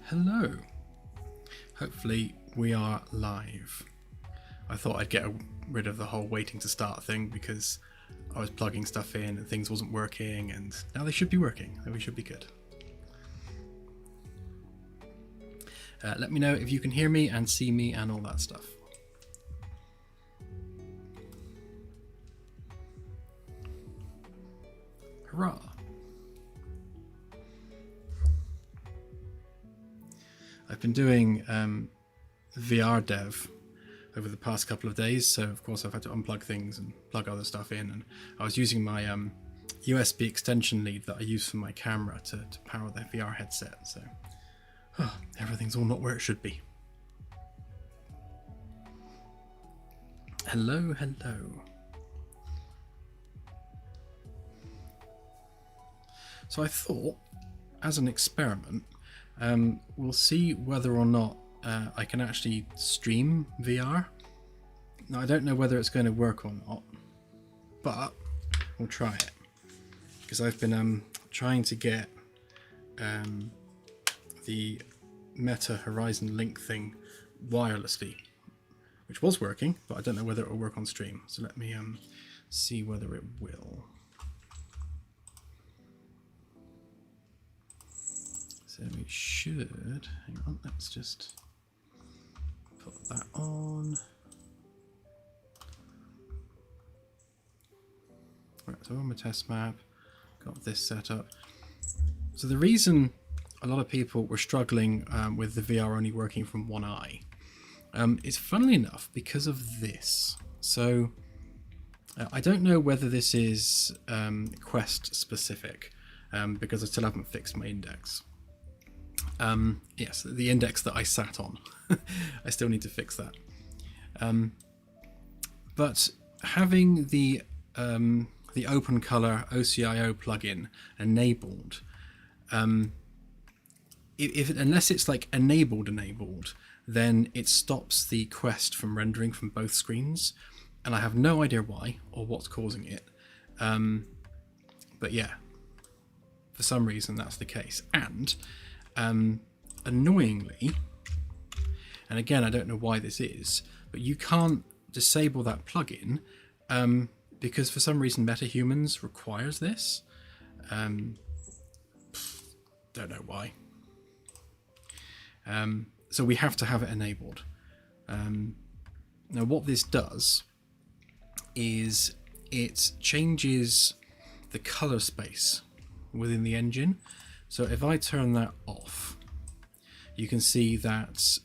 Hello. Hopefully we are live. I thought I'd get rid of the whole waiting to start thing because I was plugging stuff in and things wasn't working, and now they should be working, and we should be good. Let me know if you can hear me and see me and all that stuff. Hurrah! I've been doing VR dev over the past couple of days, so of course I've had to unplug things and plug other stuff in, and I was using my USB extension lead that I use for my camera to power the VR headset, so everything's all not where it should be. Hello. So I thought, as an experiment, we'll see whether or not I can actually stream VR. Now, I don't know whether it's going to work or not, but we'll try it. Because I've been trying to get the Meta Horizon Link thing wirelessly, which was working, but I don't know whether it will work on stream. So let me see whether it will. So we should, hang on, let's just put that on. Right, so on my test map, got this set up. So the reason a lot of people were struggling with the VR only working from one eye is, funnily enough, because of this. So I don't know whether this is Quest specific, because I still haven't fixed my index. Yes, the index that I sat on. I still need to fix that. But having the Open Color OCIO plugin enabled, unless it's like enabled, then it stops the Quest from rendering from both screens, and I have no idea why or what's causing it. But yeah, for some reason that's the case. And annoyingly, and again I don't know why this is, but you can't disable that plugin because for some reason MetaHumans requires this. Don't know why. So we have to have it enabled. Now what this does is it changes the color space within the engine. So if I turn that off, you can see that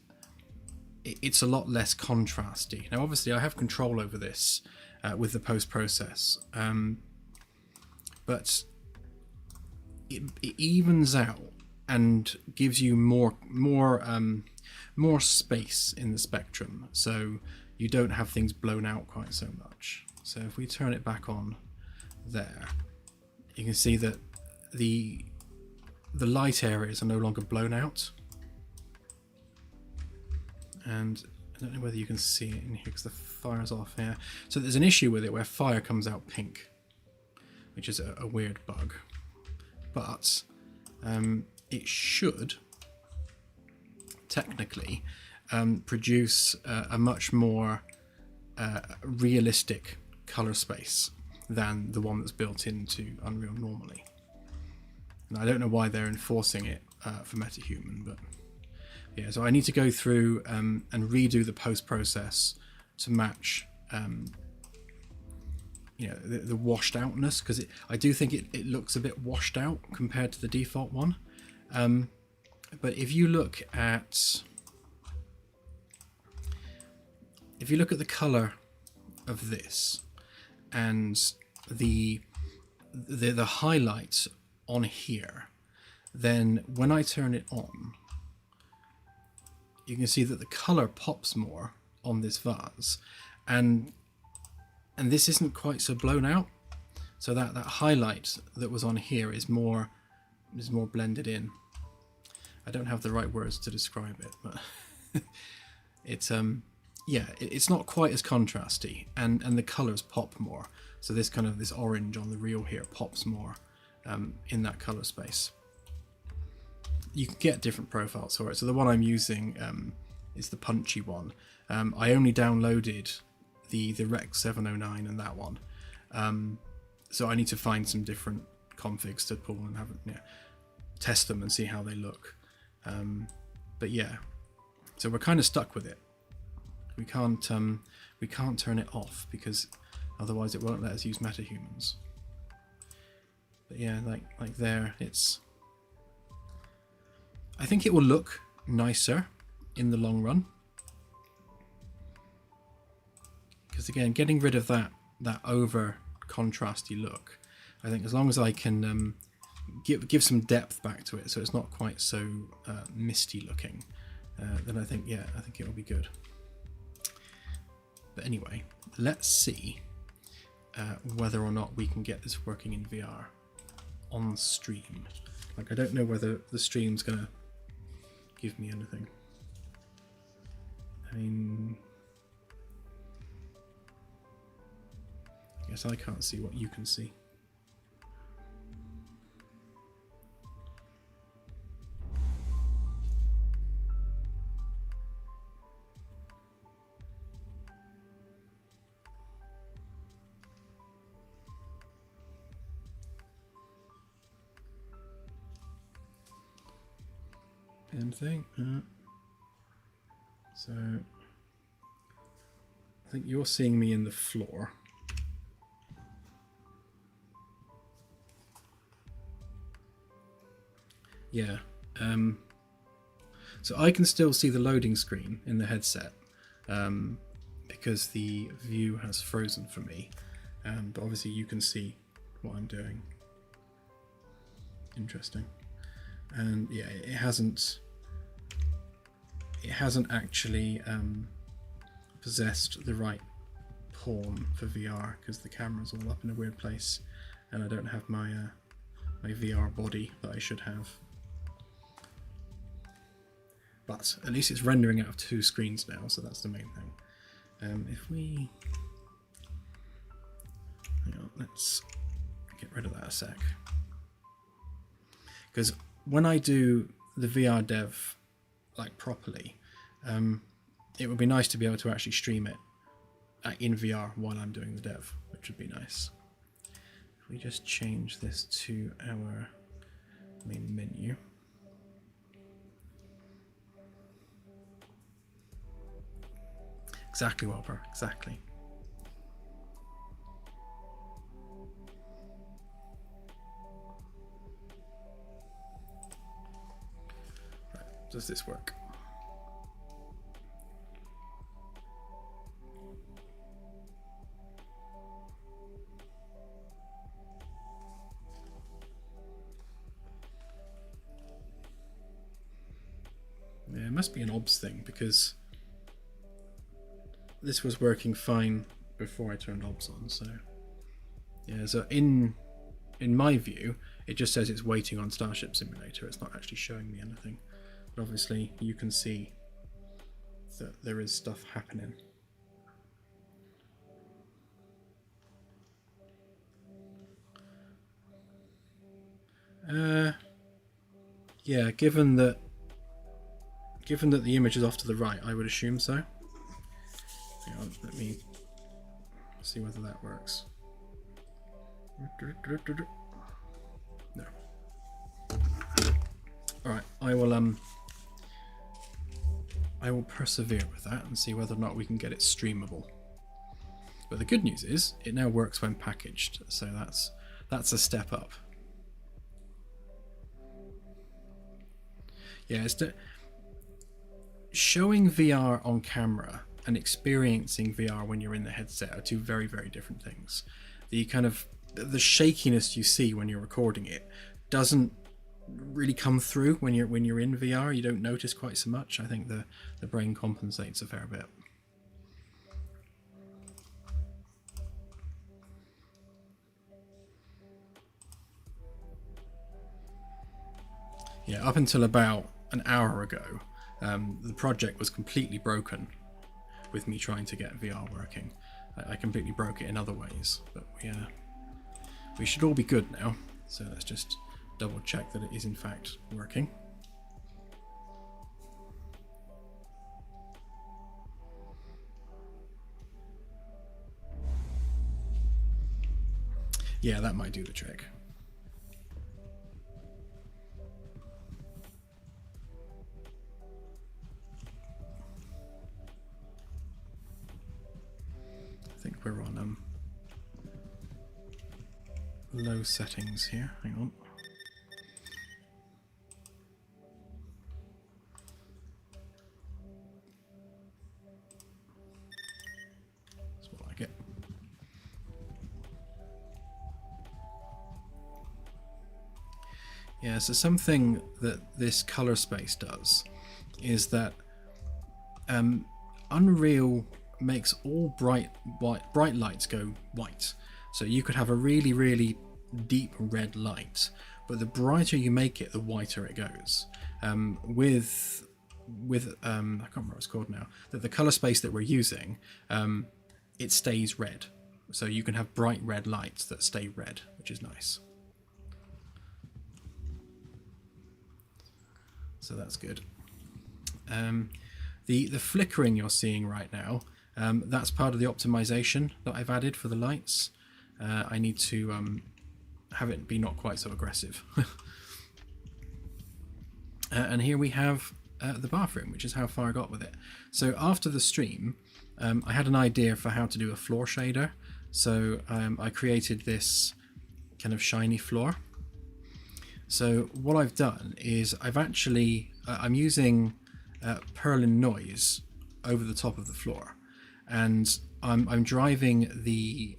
it's a lot less contrasty. Now obviously I have control over this with the post-process, but it evens out and gives you more space in the spectrum, so you don't have things blown out quite so much. So if we turn it back on there, you can see that the light areas are no longer blown out, and I don't know whether you can see it in here because the fire's off here. So there's an issue with it where fire comes out pink, which is a weird bug, but it should technically produce a much more realistic color space than the one that's built into Unreal normally. And I don't know why they're enforcing it for MetaHuman, but yeah, so I need to go through and redo the post-process to match the washed outness, because I do think it looks a bit washed out compared to the default one. But if you look at the color of this and the highlights on here, then when I turn it on, you can see that the color pops more on this vase, and this isn't quite so blown out, so that highlight that was on here is more blended in. I don't have the right words to describe it, but it's it's not quite as contrasty, and the colors pop more. So this orange on the reel here pops more in that color space. you can get different profiles for it. So the one I'm using is the punchy one. I only downloaded the Rec 709 and that one. So I need to find some different configs to pull and have test them and see how they look. But yeah, so we're kind of stuck with it. We can't turn it off because otherwise it won't let us use metahumans. But yeah, like there, it's. I think it will look nicer in the long run. Because again, getting rid of that over contrasty look, I think as long as I can give some depth back to it, so it's not quite so misty looking, then I think it will be good. But anyway, let's see whether or not we can get this working in VR on stream. Like, I don't know whether the stream's gonna give me anything. I mean, I guess I can't see what you can see. Anything? So I think you're seeing me in the floor. Yeah. So I can still see the loading screen in the headset because the view has frozen for me. But obviously you can see what I'm doing. Interesting. And yeah, it hasn't actually possessed the right pawn for VR because the camera's all up in a weird place, and I don't have my my VR body that I should have. But at least it's rendering out of 2 screens now, so that's the main thing. If we, hang on, let's get rid of that a sec, because when I do the VR dev like properly, it would be nice to be able to actually stream it in VR while I'm doing the dev, which would be nice. If we just change this to our main menu. Exactly, Whopper, exactly. Right, does this work? Yeah, it must be an OBS thing because this was working fine before I turned OBS on, so yeah, so in my view it just says it's waiting on Starship Simulator. It's not actually showing me anything, but obviously you can see that there is stuff happening. Yeah, given that the image is off to the right, I would assume so. Hang on, let me see whether that works. No. Alright, I will persevere with that and see whether or not we can get it streamable. But the good news is it now works when packaged, so that's a step up. Yeah, showing VR on camera and experiencing VR when you're in the headset are 2 very, very different things. The kind of the shakiness you see when you're recording it doesn't really come through when you're in VR. You don't notice quite so much. I think the brain compensates a fair bit. Yeah, up until about an hour ago, the project was completely broken with me trying to get VR working. I completely broke it in other ways, but we should all be good now. So let's just double check that it is in fact working. Yeah, that might do the trick. I think we're on low settings here. Hang on. That's what I get. Yeah, so something that this color space does is that Unreal makes all bright lights go white. So you could have a really, really deep red light, but the brighter you make it, the whiter it goes. With I can't remember what it's called now, that the color space that we're using, it stays red. So you can have bright red lights that stay red, which is nice. So that's good. The flickering you're seeing right now, that's part of the optimization that I've added for the lights. I need to have it be not quite so aggressive. And here we have the bathroom, which is how far I got with it. So after the stream, I had an idea for how to do a floor shader. So I created this kind of shiny floor. So what I've done is I'm using Perlin noise over the top of the floor, and I'm driving the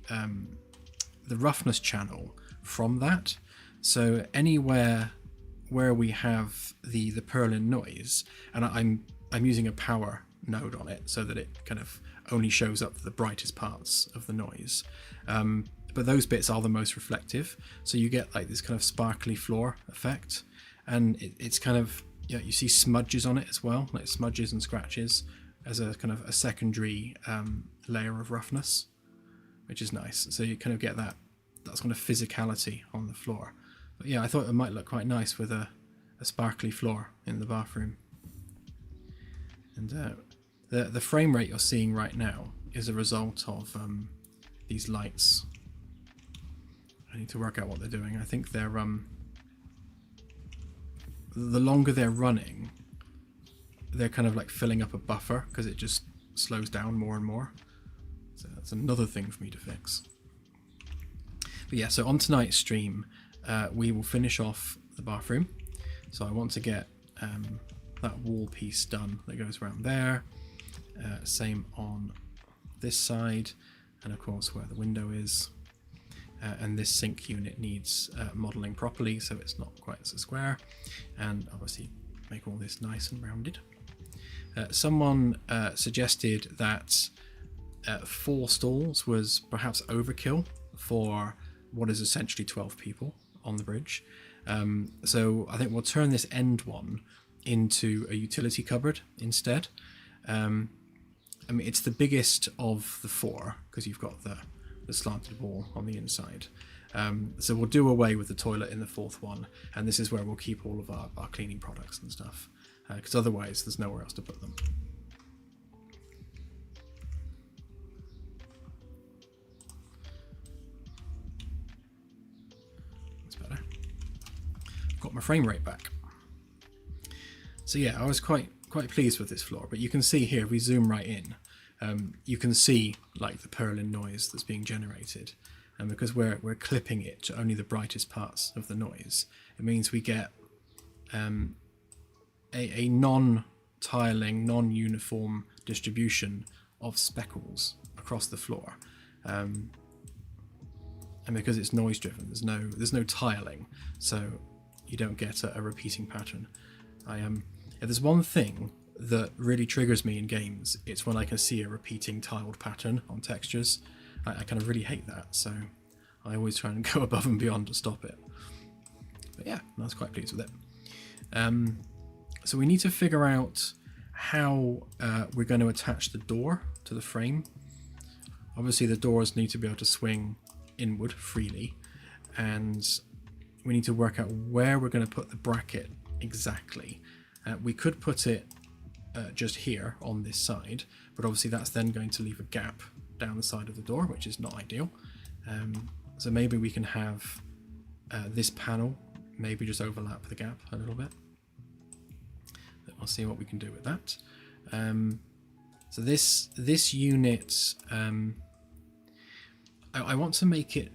roughness channel from that. So anywhere where we have the Perlin noise, and I'm using a power node on it so that it kind of only shows up the brightest parts of the noise. But those bits are the most reflective, so you get like this kind of sparkly floor effect, and it's kind of, you see smudges on it as well, like smudges and scratches as a kind of a secondary layer of roughness, which is nice. So you kind of get that kind of physicality on the floor. But yeah, I thought it might look quite nice with a sparkly floor in the bathroom. And the frame rate you're seeing right now is a result of these lights. I need to work out what they're doing. I think they're the longer they're running, they're kind of like filling up a buffer because it just slows down more and more. So that's another thing for me to fix. But yeah, so on tonight's stream, we will finish off the bathroom. So I want to get that wall piece done that goes around there. Same on this side, and of course where the window is. And this sink unit needs modelling properly so it's not quite so square, and obviously make all this nice and rounded. Someone suggested that 4 stalls was perhaps overkill for what is essentially 12 people on the bridge. So I think we'll turn this end one into a utility cupboard instead. I mean, it's the biggest of the 4 because you've got the slanted wall on the inside. So we'll do away with the toilet in the 4th one, and this is where we'll keep all of our cleaning products and stuff, because otherwise there's nowhere else to put them. That's better. Got my frame rate back. So yeah, I was quite pleased with this floor, but you can see here, if we zoom right in, you can see like the Perlin noise that's being generated, and because we're clipping it to only the brightest parts of the noise, it means we get a non-tiling, non-uniform distribution of speckles across the floor, and because it's noise driven, there's no tiling, so you don't get a repeating pattern. If there's one thing that really triggers me in games, it's when I can see a repeating tiled pattern on textures. I kind of really hate that, so I always try and go above and beyond to stop it. But yeah, I was quite pleased with it. So we need to figure out how we're going to attach the door to the frame. Obviously the doors need to be able to swing inward freely, and we need to work out where we're going to put the bracket exactly. We could put it just here on this side, but obviously that's then going to leave a gap down the side of the door, which is not ideal. So maybe we can have this panel maybe just overlap the gap a little bit. We'll see what we can do with that. So this unit, I want to make it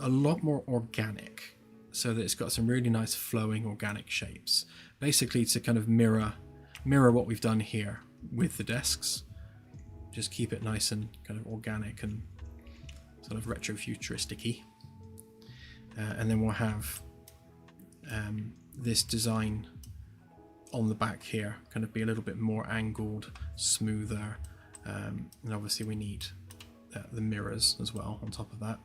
a lot more organic, so that it's got some really nice flowing organic shapes, basically to kind of mirror what we've done here with the desks. Just keep it nice and kind of organic and sort of retro-futuristic-y. And then we'll have this design on the back here kind of be a little bit more angled, smoother, and obviously we need the mirrors as well on top of that.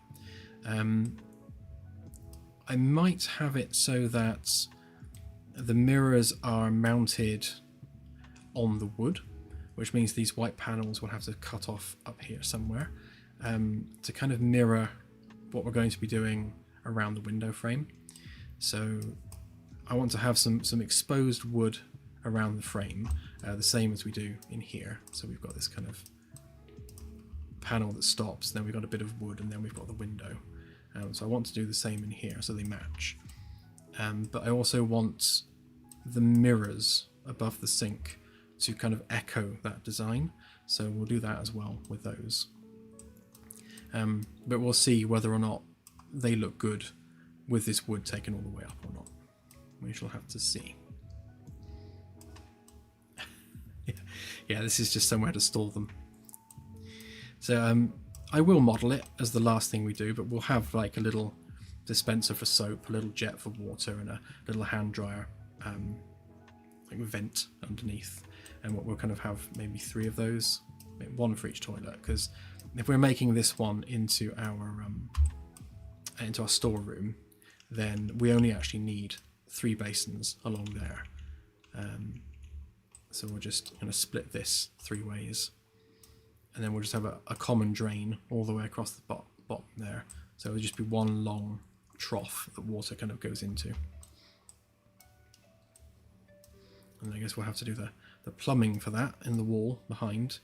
I might have it so that the mirrors are mounted on the wood, which means these white panels will have to cut off up here somewhere to kind of mirror what we're going to be doing around the window frame. So I want to have some exposed wood around the frame, the same as we do in here. So we've got this kind of panel that stops, then we've got a bit of wood, and then we've got the window. So I want to do the same in here so they match. But I also want the mirrors above the sink to kind of echo that design. So we'll do that as well with those. But we'll see whether or not they look good with this wood taken all the way up or not. We shall have to see. Yeah, this is just somewhere to store them. So I will model it as the last thing we do, but we'll have like a little dispenser for soap, a little jet for water, and a little hand dryer like vent underneath. And we'll kind of have maybe 3 of those, one for each toilet, because if we're making this one into our storeroom, then we only actually need 3 basins along there. So we'll just kind of split this 3 ways, and then we'll just have a common drain all the way across the bottom there. So it'll just be one long trough that water kind of goes into. And I guess we'll have to do the plumbing for that in the wall behind,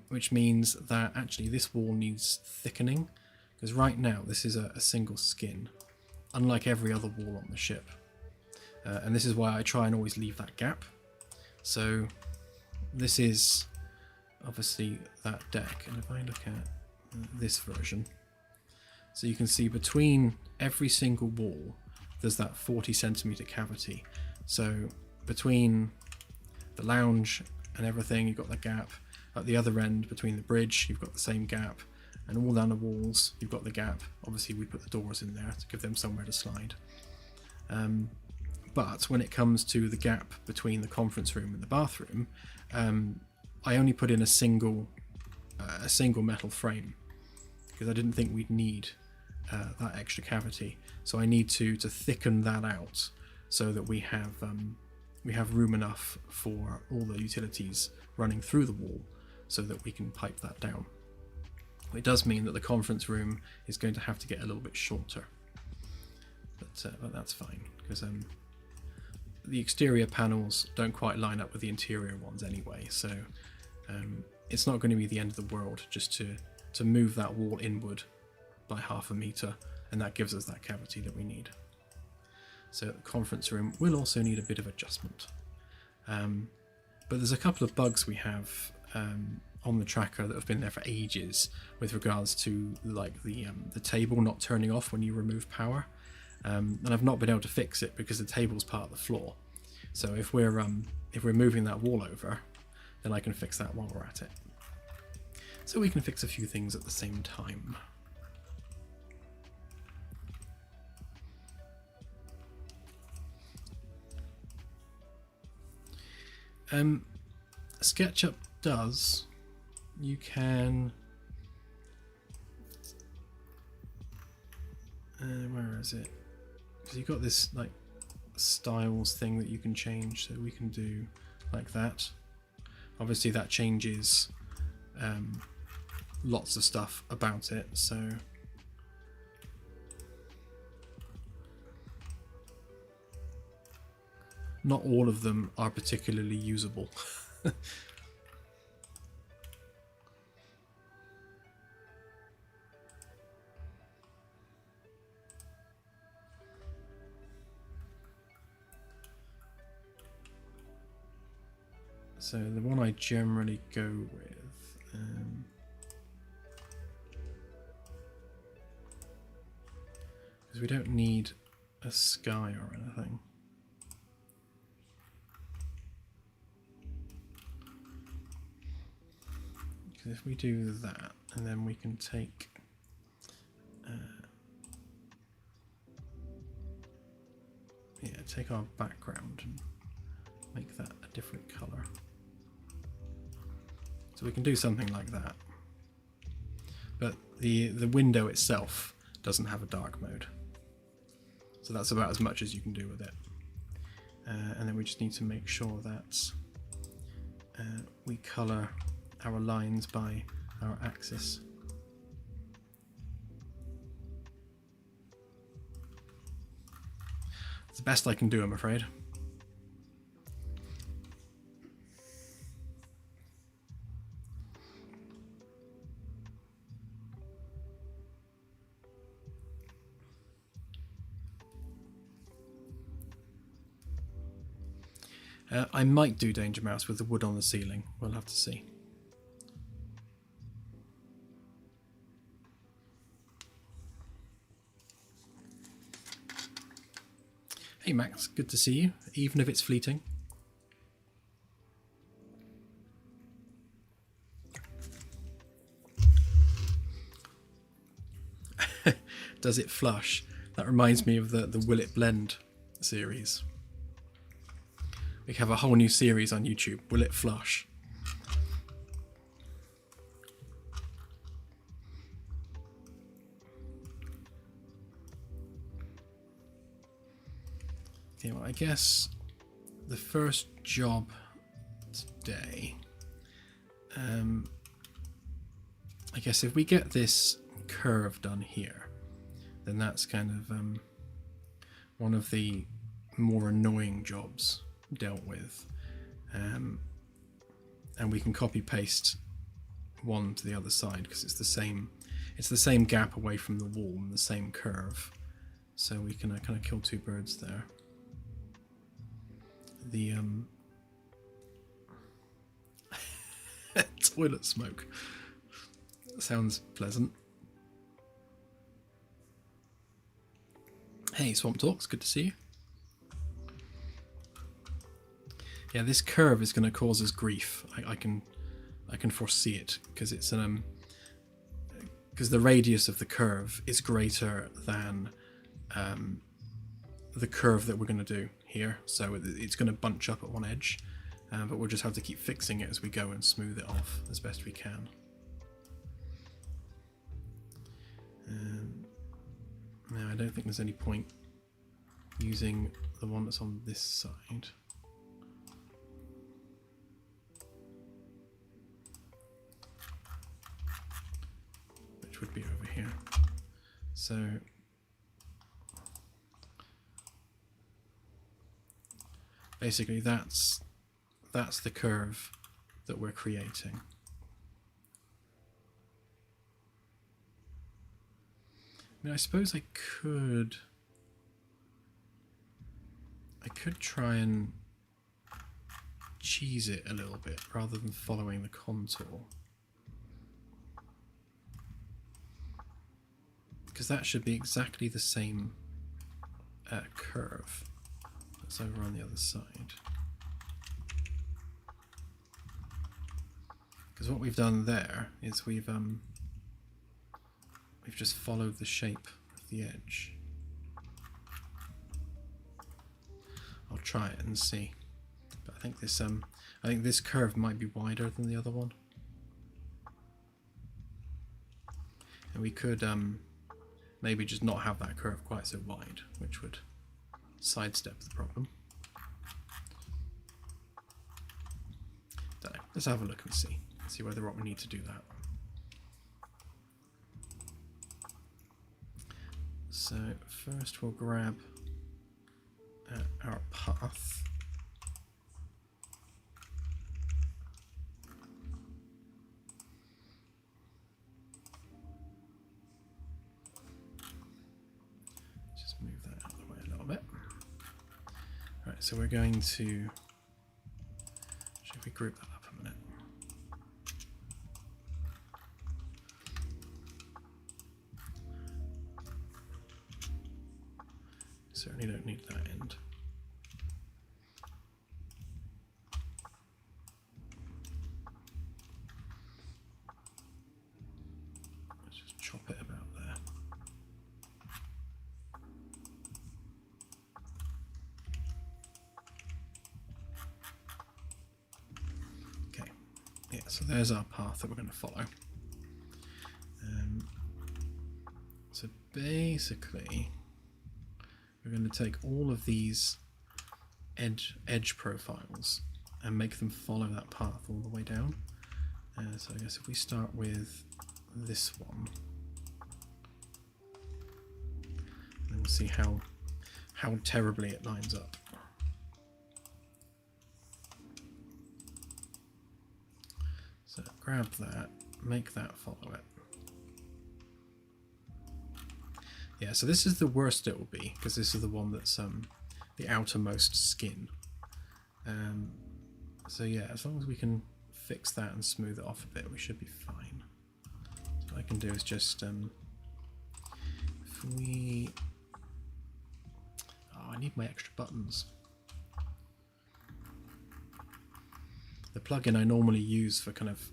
which means that actually this wall needs thickening, because right now this is a single skin, unlike every other wall on the ship. And this is why I try and always leave that gap. So this is obviously that deck, and if I look at this version, so you can see between every single wall there's that 40 centimeter cavity. So between the lounge and everything, you've got the gap. At the other end, between the bridge, you've got the same gap, and all down the walls you've got the gap. Obviously we put the doors in there to give them somewhere to slide. But when it comes to the gap between the conference room and the bathroom, I only put in a single metal frame, because I didn't think we'd need that extra cavity. So I need to thicken that out so that we have room enough for all the utilities running through the wall, so that we can pipe that down. It does mean that the conference room is going to have to get a little bit shorter, but that's fine, because the exterior panels don't quite line up with the interior ones anyway, so it's not going to be the end of the world just to move that wall inward by 1/2 meter, and that gives us that cavity that we need. So the conference room will also need a bit of adjustment. But there's a couple of bugs we have on the tracker that have been there for ages with regards to like the table not turning off when you remove power. And I've not been able to fix it because the table's part of the floor. So if we're moving that wall over, then I can fix that while we're at it. So we can fix a few things at the same time. SketchUp does, you can, where is it? Because you've got this like styles thing that you can change, so we can do like that. Obviously that changes lots of stuff about it, so not all of them are particularly usable. So the one I generally go with, because we don't need a sky or anything. Because if we do that, and then we can take take our background and make that a different color. So we can do something like that. But the window itself doesn't have a dark mode. So that's about as much as you can do with it. And then we just need to make sure that we color our lines by our axis. It's the best I can do, I'm afraid. I might do Danger Mouse with the wood on the ceiling. We'll have to see. Hey Max, good to see you, even if it's fleeting. Does it flush? That reminds me of the Will It Blend series. We have a whole new series on YouTube, Will It Flush? Okay, well, I guess the first job today, I guess if we get this curve done here, then that's kind of one of the more annoying jobs dealt with, and we can copy paste one to the other side because it's the same gap away from the wall and the same curve, so we can kind of kill two birds there. The toilet smoke sounds pleasant. Hey Swamp Talks, good to see you. Yeah, this curve is going to cause us grief. I can foresee it because it's because the radius of the curve is greater than the curve that we're going to do here, so it's going to bunch up at one edge, but we'll just have to keep fixing it as we go and smooth it off as best we can. Now I don't think there's any point using the one that's on this side. Which would be over here. So basically that's the curve that we're creating. I mean, I suppose I could try and cheese it a little bit rather than following the contour, because that should be exactly the same curve that's over on the other side. Because what we've done there is we've just followed the shape of the edge. I'll try it and see, but I think this curve might be wider than the other one, and we could maybe just not have that curve quite so wide, which would sidestep the problem. Don't know. Let's have a look and see whether or not we need to do that. So first we'll grab our path. Just move that out of the way a little bit. Right, so we're going to actually If we group that up a minute. Certainly don't need that end. Let's just chop it about there. Okay, yeah, so there's our path that we're going to follow. So basically, we're going to take all of these edge profiles and make them follow that path all the way down. So I guess if we start with this one, then we'll see how terribly it lines up. So grab that, make that follow it. Yeah, so this is the worst it will be, because this is the one that's the outermost skin. So yeah, as long as we can fix that and smooth it off a bit, we should be fine. So what I can do is just, if we... Oh, I need my extra buttons. The plugin I normally use for kind of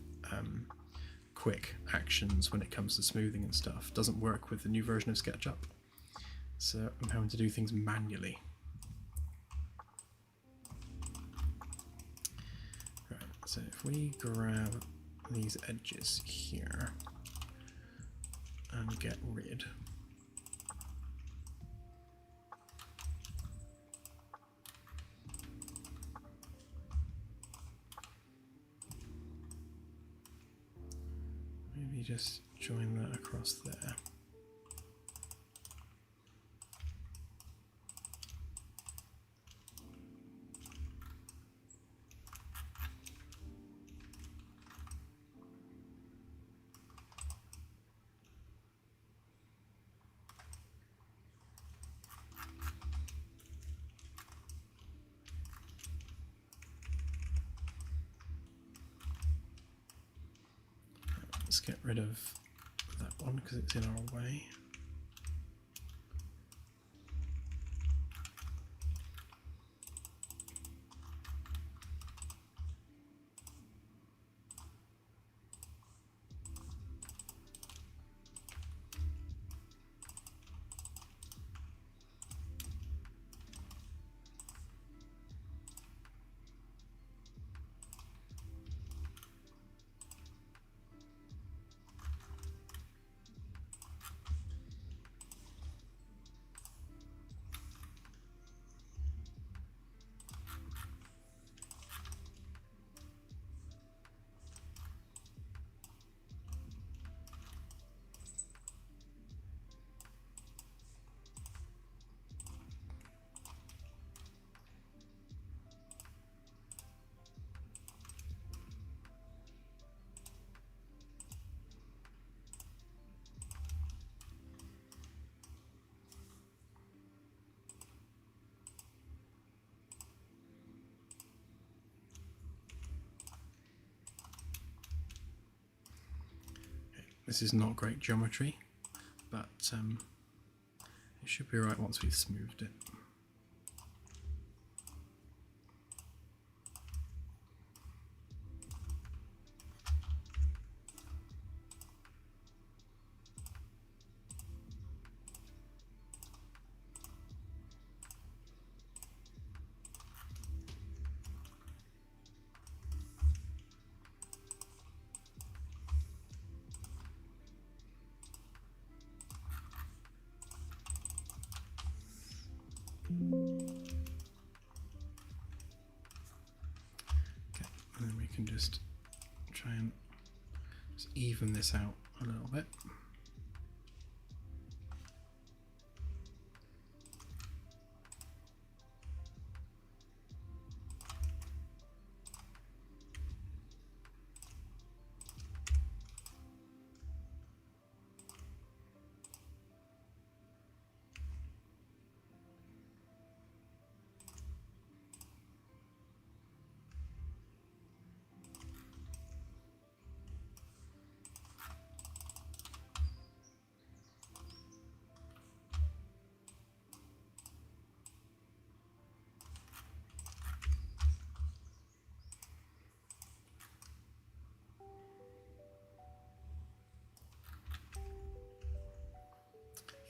quick actions when it comes to smoothing and stuff doesn't work with the new version of SketchUp, so I'm having to do things manually. Right, so if we grab these edges here and get rid, maybe just join that across there. Let's get rid of that one because it's in our way. This is not great geometry, but it should be right once we've smoothed it. Okay, and then we can just try and just even this out a little bit.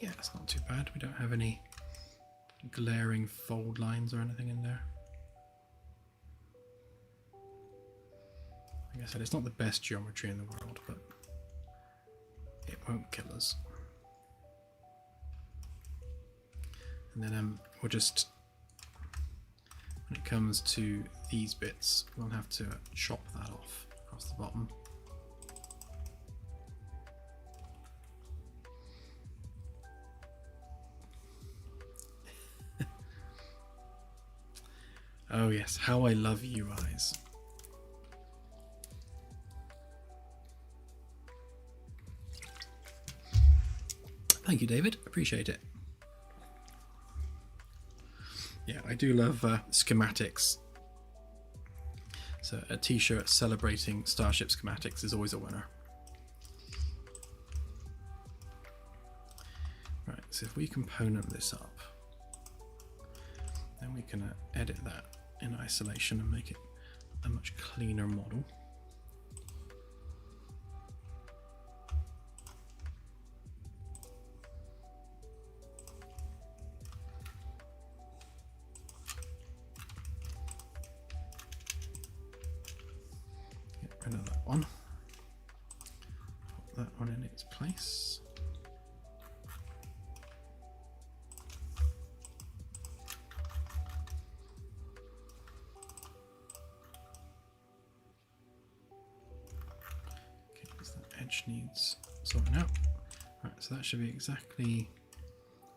Yeah, it's not too bad. We don't have any glaring fold lines or anything in there. Like I said, it's not the best geometry in the world, but it won't kill us. And then we'll just, when it comes to these bits, we'll have to chop that off across the bottom. Oh yes, how I love UIs. Thank you, David. Appreciate it. Yeah, I do love schematics. So a t-shirt celebrating Starship schematics is always a winner. Right, so if we component this up, then we can edit that in isolation and make it a much cleaner model. Get rid of that one. Put that one in its place. Needs sorting out. Right, so that should be exactly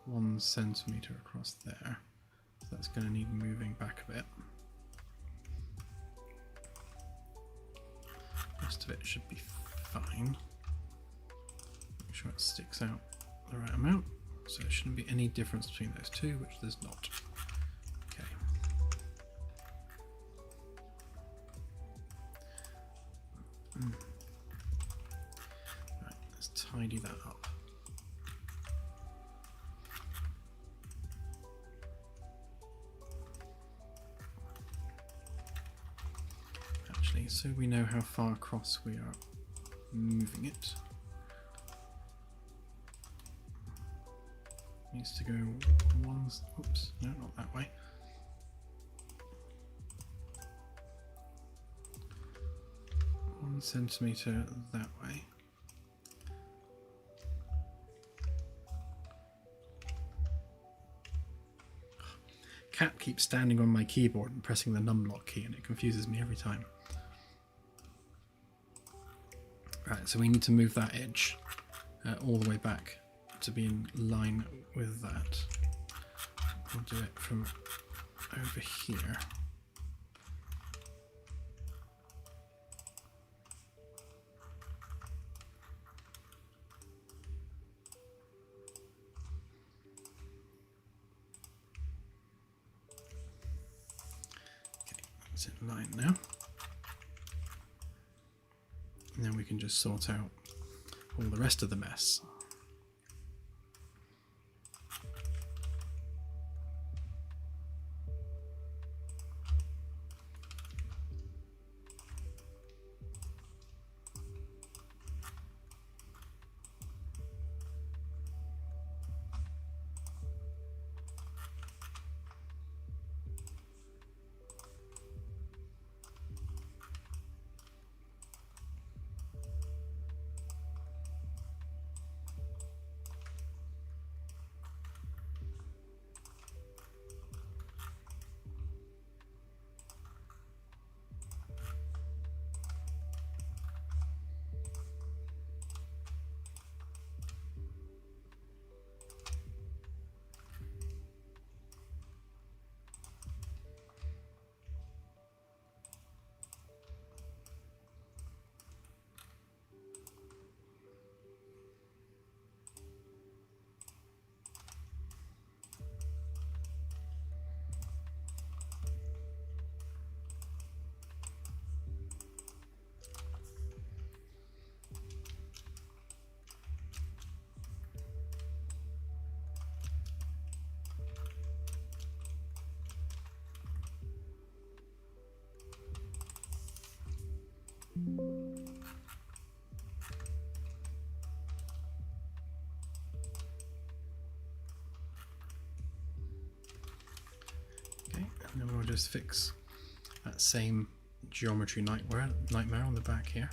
1 centimeter across there. So that's going to need moving back a bit. The rest of it should be fine. Make sure it sticks out the right amount. So there shouldn't be any difference between those two, which there's not. Okay. Tidy that up. Actually, so we know how far across we are moving it. Needs to go one, oops, no, not that way. One centimeter that way. Cat keeps standing on my keyboard and pressing the numlock key, and it confuses me every time. Right, so we need to move that edge all the way back to be in line with that. We'll do it from over here. In line now, and then we can just sort out all the rest of the mess. just fix that same geometry nightmare on the back here.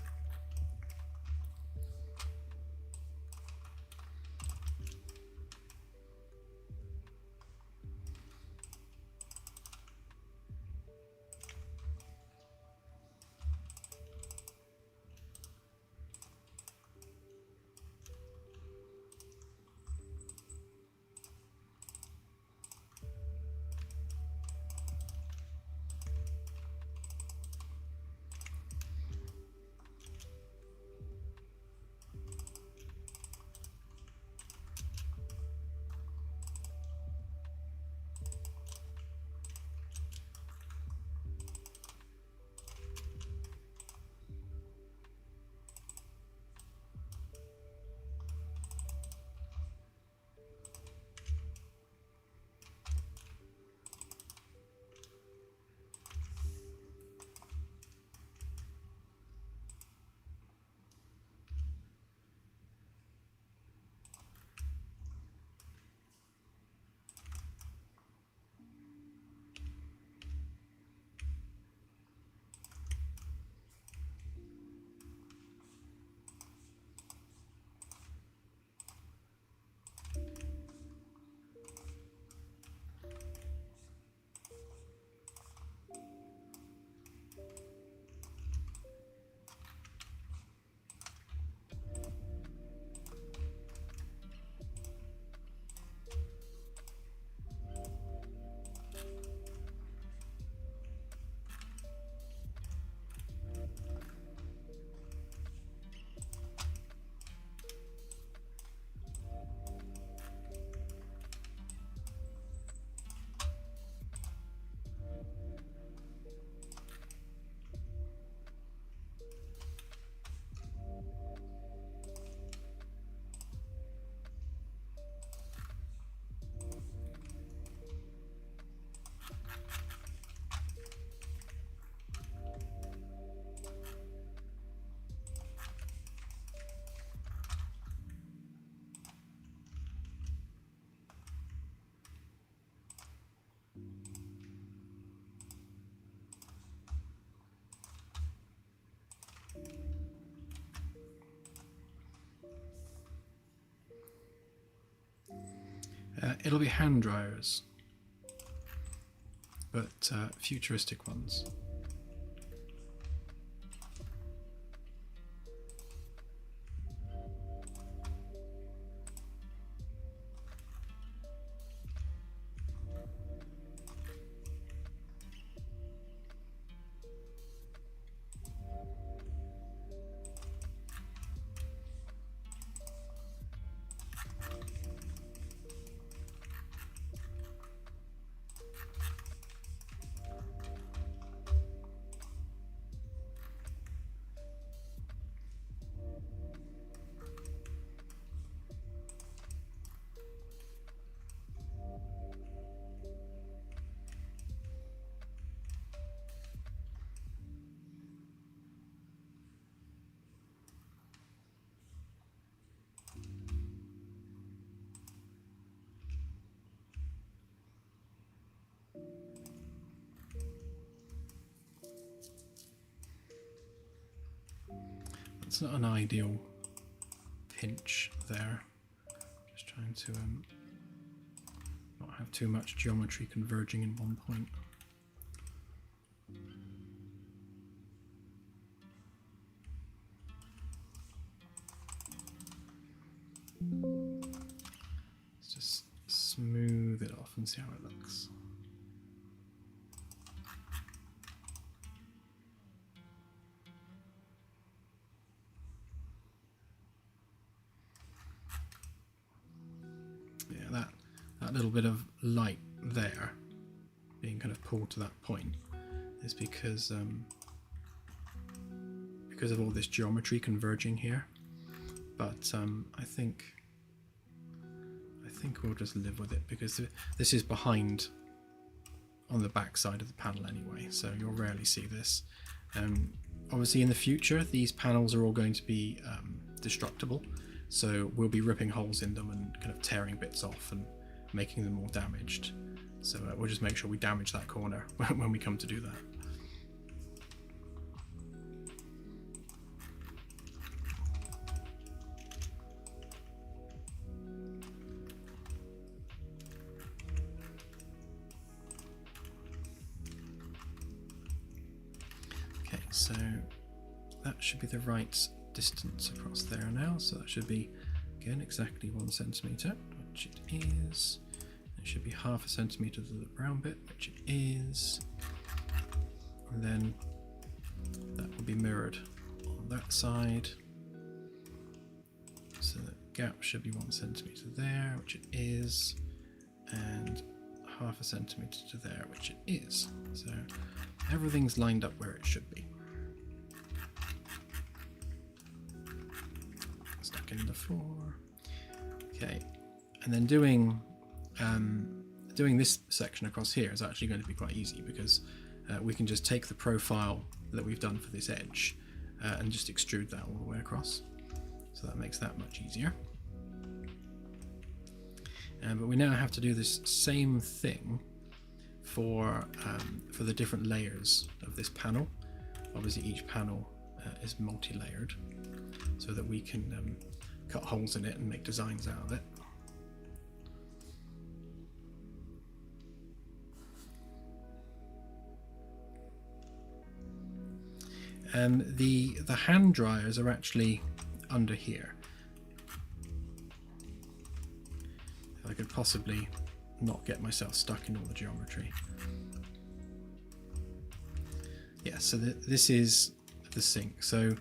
It'll be hand dryers, but futuristic ones. It's not an ideal pinch there. Just trying to not have too much geometry converging in one point. Let's just smooth it off and see how it looks. That little bit of light there being kind of pulled to that point is because of all this geometry converging here. But I think we'll just live with it, because this is behind on the back side of the panel anyway, so you'll rarely see this. Obviously in the future these panels are all going to be destructible, so we'll be ripping holes in them and kind of tearing bits off and making them more damaged. So we'll just make sure we damage that corner when we come to do that. Okay, so that should be the right distance across there now. So that should be, again, exactly 1 centimetre, which it is. It should be ½ centimetre to the brown bit, which it is. And then that will be mirrored on that side. So the gap should be 1 centimetre there, which it is. And ½ centimetre to there, which it is. So everything's lined up where it should be. Stuck in the floor. Okay, and then doing this section across here is actually going to be quite easy, because we can just take the profile that we've done for this edge and just extrude that all the way across. So that makes that much easier. But we now have to do this same thing for the different layers of this panel. Obviously each panel is multi-layered, so that we can cut holes in it and make designs out of it. The hand dryers are actually under here. If I could possibly not get myself stuck in all the geometry. Yeah, so this is the sink. So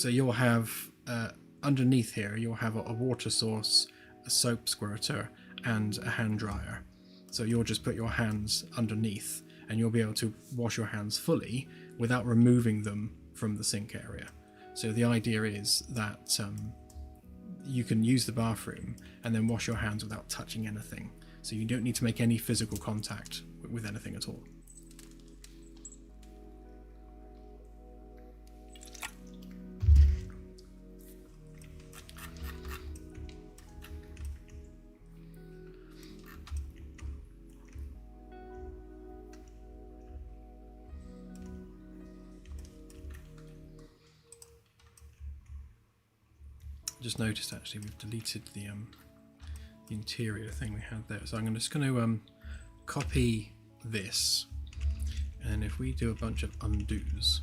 you'll have underneath here you'll have a water source, a soap squirter, and a hand dryer. So you'll just put your hands underneath, and you'll be able to wash your hands fully without removing them from the sink area. So the idea is that you can use the bathroom and then wash your hands without touching anything. So you don't need to make any physical contact with anything at all. Just noticed actually we've deleted the interior thing we had there, so I'm just going to copy this, and if we do a bunch of undos,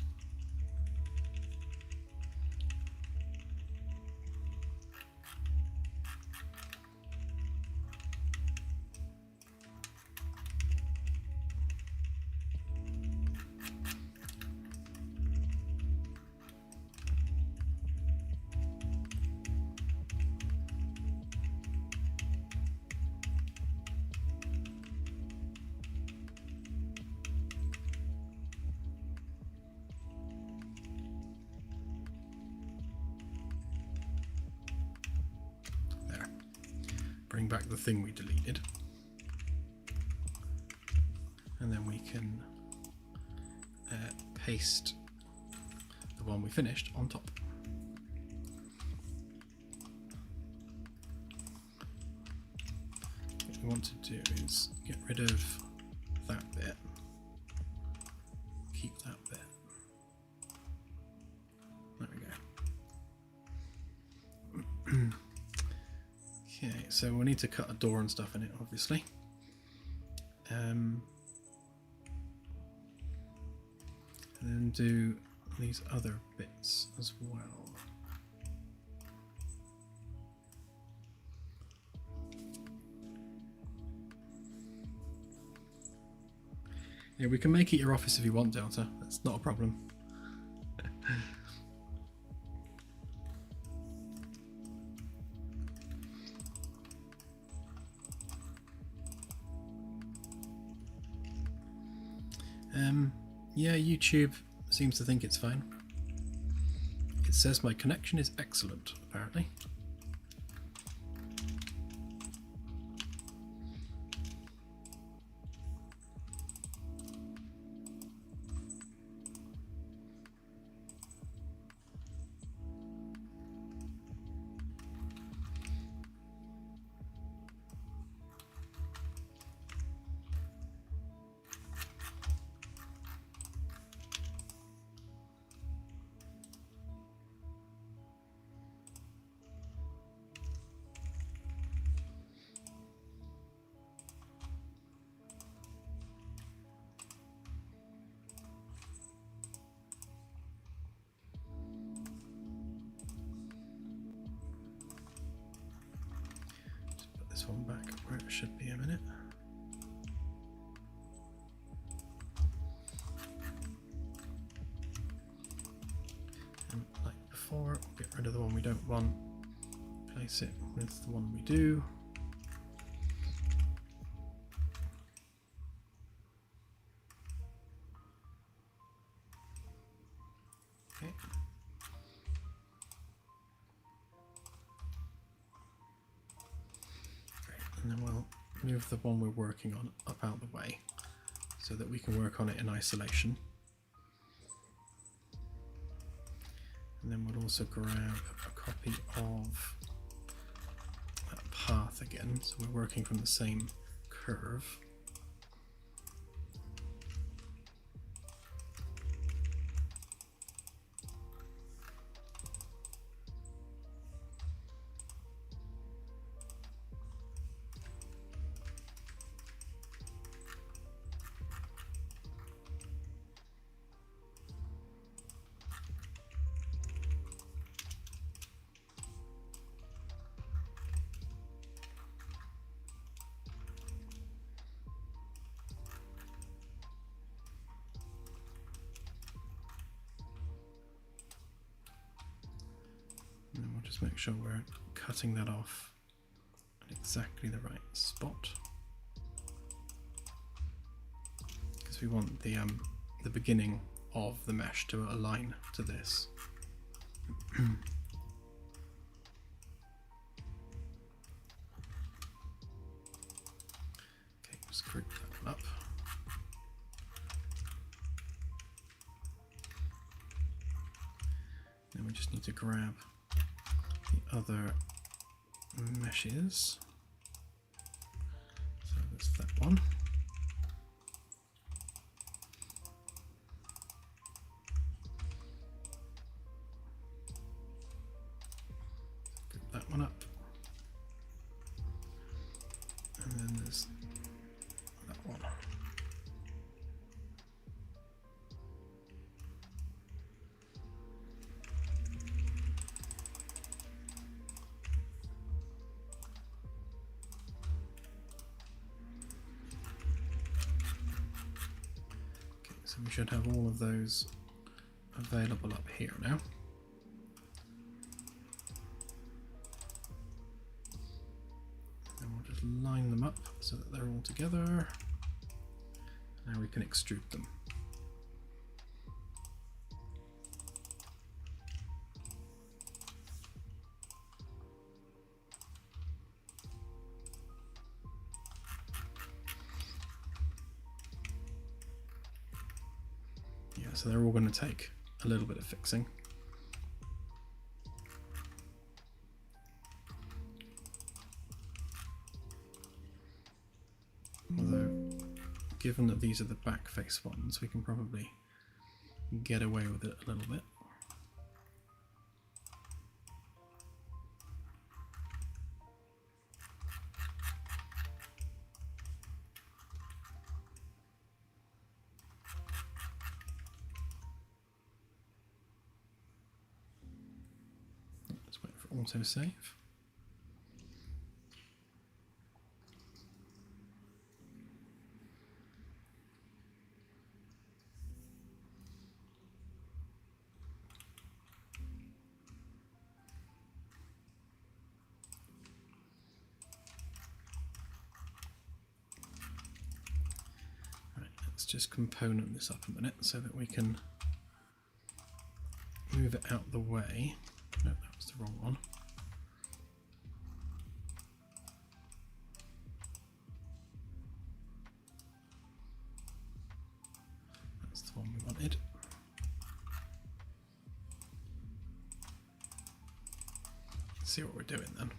bring back the thing we deleted, and then we can paste the one we finished on top. What we want to do is get rid of that bit, keep that bit. There we go. Okay, so we'll need to cut a door and stuff in it, obviously. And then do these other bits as well. Yeah, we can make it your office if you want, Delta. That's not a problem. Yeah, YouTube seems to think it's fine. It says my connection is excellent, apparently. this one back where it should be a minute. And like before, get rid of the one we don't want, place it with the one we do. Okay. Great. And then we'll move the one we're working on up out the way so that we can work on it in isolation. And then we'll also grab a copy of that path again, so we're working from the same curve. And then we'll just make sure we're cutting that off at exactly the right spot, because we want the beginning of the mesh to align to this. Okay, just group that one up. Then we just need to grab the other meshes. So there's that one. Group that one up. And then there's that one. So we should have all of those available up here now. And we'll just line them up so that they're all together. Now we can extrude them. So they're all going to take a little bit of fixing. Although, given that these are the back face ones, we can probably get away with it a little bit. Autosave. Right, let's just component this up a minute so that we can move it out the way. No, that was the wrong one. That's the one we wanted. Let's see what we're doing then.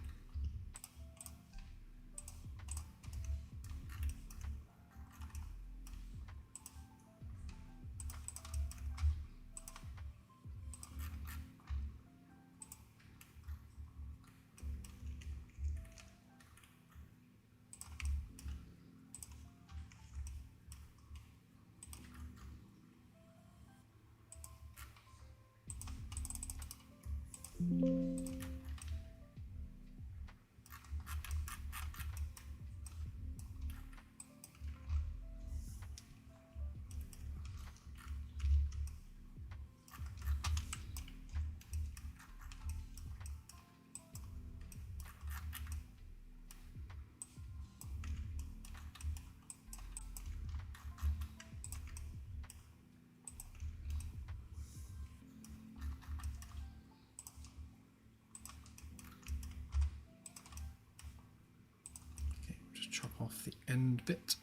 end bit.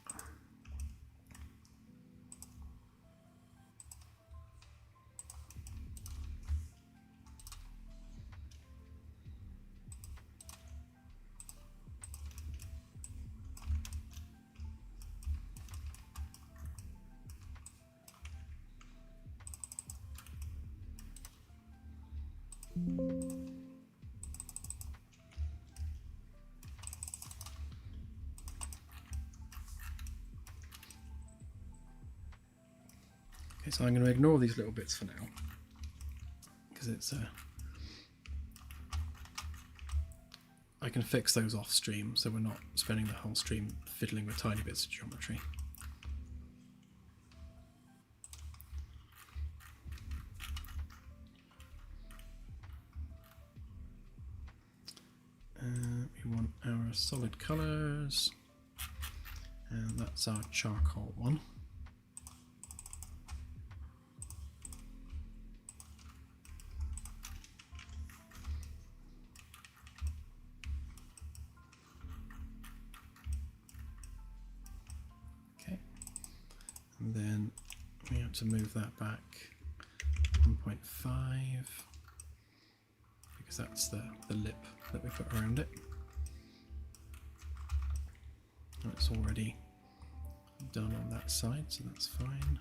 Okay, so I'm going to ignore these little bits for now, because it's I can fix those off stream, so we're not spending the whole stream fiddling with tiny bits of geometry. We want our solid colours, and that's our charcoal one. Okay, and then we have to move that back 1.5 because that's the lip that we put around it. And it's already done on that side, so that's fine.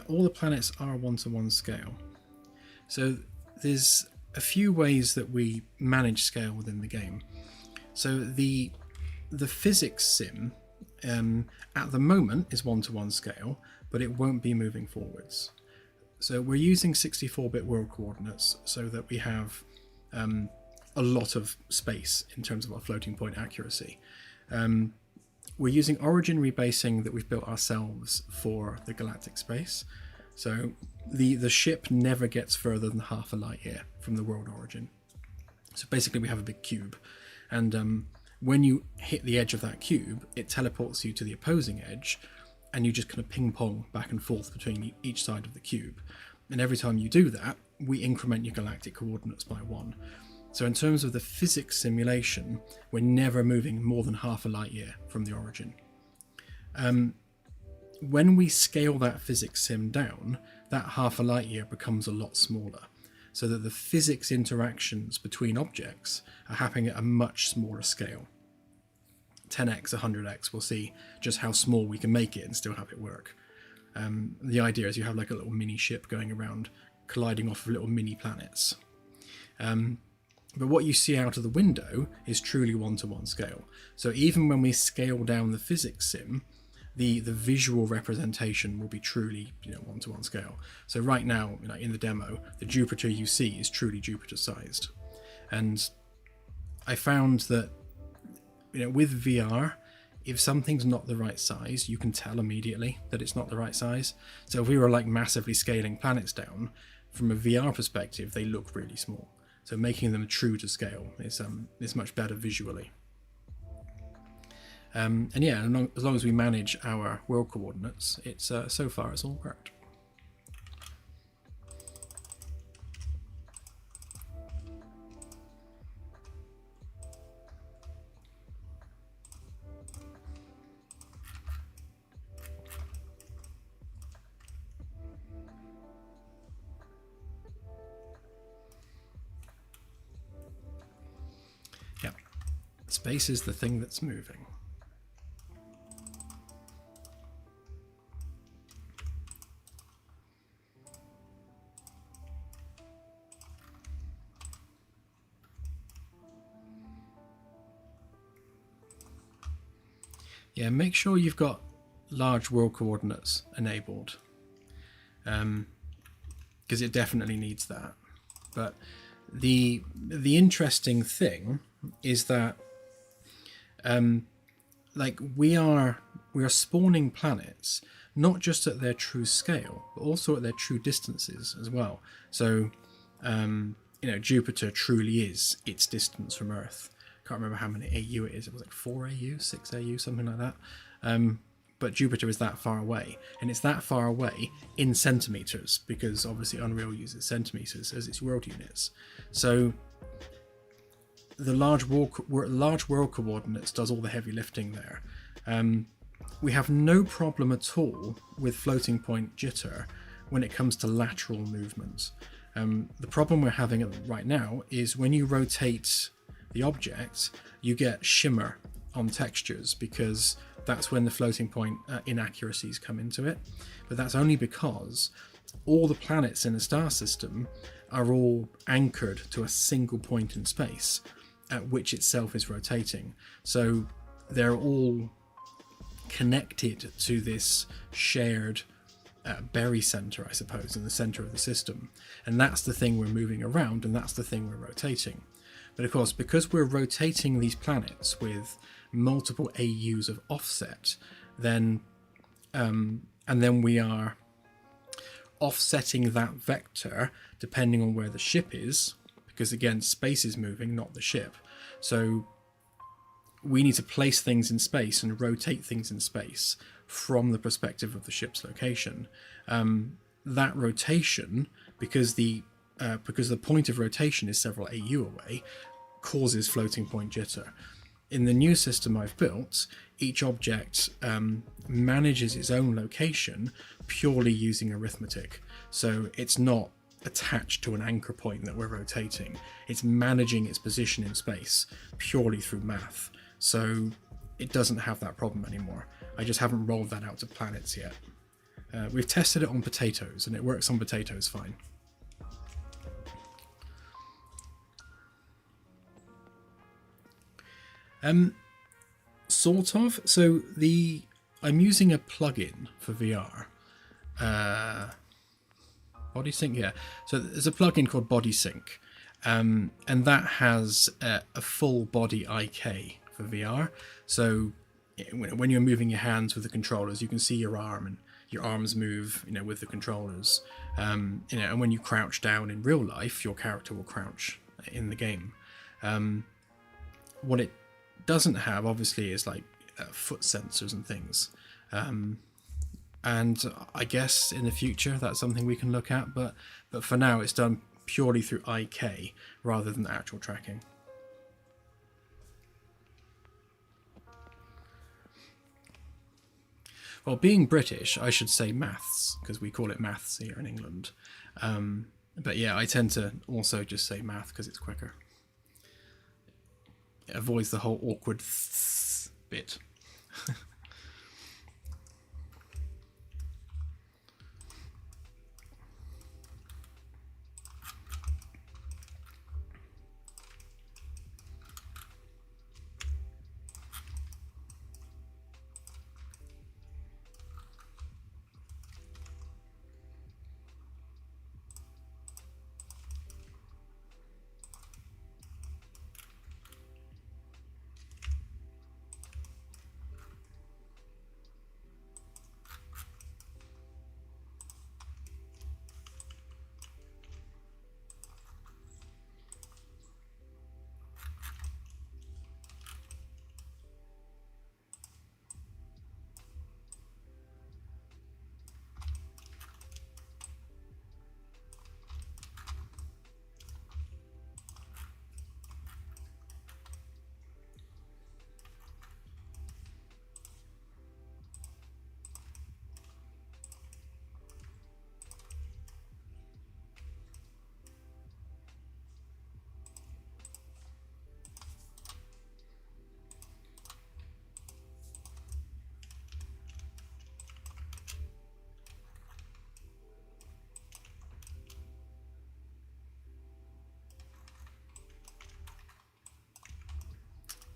All the planets are 1-to-1 scale. So there's a few ways that we manage scale within the game. So the physics sim at the moment is 1-to-1 scale, but it won't be moving forwards. So we're using 64-bit world coordinates so that we have a lot of space in terms of our floating point accuracy. We're using origin rebasing that we've built ourselves for the galactic space. So the ship never gets further than half a light year from the world origin. So basically we have a big cube, and when you hit the edge of that cube, it teleports you to the opposing edge, and you just kind of ping pong back and forth between each side of the cube. And every time you do that, we increment your galactic coordinates by 1. So in terms of the physics simulation, we're never moving more than half a light year from the origin. When we scale that physics sim down, that half a light year becomes a lot smaller, so that the physics interactions between objects are happening at a much smaller scale. 10x, 100x, we'll see just how small we can make it and still have it work. The idea is you have like a little mini ship going around colliding off of little mini planets. But what you see out of the window is truly 1-to-1 scale. So even when we scale down the physics sim, the visual representation will be truly 1-to-1 scale. So right now, in the demo, the Jupiter you see is truly Jupiter sized. And I found that with VR, if something's not the right size, you can tell immediately that it's not the right size. So if we were like massively scaling planets down, from a VR perspective, they look really small. So making them true to scale is much better visually. And yeah, as long as we manage our world coordinates, it's so far it's all worked. Yeah, space is the thing that's moving. Yeah, make sure you've got large world coordinates enabled, because it definitely needs that. But the interesting thing is that like we are spawning planets not just at their true scale, but also at their true distances as well. So Jupiter truly is its distance from Earth, can't remember how many AU it is. It was like 4 AU, 6 AU, something like that. But Jupiter is that far away, and it's that far away in centimeters, because obviously Unreal uses centimeters as its world units. So the large world coordinates does all the heavy lifting there. We have no problem at all with floating point jitter when it comes to lateral movement. The problem we're having right now is when you rotate the object, you get shimmer on textures, because that's when the floating point inaccuracies come into it. But that's only because all the planets in the star system are all anchored to a single point in space at which itself is rotating. So they're all connected to this shared berry center, I suppose, in the center of the system. And that's the thing we're moving around, and that's the thing we're rotating. But of course, because we're rotating these planets with multiple AUs of offset, then and then we are offsetting that vector depending on where the ship is, because again, space is moving, not the ship. So we need to place things in space and rotate things in space from the perspective of the ship's location. That rotation, because the point of rotation is several AU away, causes floating point jitter. In the new system I've built, each object manages its own location purely using arithmetic. So it's not attached to an anchor point that we're rotating. It's managing its position in space purely through math. So it doesn't have that problem anymore. I just haven't rolled that out to planets yet. We've tested it on potatoes, and it works on potatoes fine. Sort of. So I'm using a plugin for VR. Body Sync, yeah. So there's a plugin called Body Sync, and that has a full body IK for VR. So when you're moving your hands with the controllers, you can see your arm, and your arms move, with the controllers. And when you crouch down in real life, your character will crouch in the game. What it doesn't have, obviously, is like foot sensors and things. And I guess in the future that's something we can look at, but for now it's done purely through IK rather than actual tracking. Well, being British, I should say maths, because we call it maths here in England. But yeah, I tend to also just say math because it's quicker. It avoids the whole awkward bit.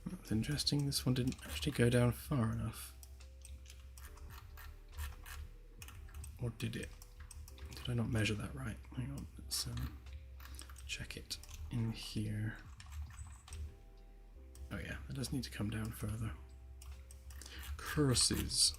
That's interesting. This one didn't actually go down far enough. Or did it? Did I not measure that right? Hang on, let's check it in here. Oh yeah, it does need to come down further. Curses.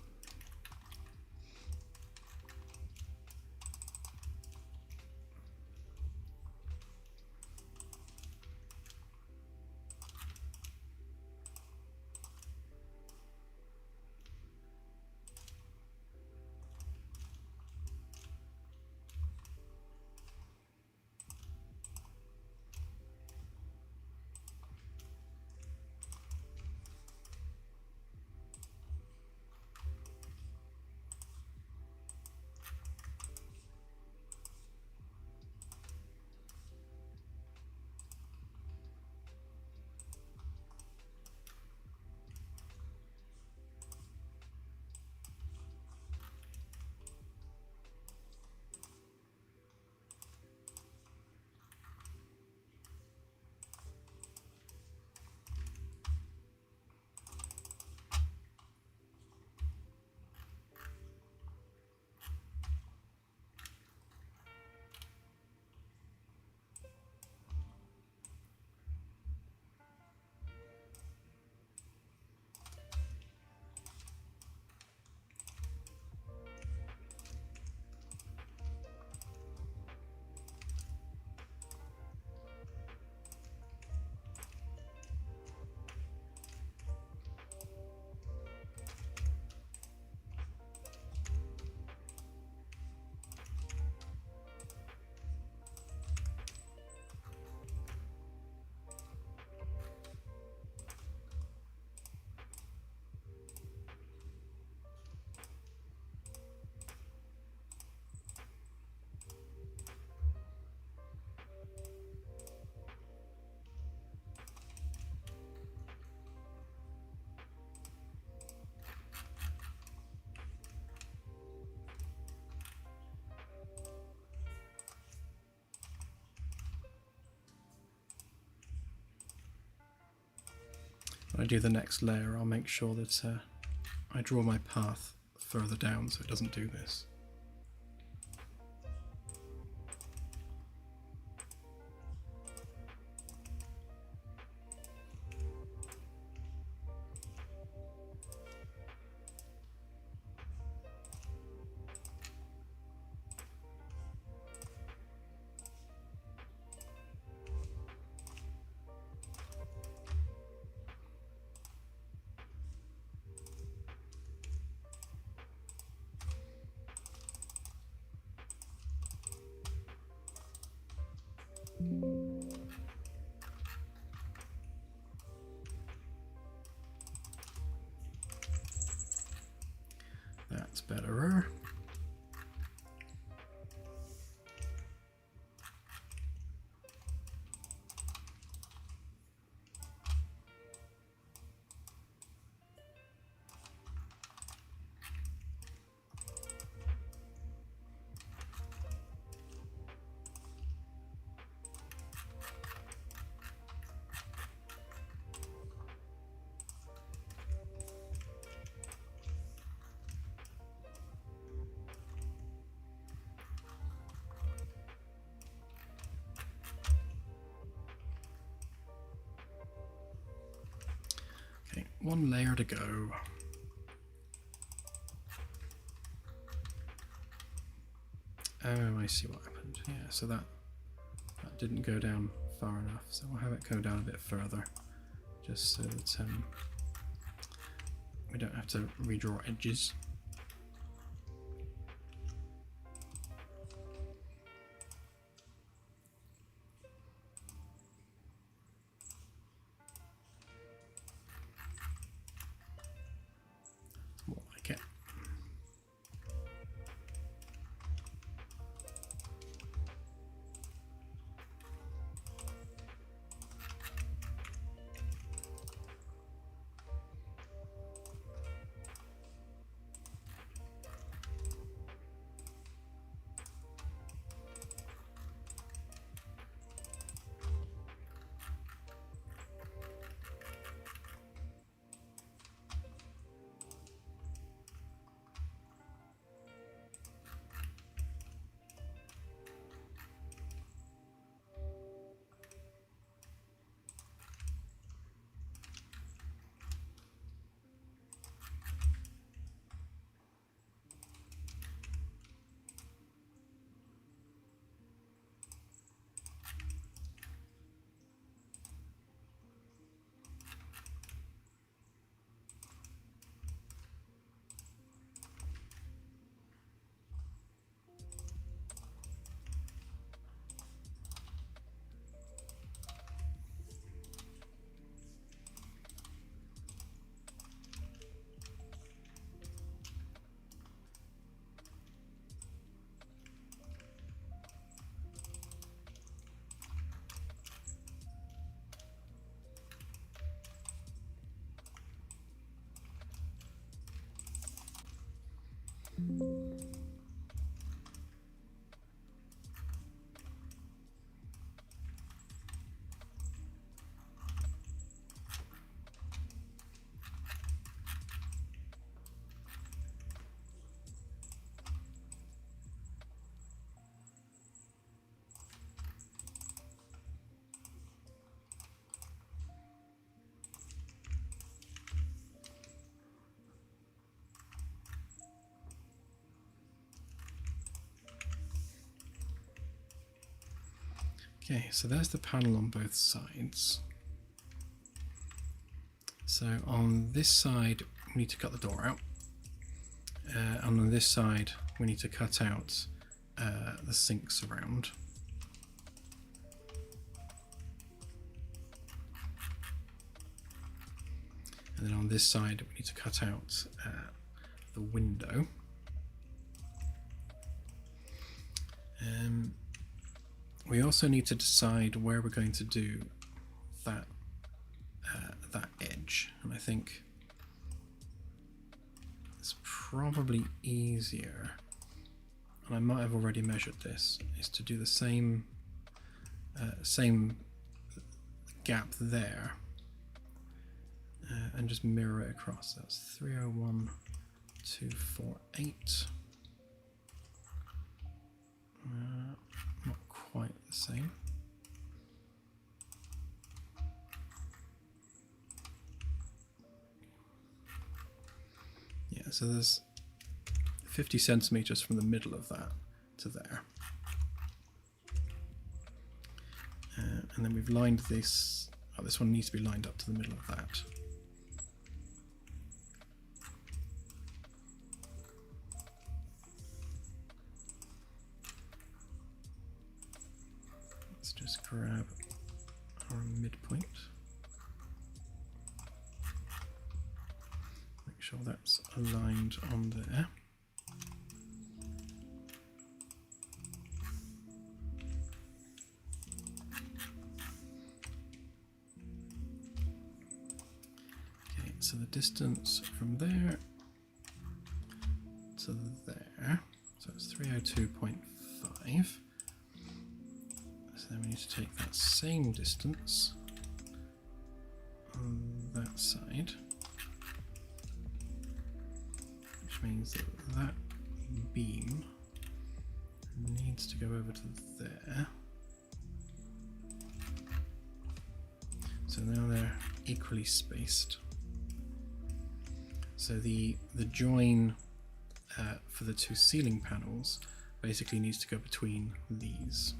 I do the next layer, I'll make sure that I draw my path further down so it doesn't do this. That's better. Okay, one layer to go. Oh, I see what happened. Yeah, so that didn't go down far enough, so we'll have it go down a bit further, just so that we don't have to redraw edges. More like it. Okay, so there's the panel on both sides. So on this side, we need to cut the door out. And on this side, we need to cut out the sinks around. And then on this side, we need to cut out the window. We also need to decide where we're going to do that that edge, and I think it's probably easier, and I might have already measured this, is to do the same same gap there and just mirror it across. That's 301248. Not quite the same. Yeah, so there's 50 centimeters from the middle of that to there. And then we've lined this. Oh, this one needs to be lined up to the middle of that. Let's just grab our midpoint. Make sure that's aligned on there. So the distance from there to there, so it's 302.5. So then we need to take that same distance on that side, which means that that beam needs to go over to there. So now they're equally spaced. So the join for the two ceiling panels basically needs to go between these.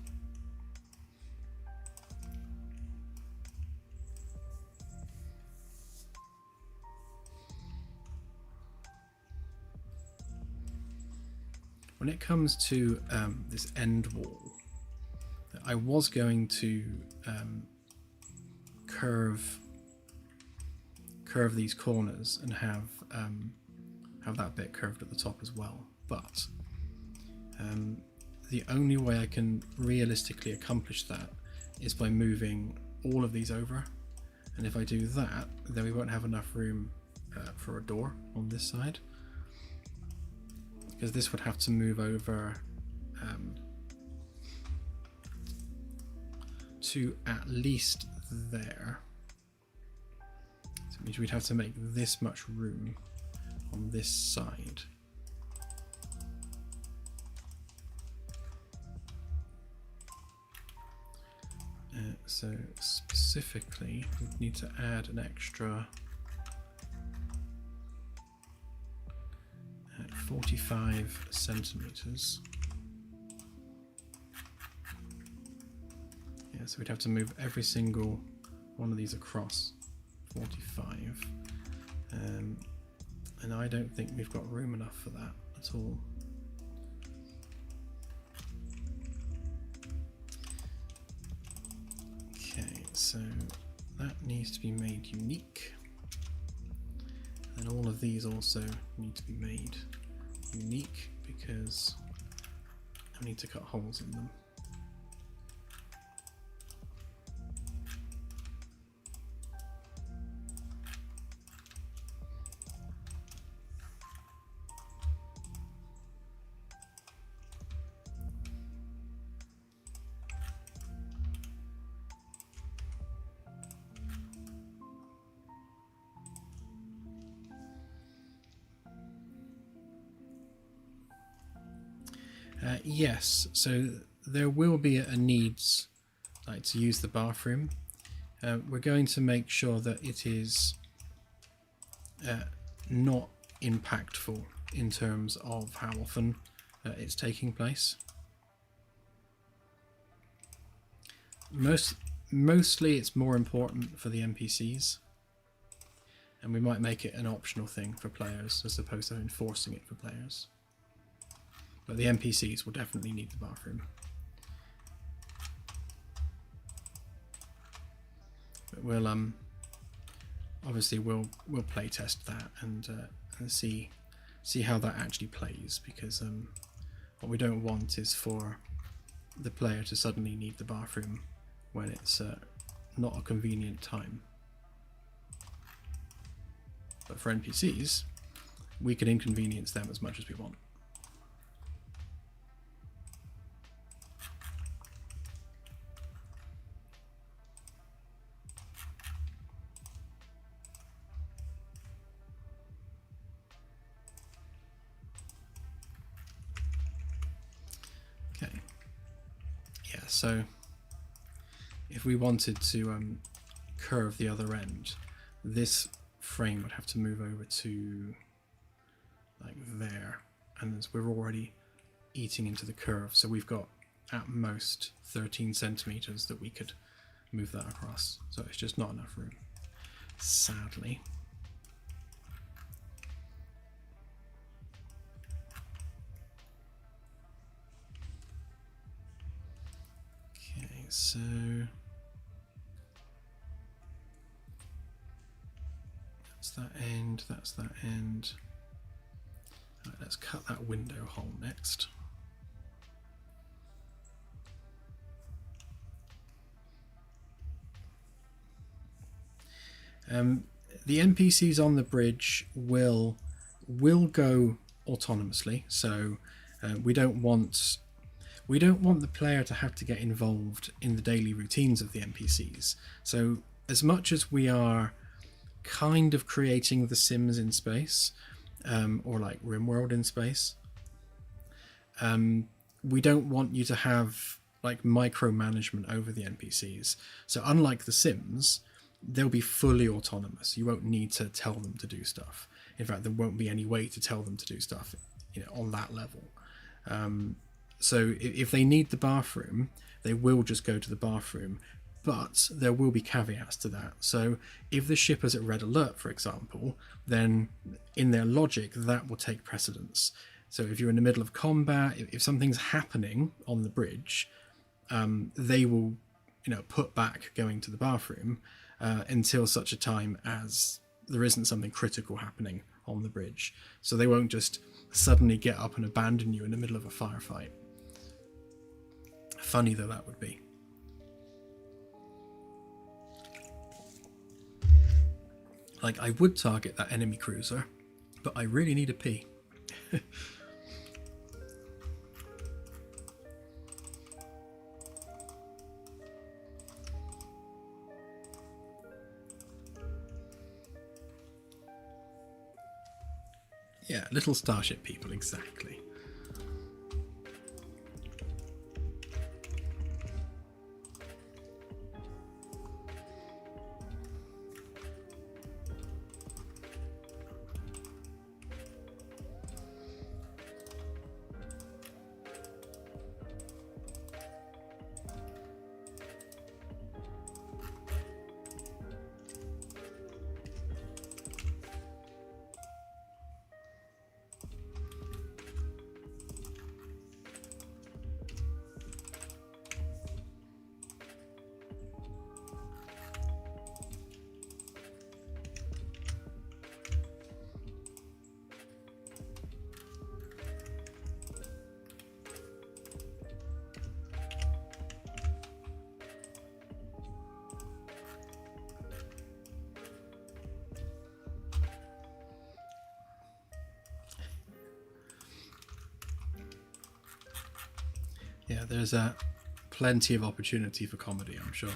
When it comes to this end wall, I was going to curve these corners and have that bit curved at the top as well, but the only way I can realistically accomplish that is by moving all of these over, and if I do that, then we won't have enough room for a door on this side, because this would have to move over to at least there. So it means we'd have to make this much room on this side. So specifically, we need to add an extra 45 centimeters. Yeah, so we'd have to move every single one of these across 45. And I don't think we've got room enough for that at all. Okay, so that needs to be made unique. And all of these also need to be made unique because I need to cut holes in them. Yes, so there will be a needs to use the bathroom. We're going to make sure that it is not impactful in terms of how often it's taking place. Mostly it's more important for the NPCs, and we might make it an optional thing for players as opposed to enforcing it for players. But the NPCs will definitely need the bathroom. But we'll obviously we'll play test that and see how that actually plays, because what we don't want is for the player to suddenly need the bathroom when it's not a convenient time. But for NPCs, we can inconvenience them as much as we want. Yeah, so if we wanted to curve the other end, this frame would have to move over to like there, and as we're already eating into the curve, so we've got at most 13 centimeters that we could move that across, so it's just not enough room, sadly. Okay, so that's that end, that's that end. Right, let's cut that window hole next. The NPCs on the bridge will go autonomously, so we don't want the player to have to get involved in the daily routines of the NPCs. So as much as we are kind of creating the Sims in space, or like RimWorld in space, we don't want you to have like micromanagement over the NPCs. So unlike the Sims, they'll be fully autonomous. You won't need to tell them to do stuff. In fact, there won't be any way to tell them to do stuff, on that level. So if they need the bathroom, they will just go to the bathroom, but there will be caveats to that. So if the ship is at red alert, for example, then in their logic, that will take precedence. So if you're in the middle of combat, if something's happening on the bridge, they will, put back going to the bathroom until such a time as there isn't something critical happening on the bridge. So they won't just suddenly get up and abandon you in the middle of a firefight. Funny though that would be. Like, I would target that enemy cruiser, but I really need a pee. Yeah, little starship people, exactly. Yeah, there's plenty of opportunity for comedy, I'm sure.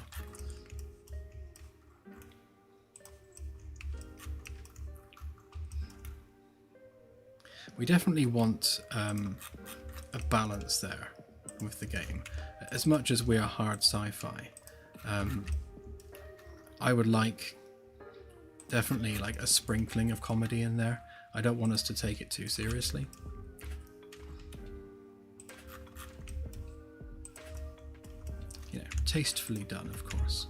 We definitely want a balance there with the game. As much as we are hard sci-fi, I would like definitely like a sprinkling of comedy in there. I don't want us to take it too seriously. Tastefully done, of course.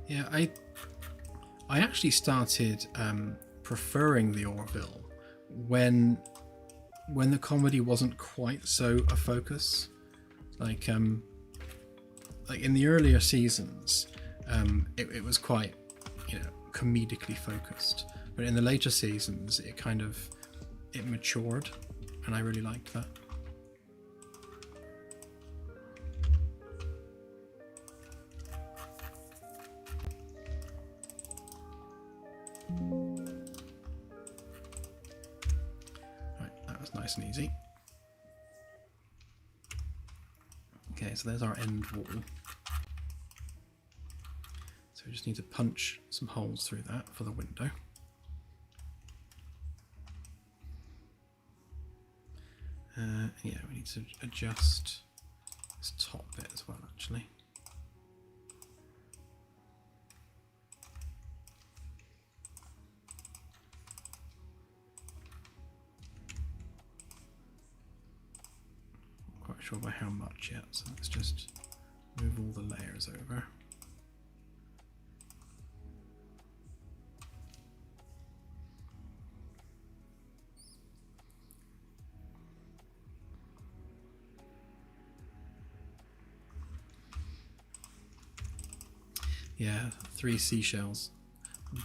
Yeah, I actually started preferring the Orville when the comedy wasn't quite so a focus. Like in the earlier seasons, it was quite, comedically focused. But in the later seasons, it matured, and I really liked that. Right, that was nice and easy. Okay, so there's our end wall. So we just need to punch some holes through that for the window. Yeah, we need to adjust this top bit as well, actually. Not quite sure by how much yet, so let's just move all the layers over. Yeah, 3 seashells.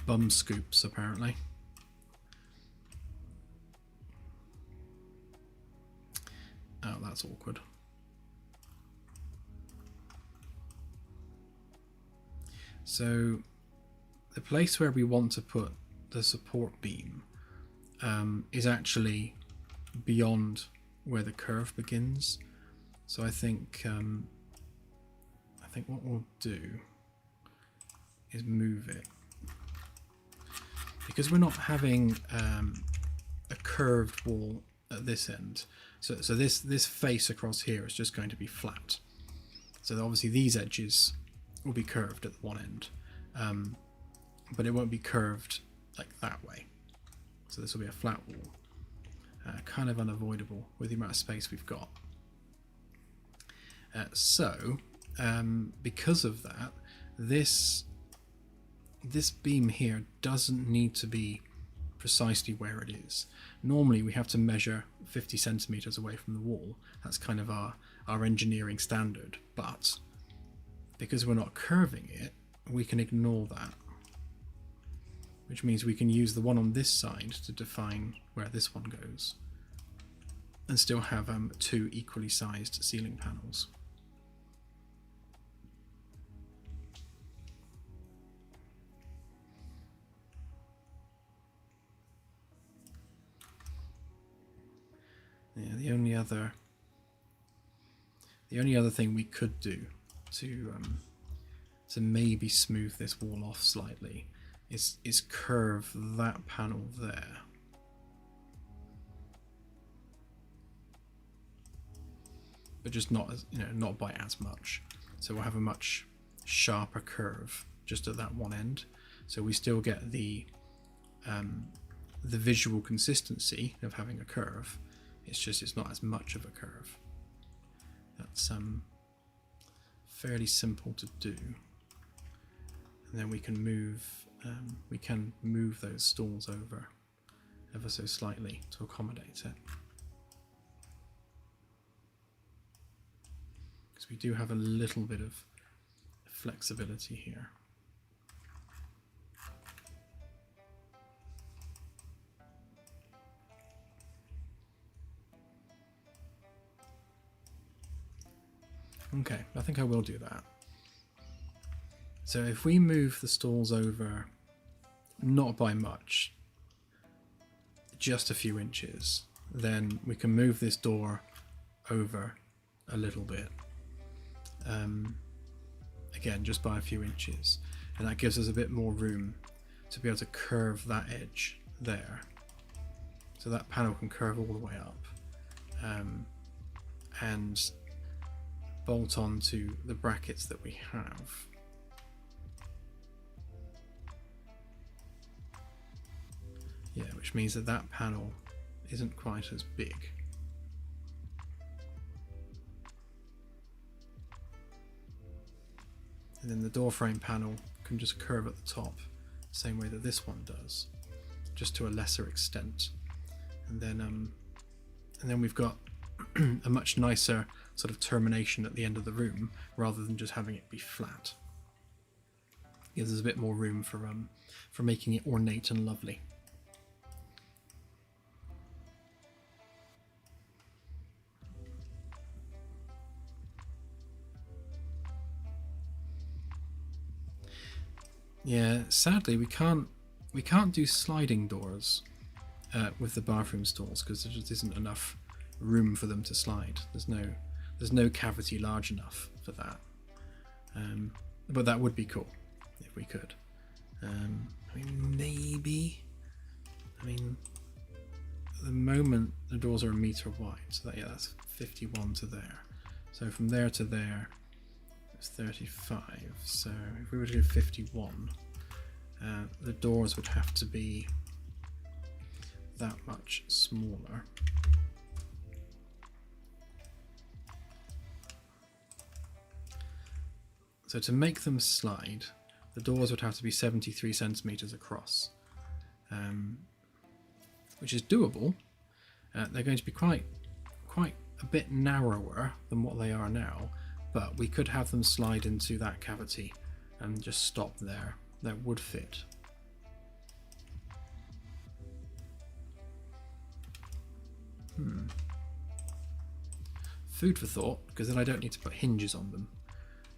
Bum scoops, apparently. Oh, that's awkward. So, the place where we want to put the support beam is actually beyond where the curve begins. So I think what we'll do is move it, because we're not having a curved wall at this end. So this face across here is just going to be flat. So obviously these edges will be curved at one end, but it won't be curved like that way. So this will be a flat wall, kind of unavoidable with the amount of space we've got. So because of that, this beam here doesn't need to be precisely where it is. Normally we have to measure 50 centimeters away from the wall. That's kind of our engineering standard, but because we're not curving it, we can ignore that, which means we can use the one on this side to define where this one goes and still have 2 equally sized ceiling panels. Yeah, the only other thing we could do to maybe smooth this wall off slightly is curve that panel there. But just not by as much. So we'll have a much sharper curve just at that one end. So we still get the visual consistency of having a curve. It's not as much of a curve. That's fairly simple to do. And then we can move those stalls over ever so slightly to accommodate it. Because we do have a little bit of flexibility here. Okay, I think I will do that. So if we move the stalls over, not by much, just a few inches, then we can move this door over a little bit. Again, just by a few inches. And that gives us a bit more room to be able to curve that edge there. So that panel can curve all the way up. And bolt onto the brackets that we have. Yeah, which means that panel isn't quite as big. And then the door frame panel can just curve at the top, same way that this one does, just to a lesser extent. And then we've got a much nicer sort of termination at the end of the room, rather than just having it be flat. Gives us a bit more room for making it ornate and lovely. Yeah, sadly we can't do sliding doors with the bathroom stalls because there just isn't enough room for them to slide. There's no cavity large enough for that. But that would be cool if we could. I mean, maybe. I mean, at the moment the doors are a metre wide, so that's 51 to there. So from there to there, it's 35. So if we were to do 51, the doors would have to be that much smaller. So to make them slide, the doors would have to be 73 centimetres across, which is doable. They're going to be quite a bit narrower than what they are now, but we could have them slide into that cavity and just stop there. That would fit. Food for thought, because then I don't need to put hinges on them.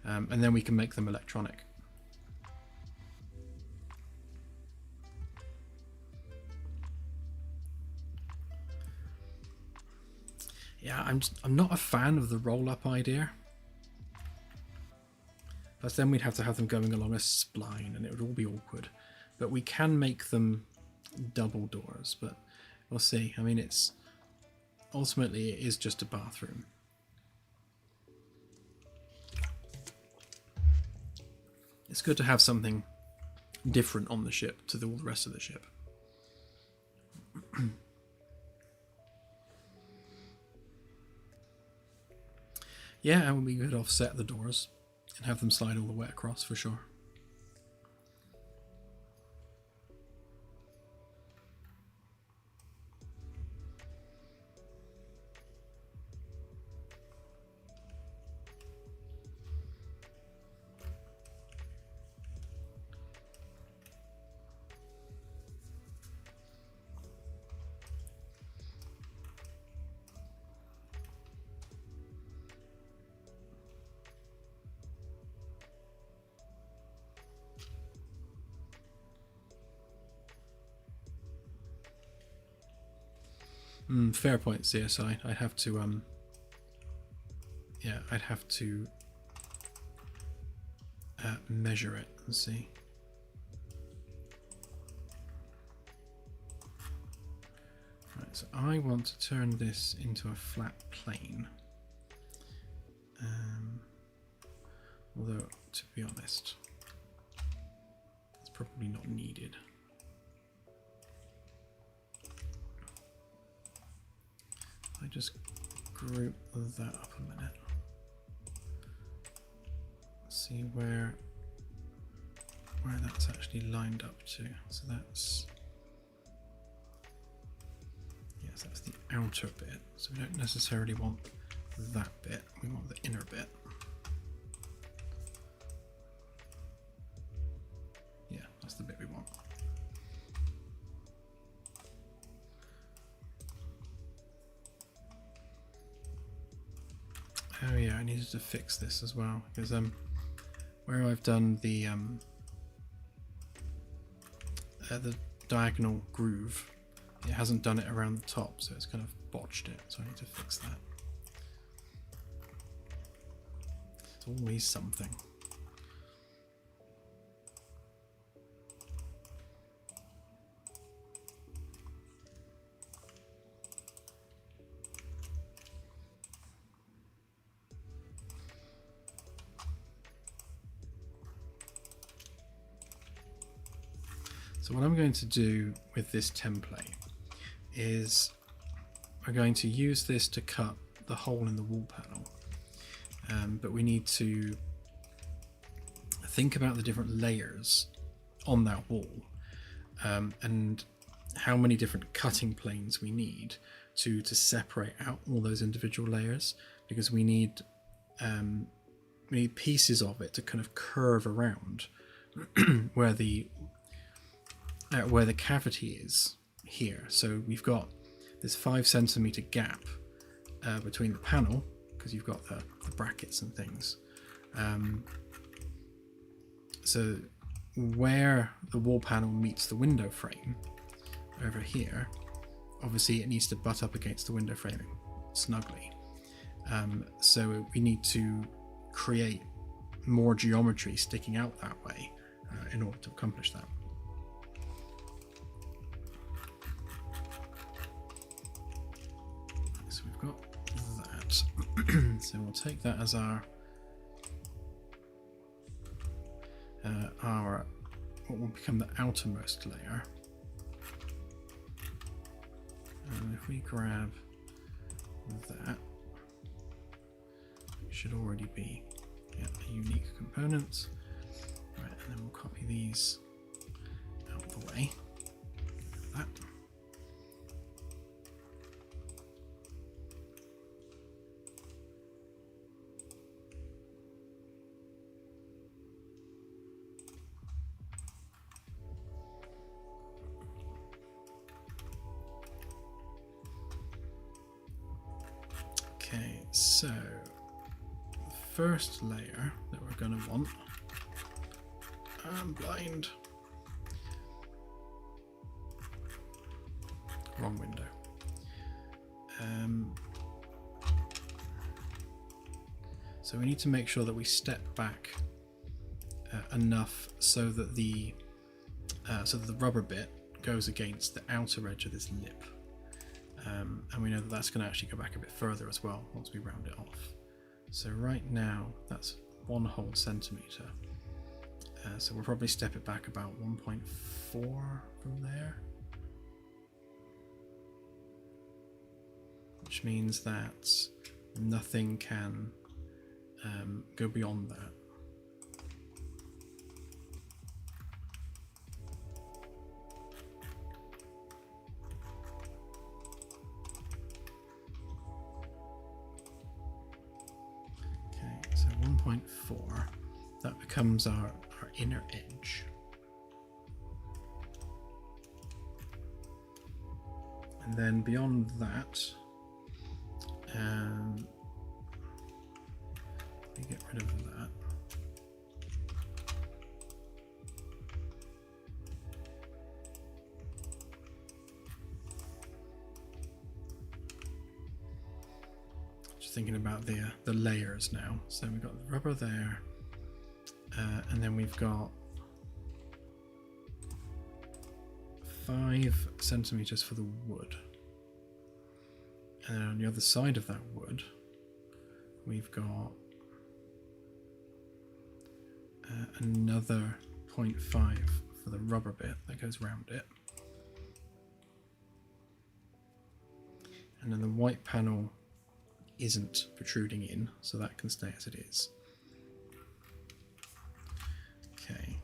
And then we can make them electronic. Yeah, I'm not a fan of the roll-up idea. But then we'd have to have them going along a spline and it would all be awkward. But we can make them double doors, but we'll see. I mean, ultimately it is just a bathroom. It's good to have something different on the ship to all the rest of the ship. Yeah, and we could offset the doors and have them slide all the way across for sure. Fair point, CSI. I'd have to measure it and see. Right, so I want to turn this into a flat plane. Although, to be honest, it's probably not needed. I just group that up a minute. See where that's actually lined up to. So that's, yes, that's the outer bit. So we don't necessarily want that bit. We want the inner bit. Yeah, that's the bit we want. Oh yeah, I needed to fix this as well because where I've done the diagonal groove, it hasn't done it around the top, so it's kind of botched it. So I need to fix that. It's always something. So what I'm going to do with this template is we're going to use this to cut the hole in the wall panel, but we need to think about the different layers on that wall and how many different cutting planes we need to separate out all those individual layers, because we need pieces of it to kind of curve around where the cavity is here. So we've got this 5 centimeter gap between the panel, because you've got the brackets and things. So where the wall panel meets the window frame over here, obviously it needs to butt up against the window framing snugly. So we need to create more geometry sticking out that way in order to accomplish that. So we've got that. So we'll take that as our what will become the outermost layer. And if we grab that, it should already be a unique component. Right, and then we'll copy these out of the way. Like that. Okay, so the first layer that we're going to want, I'm blind, wrong window. So we need to make sure that we step back enough so that the rubber bit goes against the outer edge of this lip. And we know that that's going to actually go back a bit further as well once we round it off. So right now that's 1 whole centimeter. So we'll probably step it back about 1.4 from there. Which means that nothing can go beyond that. So 1.4, that becomes our inner edge. And then beyond that, we get rid of that. Thinking about the layers now. So we've got the rubber there, and then we've got 5 centimeters for the wood, and then on the other side of that wood we've got another 0.5 for the rubber bit that goes around it, and then the white panel isn't protruding in, so that can stay as it is. Okay,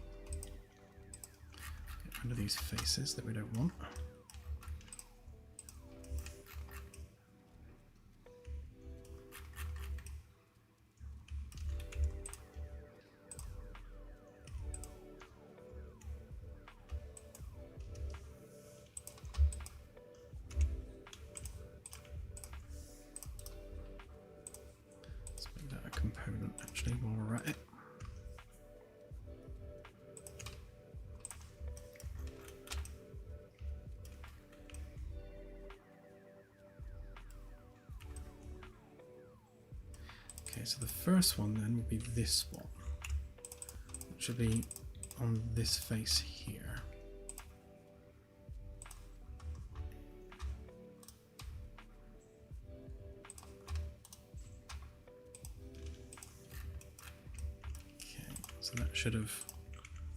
get rid of these faces that we don't want. Component actually while we're at it. Okay, so the first one then would be this one, which will be on this face here. So that should have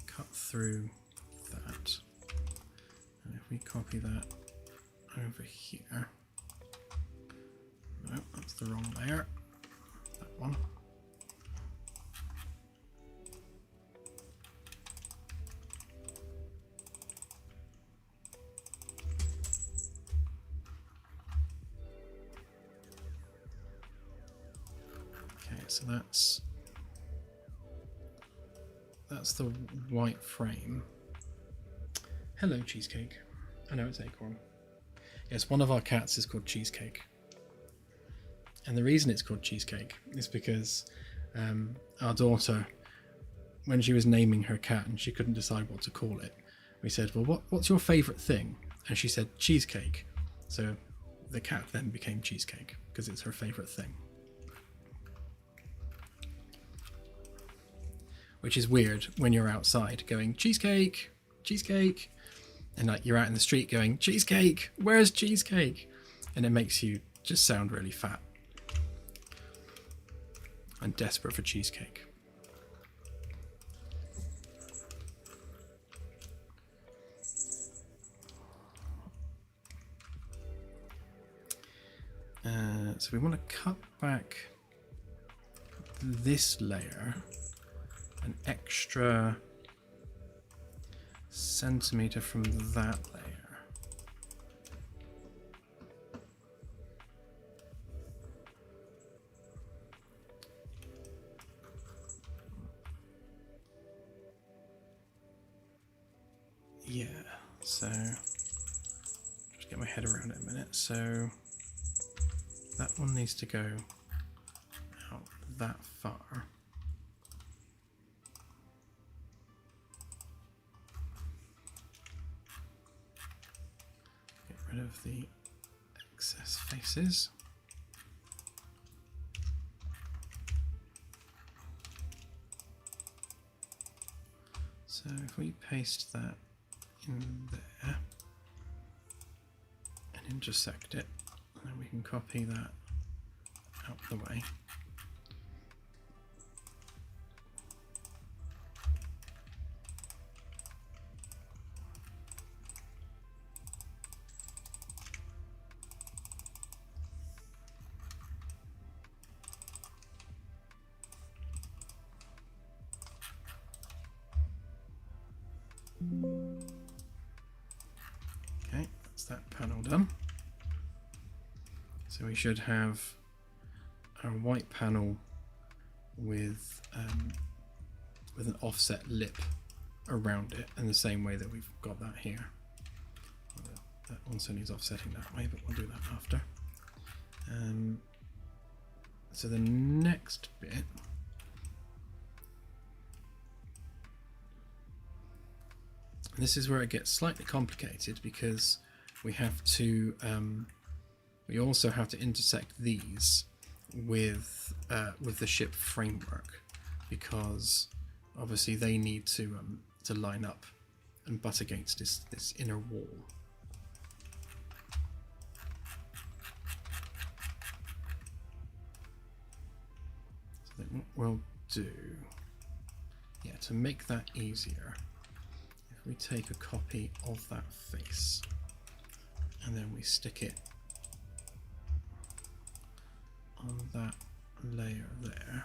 cut through that. And if we copy that over here, no, that's the wrong layer, that one. Okay, so that's that's the white frame. Hello, Cheesecake. I know it's Acorn. Yes, one of our cats is called Cheesecake. And the reason it's called Cheesecake is because our daughter, when she was naming her cat and she couldn't decide what to call it, we said, well, what's your favourite thing? And she said, cheesecake. So the cat then became Cheesecake because it's her favourite thing. Which is weird when you're outside going, cheesecake, cheesecake. And like you're out in the street going, cheesecake, where's cheesecake? And it makes you just sound really fat and desperate for cheesecake. So we want to cut back this layer an extra centimetre from that layer. Yeah, so just get my head around it a minute. So that one needs to go out that far. Get rid of the excess faces. So if we paste that in there and intersect it, and then we can copy that out the way. Okay, that's that panel done. So we should have our white panel with an offset lip around it in the same way that we've got that here. That also needs offsetting that way, but we'll do that after. So the next bit this is where it gets slightly complicated because we have to we also have to intersect these with the ship framework, because obviously they need to line up and butt against this inner wall. So then what we'll do, yeah, to make that easier, if we take a copy of that face and then we stick it on that layer there.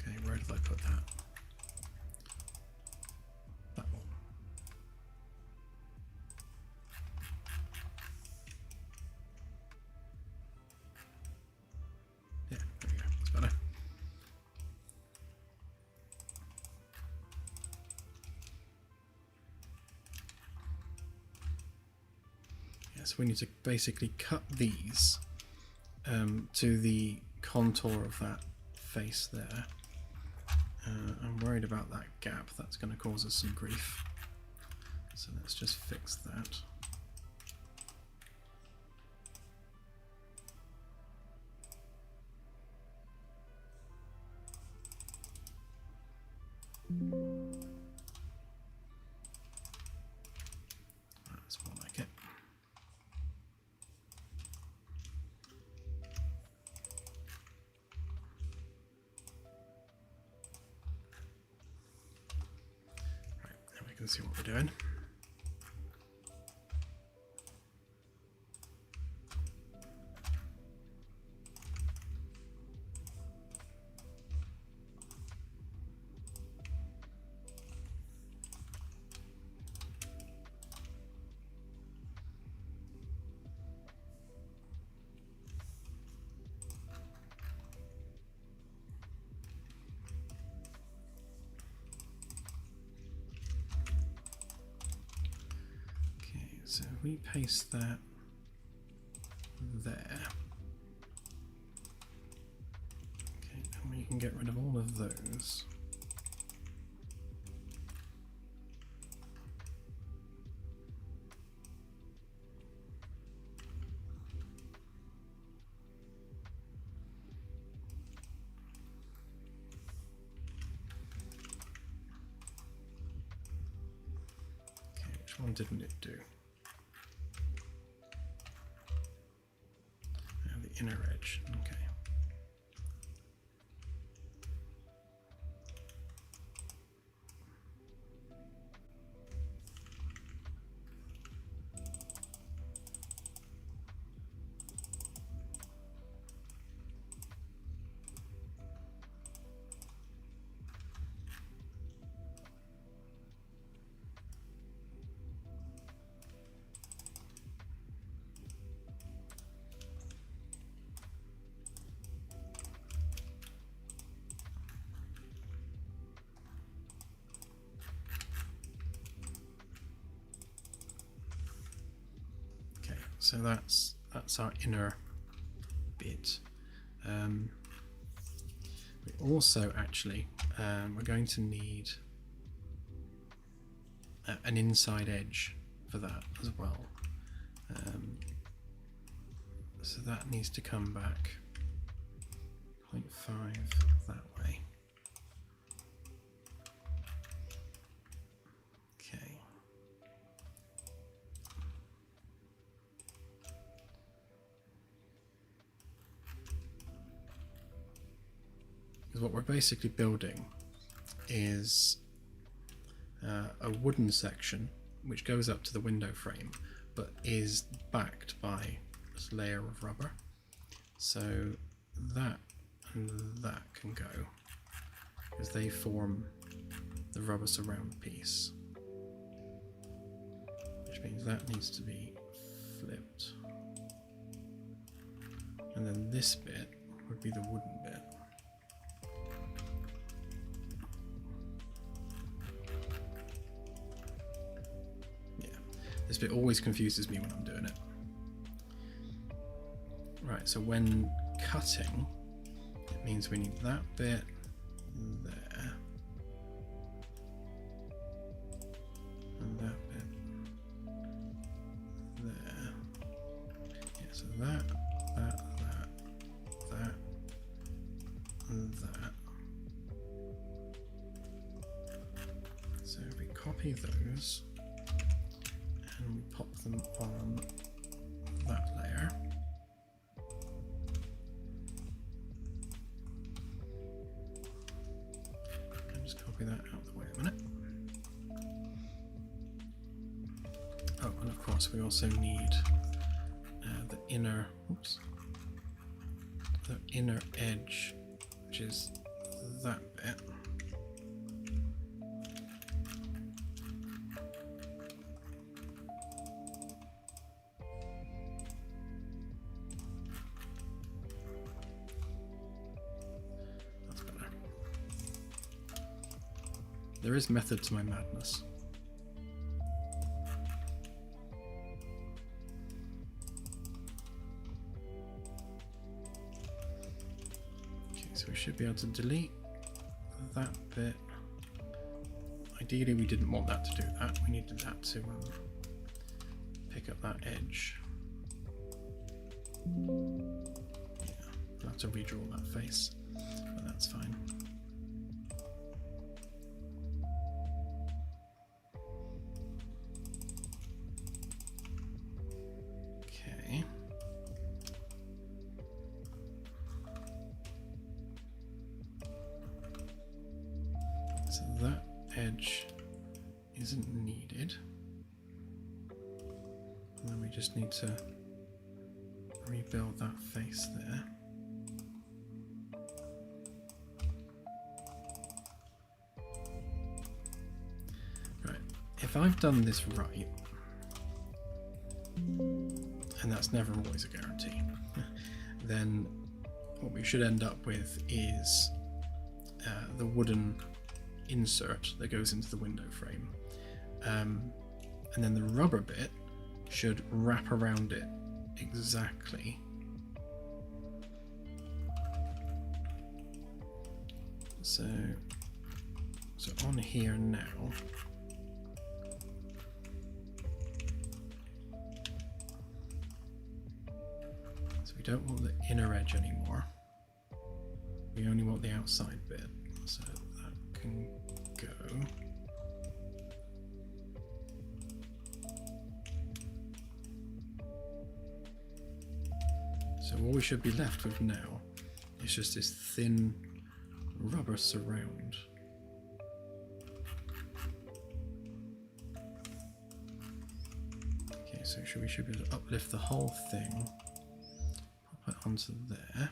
Okay, where did I put that? That one. Yeah, there we go. That's better. Yeah, so we need to basically cut these to the contour of that face there. I'm worried about that gap. That's going to cause us some grief. So let's just fix that. That's more like it. Right, now we can see what we're doing. if we paste that there, okay, and we can get rid of all of those. Which one didn't it do? The inner edge, okay. So that's our inner bit. We also actually we're going to need an inside edge for that as well. So that needs to come back 0.5 that way. Okay. Because what we're basically building is a wooden section which goes up to the window frame but is backed by this layer of rubber. So that and that can go because they form the rubber surround piece, which means that needs to be flipped. And then this bit would be the wooden bit. This bit always confuses me when I'm doing it. Right, so when cutting, it means we need that bit there. And that bit there. Yeah, so that, and that. So if we copy those, and we pop them on that layer. And just copy that out of the way a minute. Oh, and of course we also need the inner, the inner edge, which is that bit. There is method to my madness. Okay, so we should be able to delete that bit. Ideally, we didn't want that to do that. We needed that to pick up that edge. Yeah, I'll have to redraw that face, but that's fine. So that edge isn't needed. And then we just need to rebuild that face there. Right, if I've done this right, and that's never always a guarantee, then what we should end up with is the wooden insert that goes into the window frame, and then the rubber bit should wrap around it exactly. So on here now, so we don't want the inner edge anymore. We only want the outside bit, so that can go. So all we should be left with now is just this thin rubber surround. Okay, so we should be able to uplift the whole thing, pop it onto there,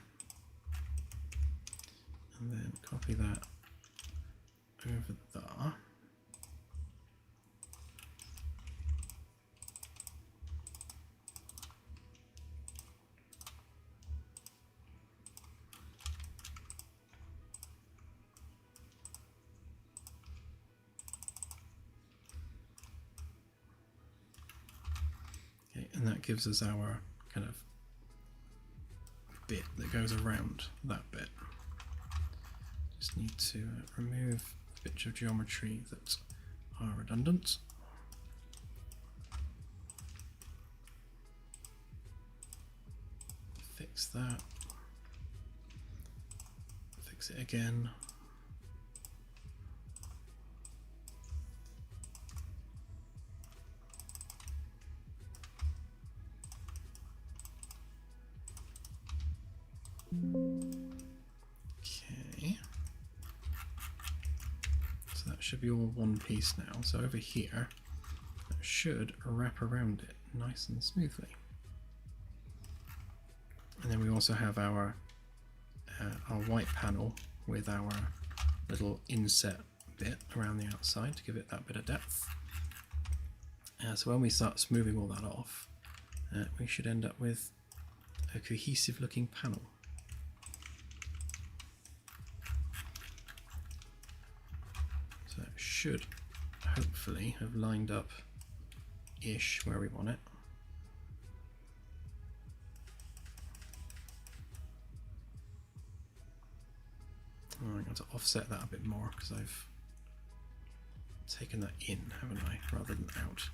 and then copy that over there. And that gives us our kind of bit that goes around that bit. Just need to remove bits of geometry that are redundant. Fix that. Fix it again. Okay, so that should be all one piece now. So over here, that should wrap around it nice and smoothly. And then we also have our white panel with our little inset bit around the outside to give it that bit of depth. So when we start smoothing all that off, we should end up with a cohesive looking panel. So that should hopefully have lined up ish where we want it. Oh, I'm going to offset that a bit more because I've taken that in, haven't I, rather than out.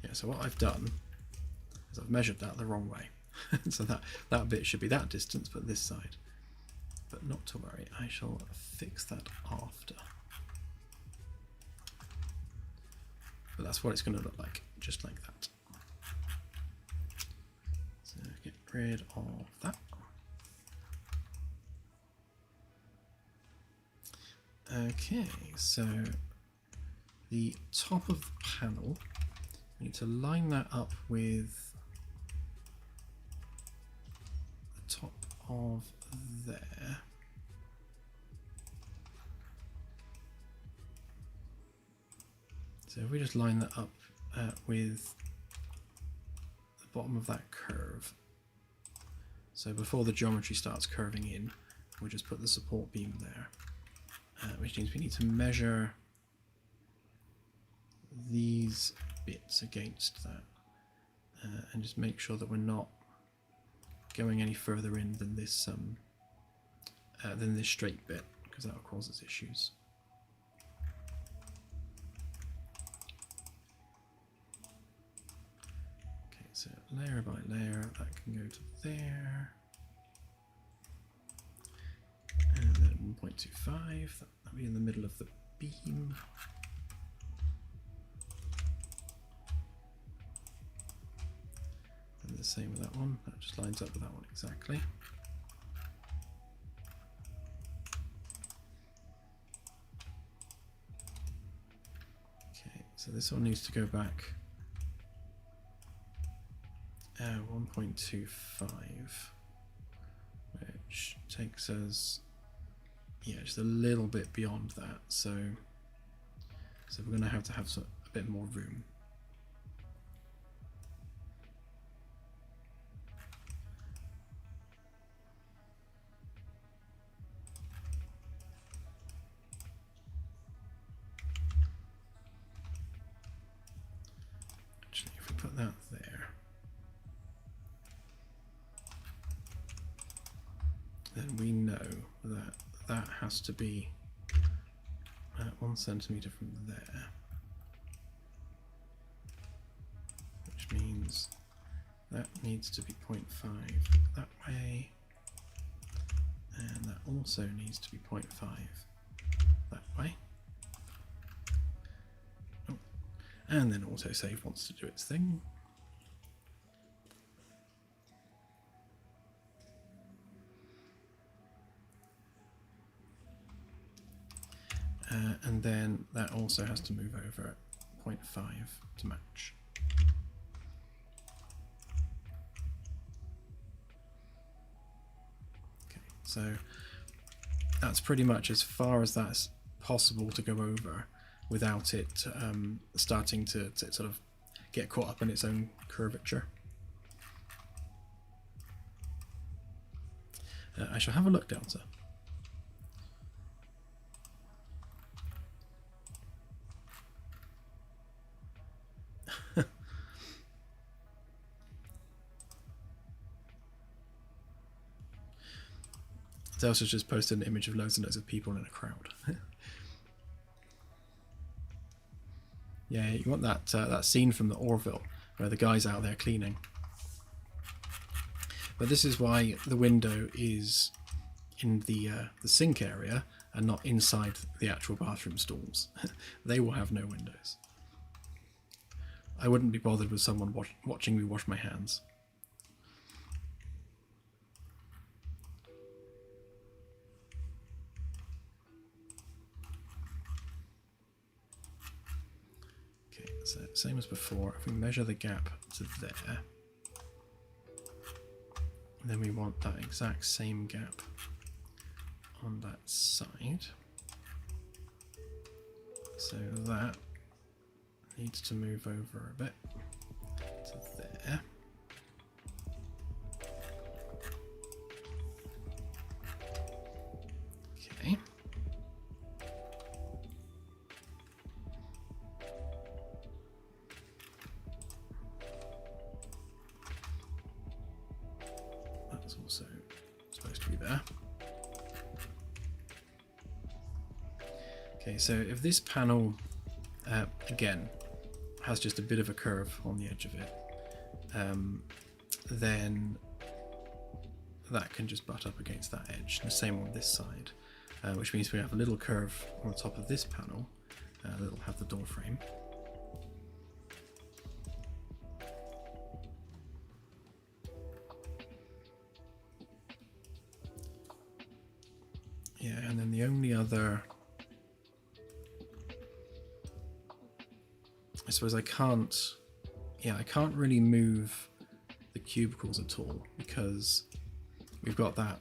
Yeah, so what I've done is I've measured that the wrong way. So that bit should be that distance, but this side. But not to worry, I shall fix that after. But that's what it's going to look like, just like that. So get rid of that. Okay, so the top of the panel, we need to line that up with the top of there. So if we just line that up with the bottom of that curve, so before the geometry starts curving in, we'll just put the support beam there, which means we need to measure these bits against that and just make sure that we're not going any further in than this straight bit, because that will cause us issues. Okay, so layer by layer, that can go to there, and then 1.25, that'll be in the middle of the beam. And the same with that one, that just lines up with that one exactly. Okay, so this one needs to go back 1.25, which takes us, yeah, just a little bit beyond that. So we're going to have a bit more room. has to be 1 centimetre from there, which means that needs to be 0.5 that way, and that also needs to be 0.5 that way. Oh. And then autosave wants to do its thing. And then that also has to move over at 0.5 to match. Okay, so that's pretty much as far as that's possible to go over without it starting to sort of get caught up in its own curvature. I shall have a look, Delta. Delta's just posted an image of loads and loads of people in a crowd. Yeah, you want that scene from the Orville where the guy's out there cleaning. But this is why the window is in the sink area and not inside the actual bathroom stalls. They will have no windows. I wouldn't be bothered with someone watching me wash my hands. Okay, so same as before. If we measure the gap to there, then we want that exact same gap on that side. So that needs to move over a bit to there. Okay. That's also supposed to be there. Okay, so if this panel, again, has just a bit of a curve on the edge of it, then that can just butt up against that edge. The same on this side, which means we have a little curve on the top of this panel that will have the door frame. Yeah, and then the only other, I suppose I can't really move the cubicles at all because we've got that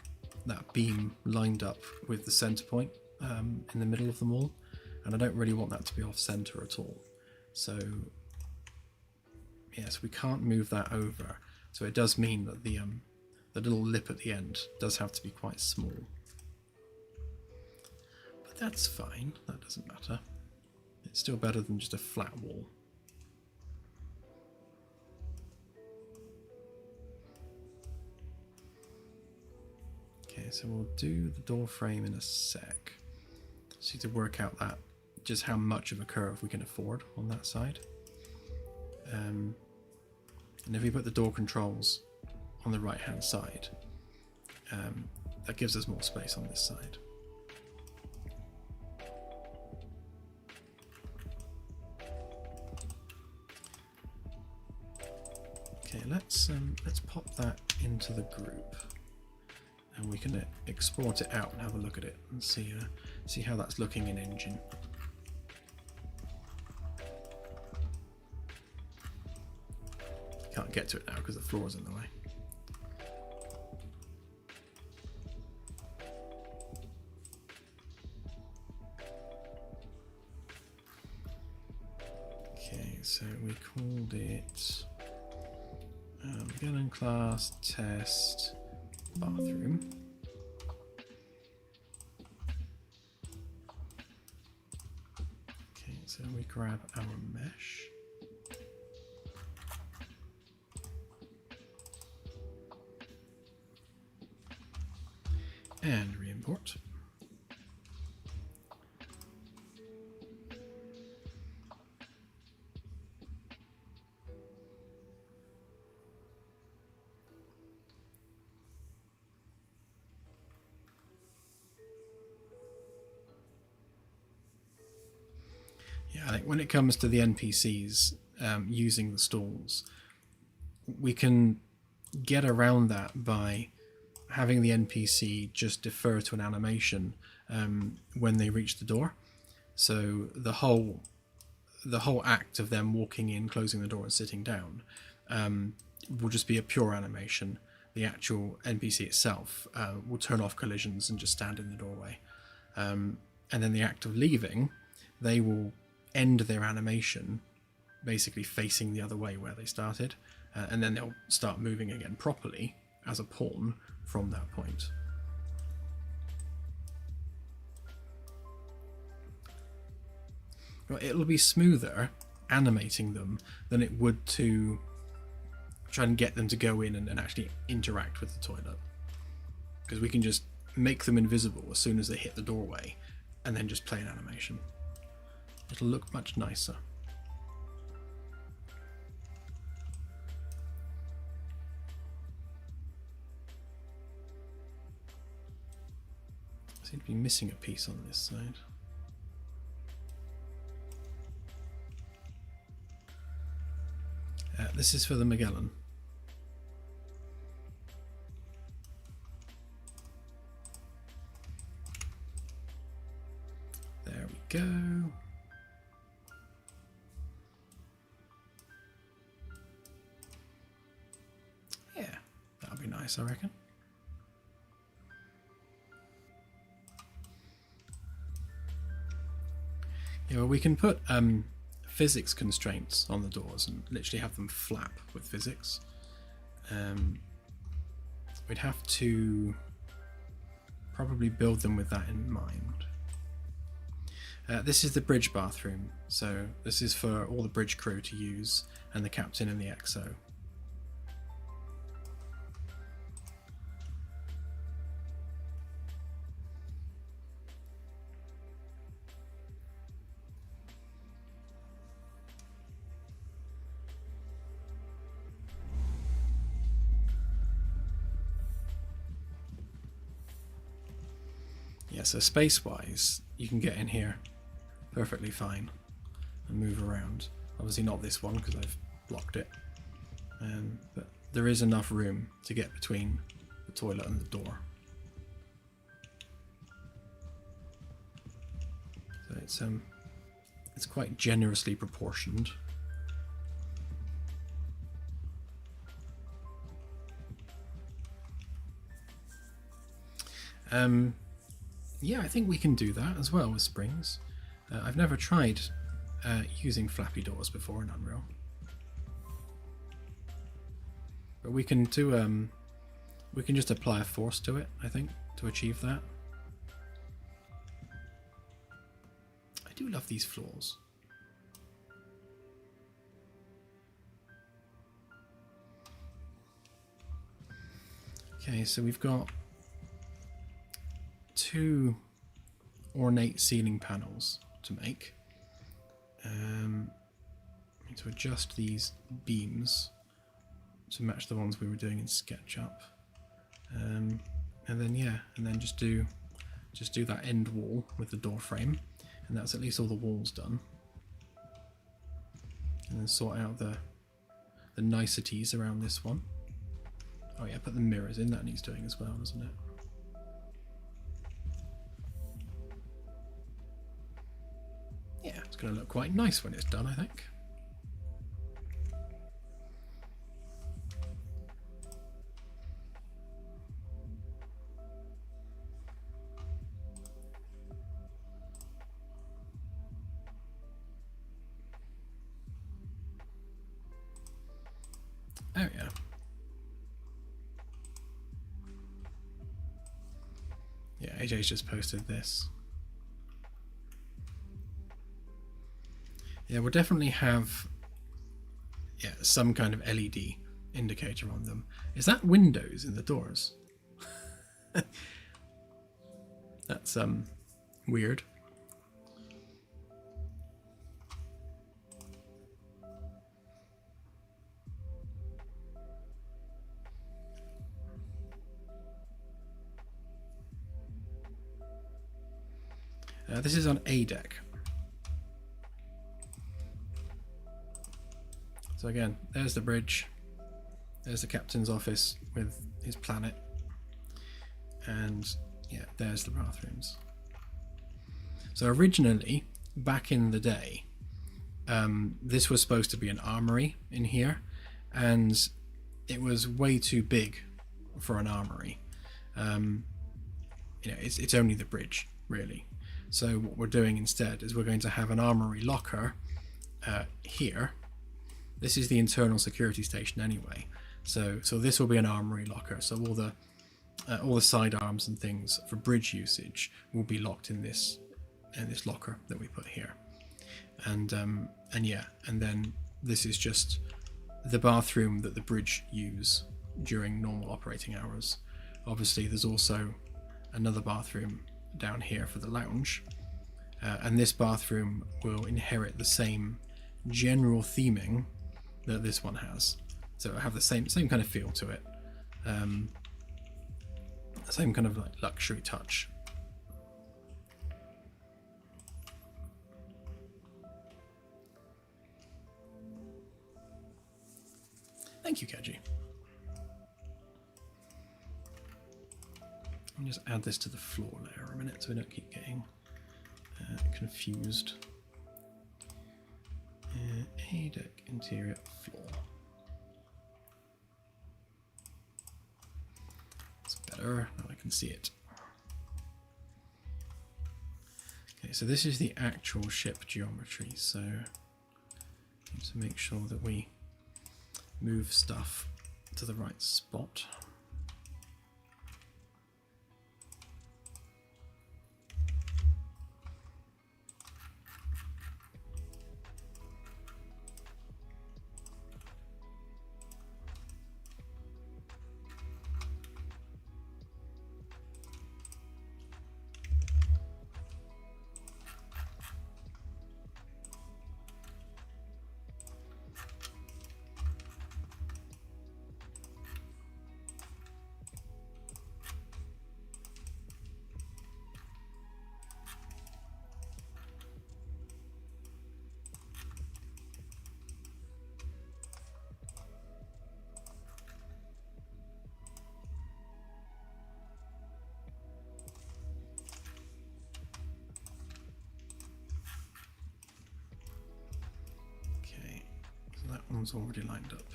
beam lined up with the center point in the middle of them all, and I don't really want that to be off center at all. So yes, we can't move that over. So it does mean that the little lip at the end does have to be quite small. But that's fine, that doesn't matter. It's still better than just a flat wall. Okay, so we'll do the door frame in a sec. Just need to work out that just how much of a curve we can afford on that side. And if we put the door controls on the right hand side, that gives us more space on this side. Okay, let's pop that into the group, and we can export it out and have a look at it and see how that's looking in Engine. Can't get to it now because the floor's in the way. Okay, so we called it Beginning Class Test Bathroom. Okay, so we grab our mesh. And re-import. I think when it comes to the NPCs using the stalls, we can get around that by having the NPC just defer to an animation when they reach the door. So the whole act of them walking in, closing the door, and sitting down will just be a pure animation. The actual NPC itself will turn off collisions and just stand in the doorway. And then the act of leaving, they will end their animation basically facing the other way where they started, and then they'll start moving again properly as a pawn from that point. It'll be smoother animating them than it would to try and get them to go in and actually interact with the toilet, because we can just make them invisible as soon as they hit the doorway and then just play an animation. It'll look much nicer. I seem to be missing a piece on this side. This is for the Magellan. There we go. Yeah, that'll be nice, I reckon. Yeah, well, we can put physics constraints on the doors and literally have them flap with physics. We'd have to probably build them with that in mind. This is the bridge bathroom, so this is for all the bridge crew to use, and the captain and the XO. Yeah, so space-wise, you can get in here perfectly fine and move around. Obviously not this one because I've blocked it, but there is enough room to get between the toilet and the door. So it's quite generously proportioned. Yeah, I think we can do that as well with springs. I've never tried using flappy doors before in Unreal, but we can do. We can just apply a force to it, I think, to achieve that. I do love these floors. Okay, so we've got two ornate ceiling panels to make. Need to adjust these beams to match the ones we were doing in SketchUp, and then just do that end wall with the door frame, and that's at least all the walls done. And then sort out the niceties around this one. Oh yeah, put the mirrors in, that needs doing as well, doesn't it? Yeah, it's going to look quite nice when it's done, I think. Oh yeah. Yeah, AJ's just posted this. Yeah, we'll definitely have some kind of LED indicator on them. Is that windows in the doors? That's weird. This is on A deck. So again, there's the bridge, there's the captain's office with his planet, and yeah, there's the bathrooms. So originally, back in the day, this was supposed to be an armory in here, and it was way too big for an armory. It's only the bridge, really. So what we're doing instead is we're going to have an armory locker here. This is the internal security station anyway. So this will be an armory locker. So all the sidearms and things for bridge usage will be locked in this locker that we put here. And then this is just the bathroom that the bridge use during normal operating hours. Obviously, there's also another bathroom down here for the lounge, and this bathroom will inherit the same general theming that this one has. So it'll have the same kind of feel to it, same kind of like luxury touch. Thank you, Keji. Let me just add this to the floor layer a minute so we don't keep getting confused. A deck interior floor. It's better, now I can see it. Okay, so this is the actual ship geometry, so need to make sure that we move stuff to the right spot. That one's already lined up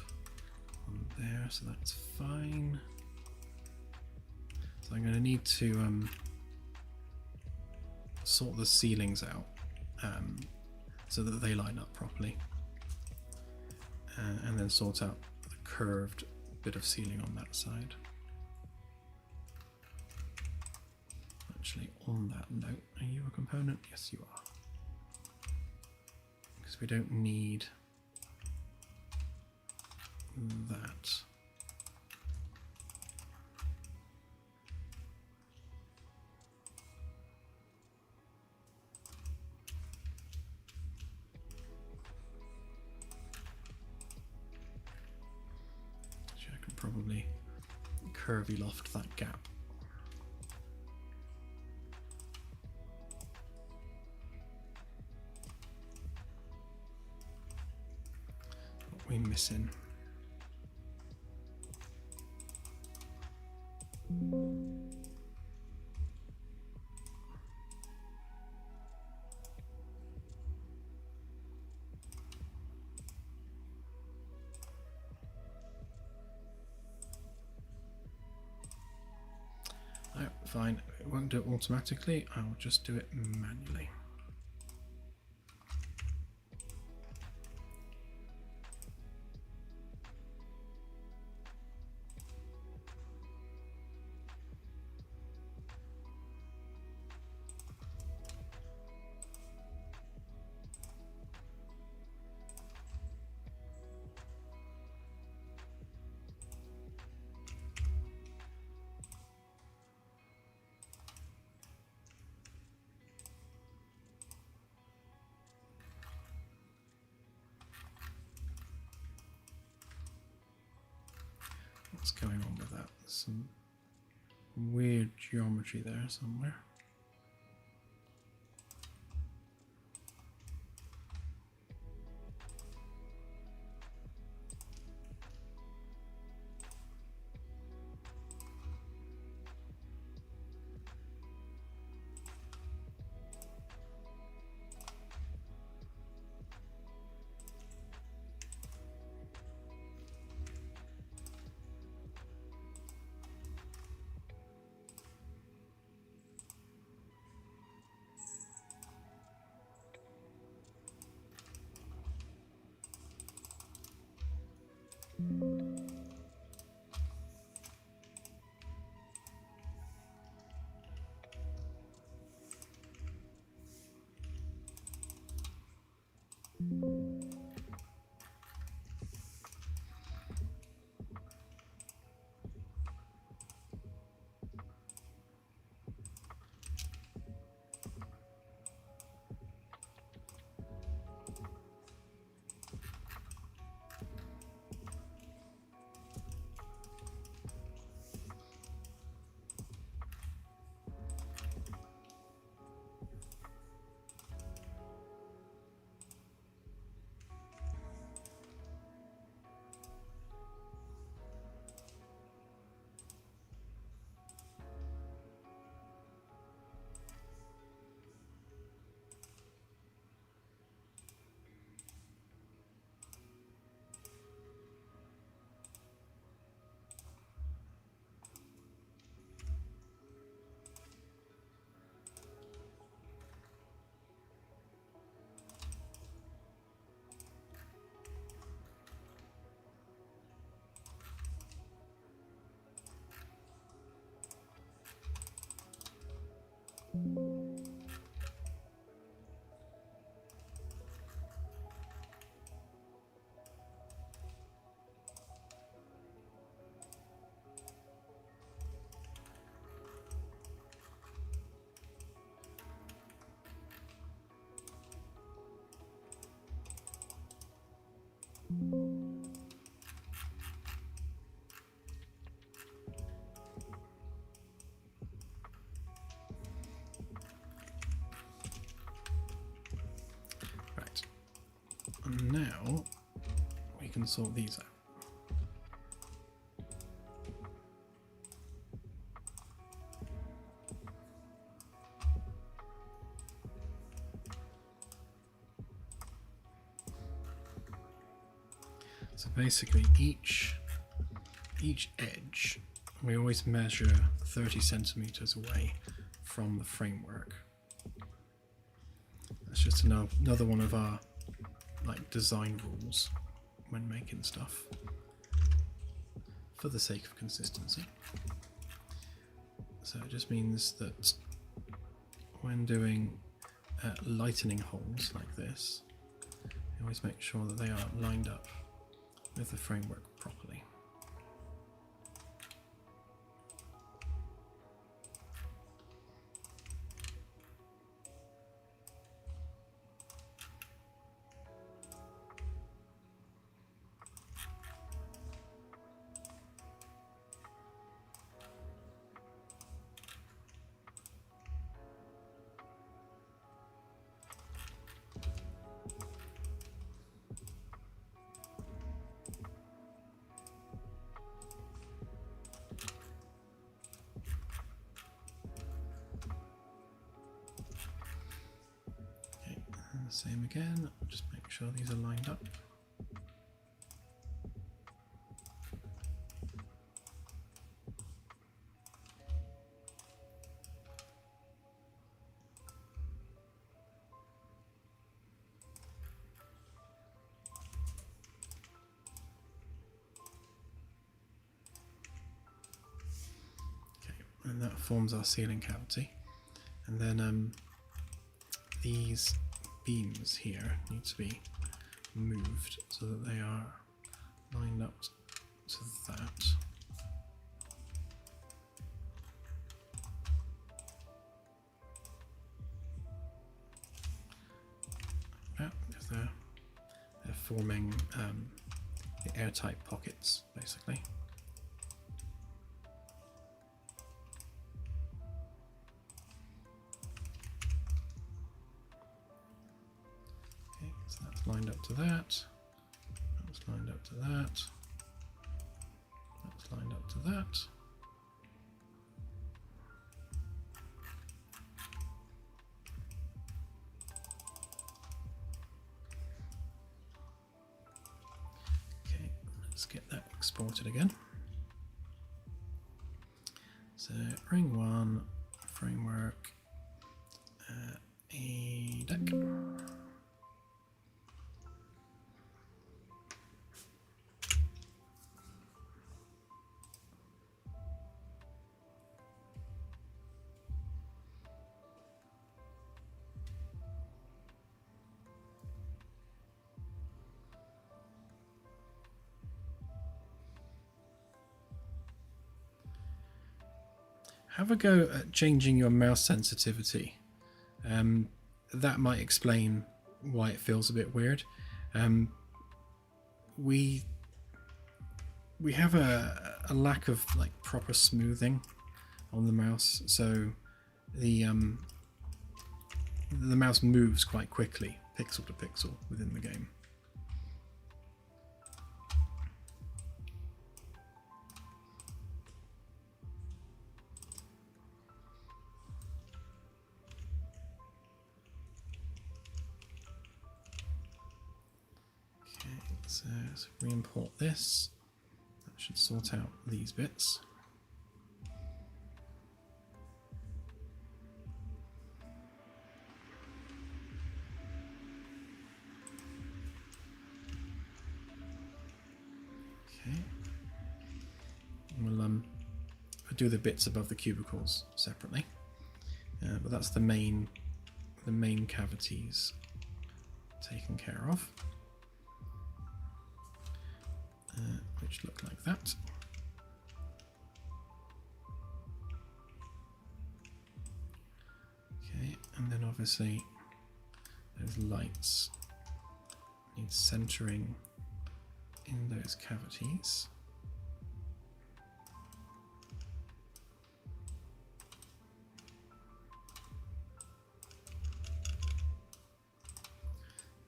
on there, so that's fine. So I'm going to need to sort the ceilings out so that they line up properly, and then sort out the curved bit of ceiling on that side. Actually, on that note, are you a component? Yes, you are. Because we don't need that. So I can probably curvy loft that gap. What are we missing? Oh, fine, it won't do it automatically, I'll just do it manually. What's going on with that? There's some weird geometry there somewhere. Right. And now we can sort these out. So basically each edge we always measure 30 centimeters away from the framework. That's just another one of our like design rules when making stuff for the sake of consistency. So it just means that when doing lightening holes like this, you always make sure that they are lined up with the framework properly. Same again, just make sure these are lined up. Okay, and that forms our ceiling cavity. And then these beams here need to be moved so that they are lined up to that. Because they're forming the airtight pockets, basically. So that's lined up to that, that's lined up to that, that's lined up to that. Okay, let's get that exported again. So ring 1, framework, a deck. have a go at changing your mouse sensitivity. That might explain why it feels a bit weird. We have a lack of like proper smoothing on the mouse, so the mouse moves quite quickly, pixel to pixel within the game. So let's re-import this. That should sort out these bits. Okay. We'll do the bits above the cubicles separately, but that's the main cavities taken care of. Which look like that. Okay, and then obviously those lights need centering in those cavities.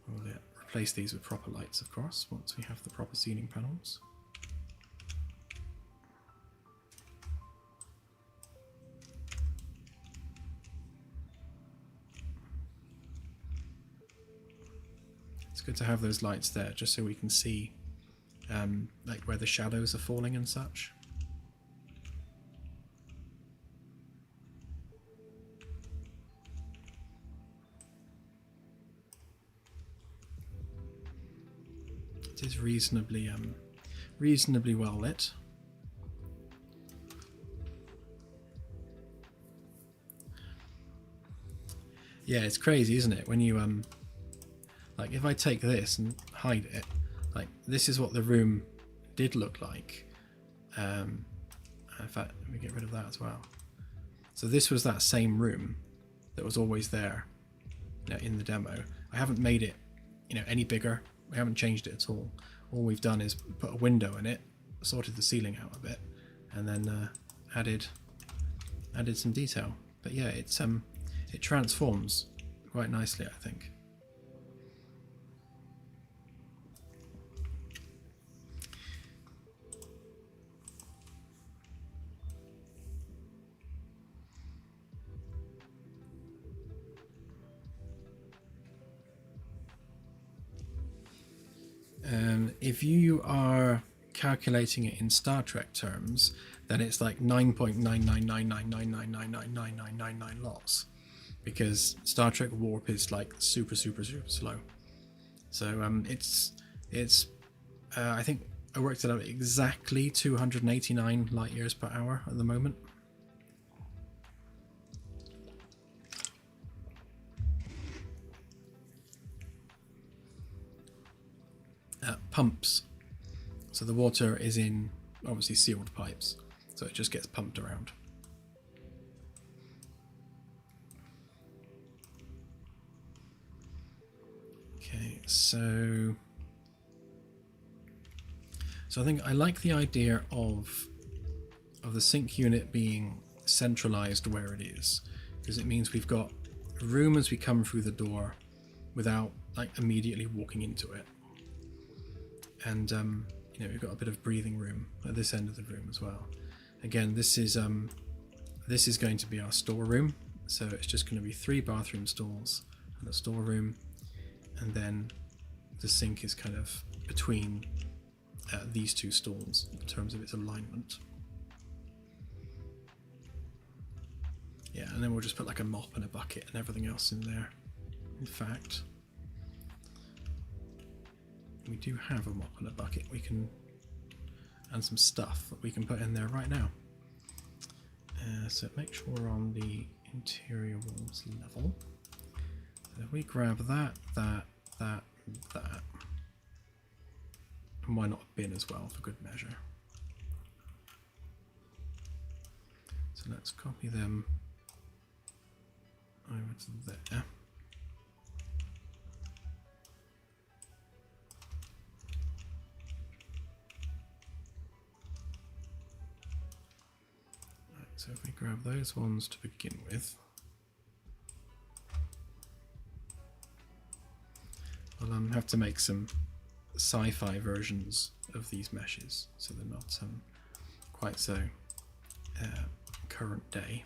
We'll replace these with proper lights, of course, once we have the proper ceiling panels. It's good to have those lights there, just so we can see like where the shadows are falling and such. It is reasonably well lit. Yeah, it's crazy, isn't it? When you like, if I take this and hide it, like this is what the room did look like. In fact, let me get rid of that as well. So this was that same room that was always there, you know, in the demo. I haven't made it, you know, any bigger. We haven't changed it at all. All we've done is put a window in it, sorted the ceiling out a bit, and then added some detail. But yeah, it's it transforms quite nicely, I think. If you are calculating it in Star Trek terms, then it's like 9.99999999999 lots, because Star Trek warp is like super slow. So it's I think I worked it out exactly 289 light years per hour at the moment. Pumps. So the water is in obviously sealed pipes, so it just gets pumped around. Okay, so I think I like the idea of the sink unit being centralized where it is, because it means we've got room as we come through the door without like immediately walking into it. And you know, we've got a bit of breathing room at this end of the room as well. Again, this is going to be our storeroom, so it's just going to be 3 bathroom stalls and a storeroom, and then the sink is kind of between these 2 stalls in terms of its alignment. Yeah, and then we'll just put like a mop and a bucket and everything else in there. In fact, we do have a mop and a bucket and some stuff that we can put in there right now. So make sure we're on the interior walls level. So if we grab that, and why not a bin as well for good measure. So So let's copy them over to there. Right, so if we grab those ones to begin with, we'll have to make some sci-fi versions of these meshes so they're not quite so current day.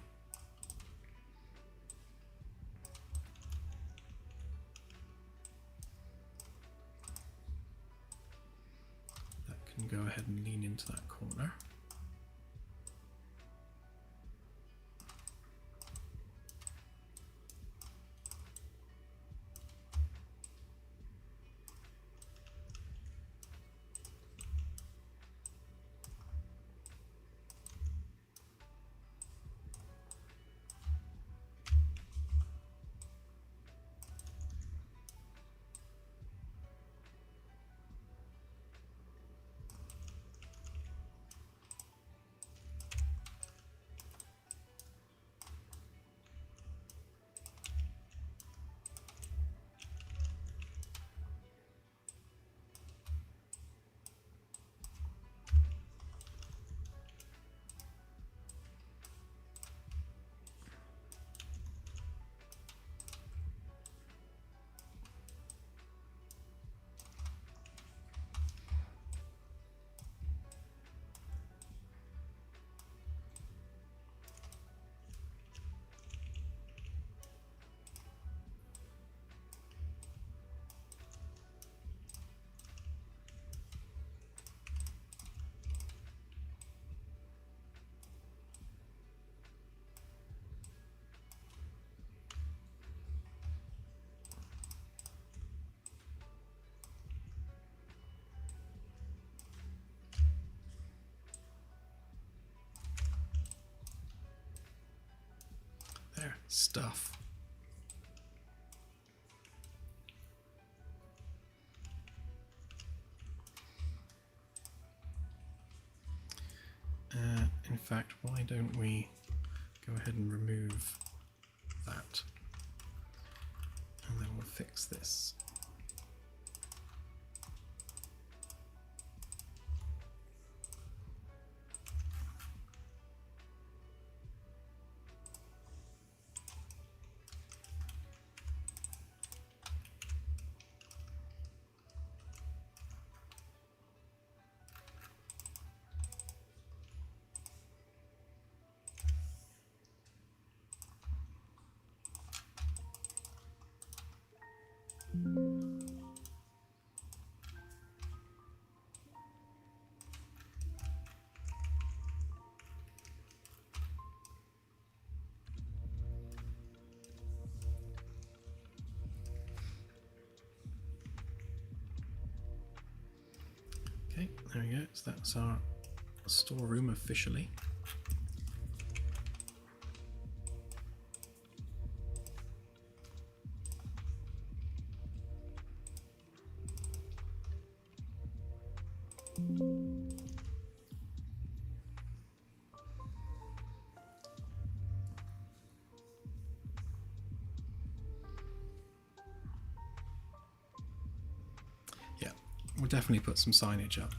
That can go ahead and lean into that corner. There, stuff. In fact, why don't we go ahead and remove that, and then we'll fix this. Okay, there we go. So that's our storeroom officially. Yeah, we'll definitely put some signage up.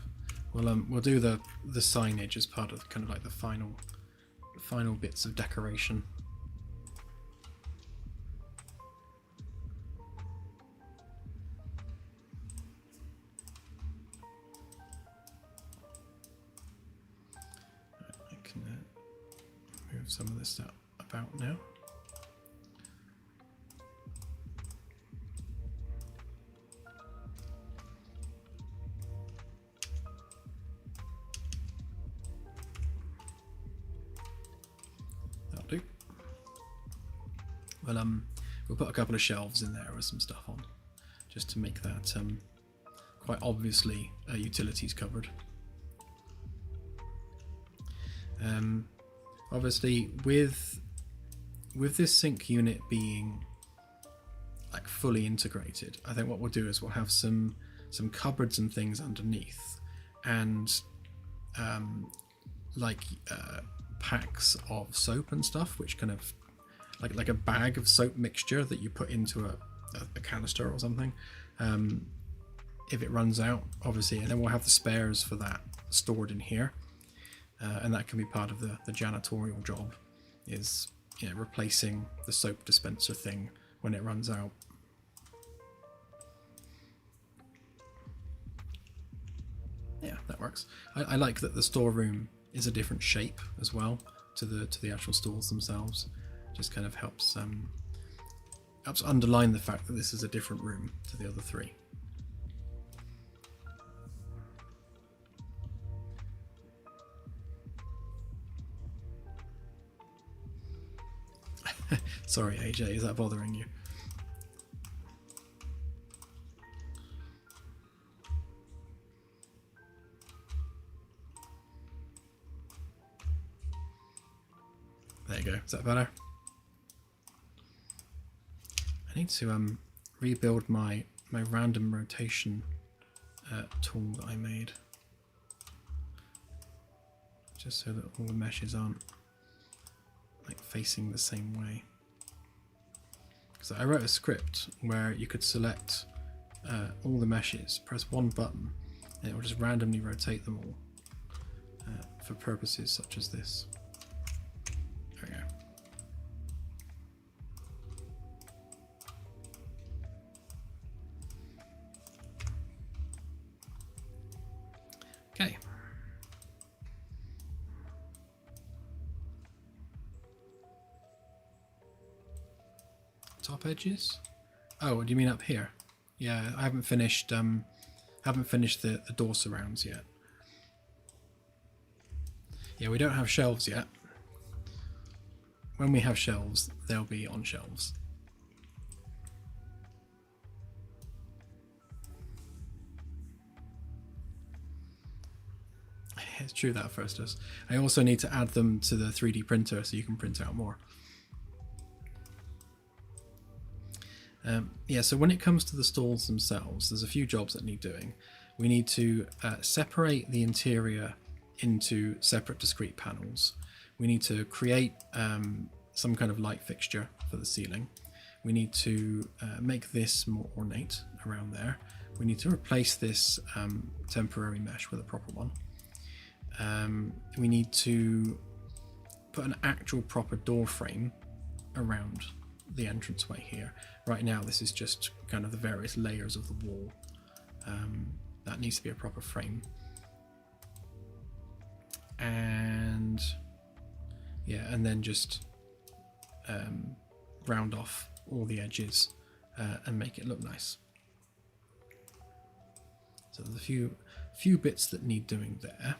We'll do the signage as part of kind of like the final bits of decoration. I can move some of this stuff about now. That'll do. Well, we'll put a couple of shelves in there with some stuff on, just to make that quite obviously a utilities cupboard. Obviously, with this sink unit being like fully integrated, I think what we'll do is we'll have some cupboards and things underneath, and packs of soap and stuff, which kind of like a bag of soap mixture that you put into a canister or something. If it runs out, obviously, and then we'll have the spares for that stored in here, and that can be part of the janitorial job, is replacing the soap dispenser thing when it runs out. Yeah, that works. I like that the storeroom is a different shape as well to the actual stores themselves. Just kind of helps underline the fact that this is a different room to the other three. Sorry, AJ, is that bothering you? There you go. Is that better? I need to rebuild my random rotation tool that I made, just so that all the meshes aren't like facing the same way. Because I wrote a script where you could select all the meshes, press one button, and it will just randomly rotate them all for purposes such as this. There we go. Okay. Top edges? Oh, do you mean up here? Yeah, I haven't finished the door surrounds yet. Yeah, we don't have shelves yet. When we have shelves, they'll be on shelves. It's true that first does. I also need to add them to the 3D printer so you can print out more. Yeah, so when it comes to the stalls themselves, there's a few jobs that need doing. We need to separate the interior into separate discrete panels. We need to create some kind of light fixture for the ceiling. We need to make this more ornate around there. We need to replace this temporary mesh with a proper one. We need to put an actual proper door frame around the entranceway here. Right now this is just kind of the various layers of the wall. That needs to be a proper frame. And yeah, and then just round off all the edges and make it look nice. So there's a few bits that need doing there.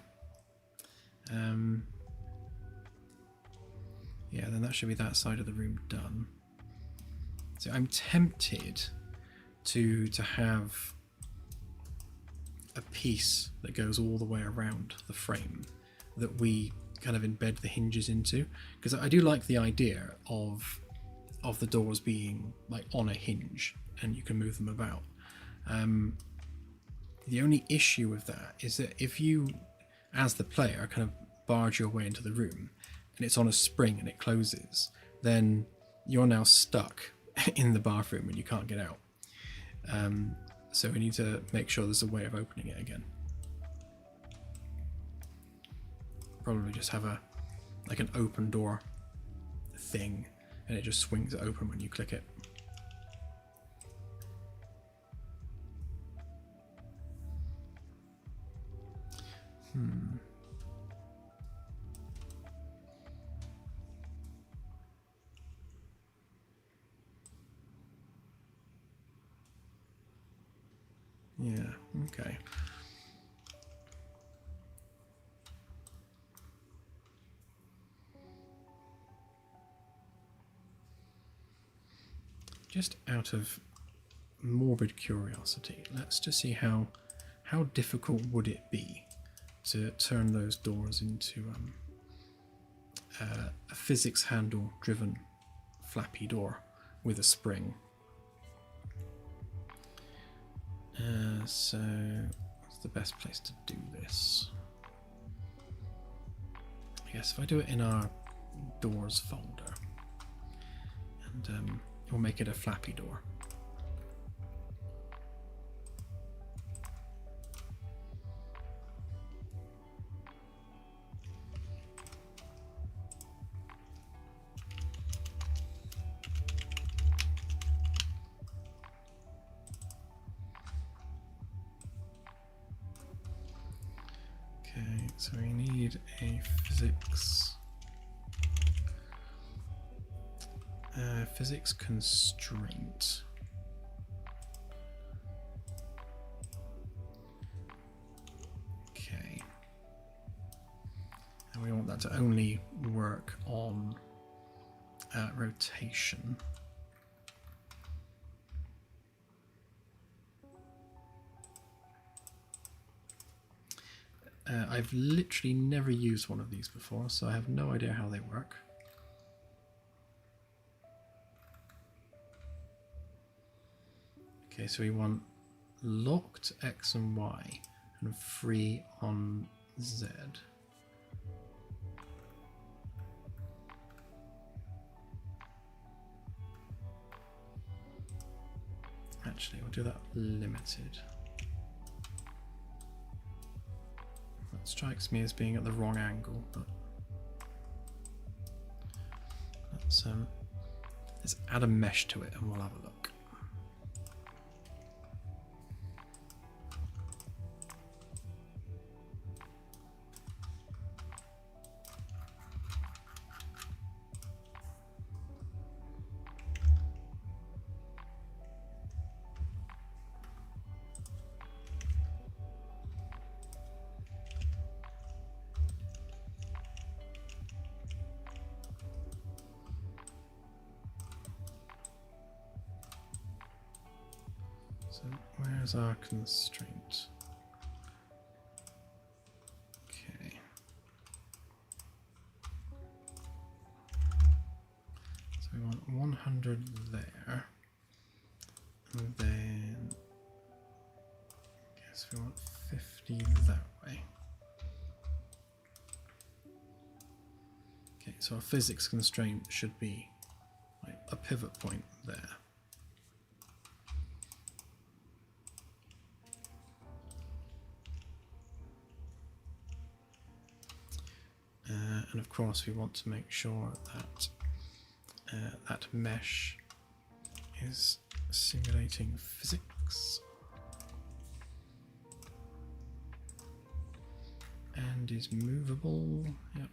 Yeah, then that should be that side of the room done. So I'm tempted to have a piece that goes all the way around the frame that we kind of embed the hinges into, because I do like the idea of the doors being like on a hinge and you can move them about. The only issue with that is that if you, as the player, kind of barge your way into the room and it's on a spring and it closes, then you're now stuck in the bathroom and you can't get out. So we need to make sure there's a way of opening it again. Probably just have like an open door thing and it just swings it open when you click it. Yeah, okay. Just out of morbid curiosity, let's just see how difficult would it be to turn those doors into a physics handle driven flappy door with a spring. So what's the best place to do this? I I guess if I do it in our doors folder, and we'll make it a flappy door. Okay, so we need a physics constraint. Okay, and we want that to only work on rotation. I've literally never used one of these before, so I have no idea how they work. Okay, so we want locked X and Y and free on Z. Actually, we'll do that limited. That strikes me as being at the wrong angle, but let's add a mesh to it and we'll have a look. So where's our constraint? Okay. So we want 100 there. And then I guess we want 50 that way. Okay, so our physics constraint should be like a pivot point there. And of course we want to make sure that that mesh is simulating physics and is movable. Yep.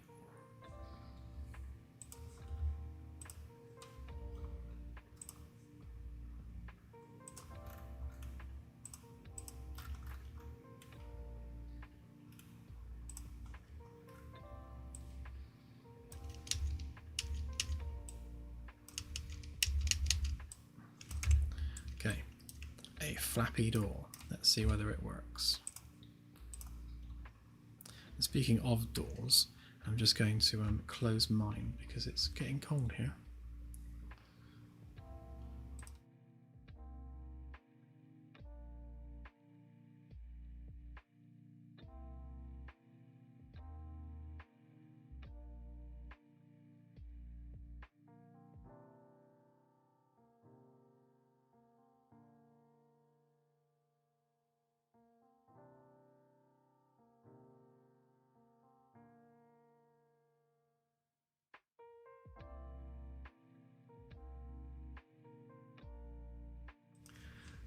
Okay, a flappy door. Let's see whether it works. And speaking of doors, I'm just going to close mine because it's getting cold here.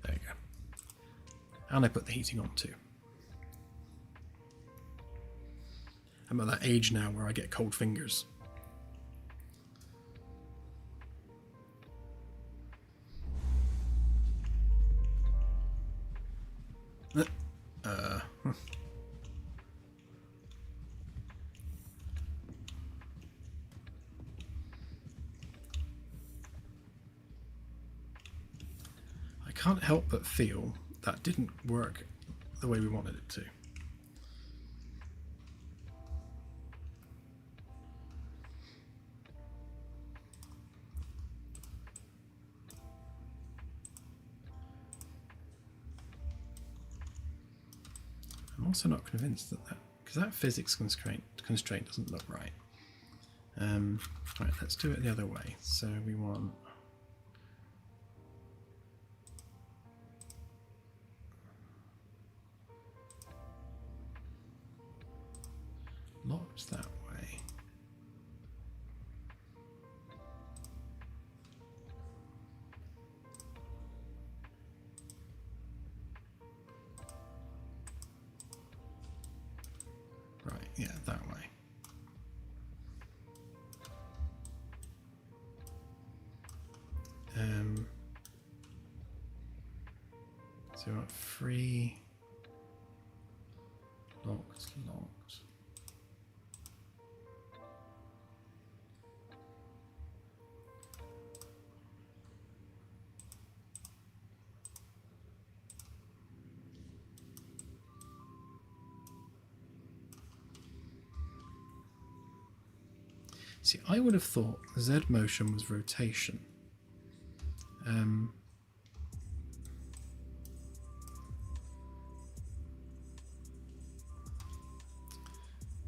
There you go. And I put the heating on too. I'm at that age now where I get cold fingers. I can't help but feel that didn't work the way we wanted it to. I'm also not convinced that that because that physics constraint doesn't look right. Right, let's do it the other way. So we want locked that way. Right, yeah, that way. So we want free, locked. See, I would have thought Z motion was rotation.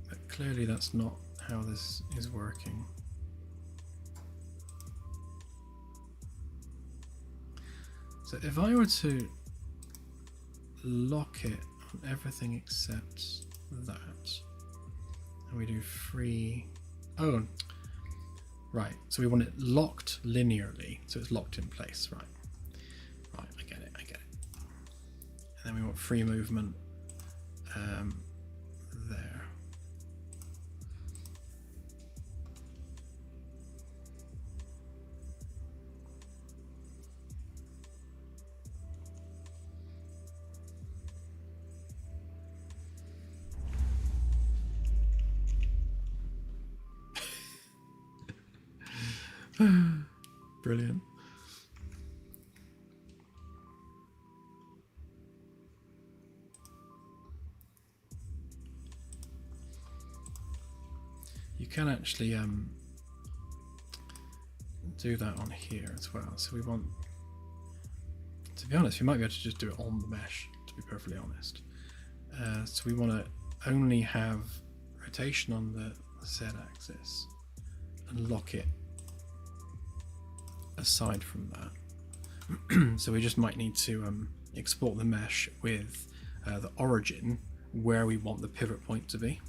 But clearly that's not how this is working. So if I were to lock it on everything except that, and we do free, oh, right, so we want it locked linearly, so it's locked in place, right. Right, I get it. And then we want free movement there. Brilliant. You can actually do that on here as well. So we want, to be honest, we might be able to just do it on the mesh, to be perfectly honest. So we want to only have rotation on the Z axis and lock it aside from that. So we just might need to export the mesh with the origin where we want the pivot point to be.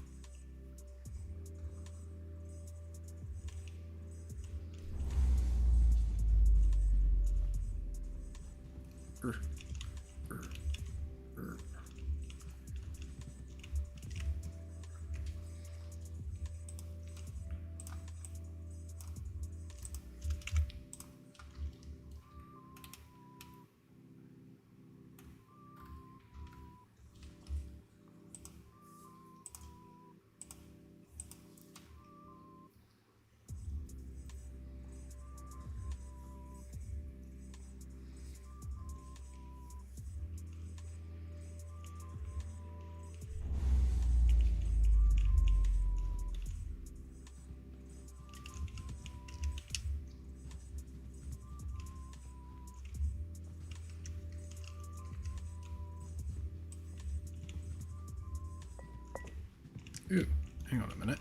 Ooh, hang on a minute.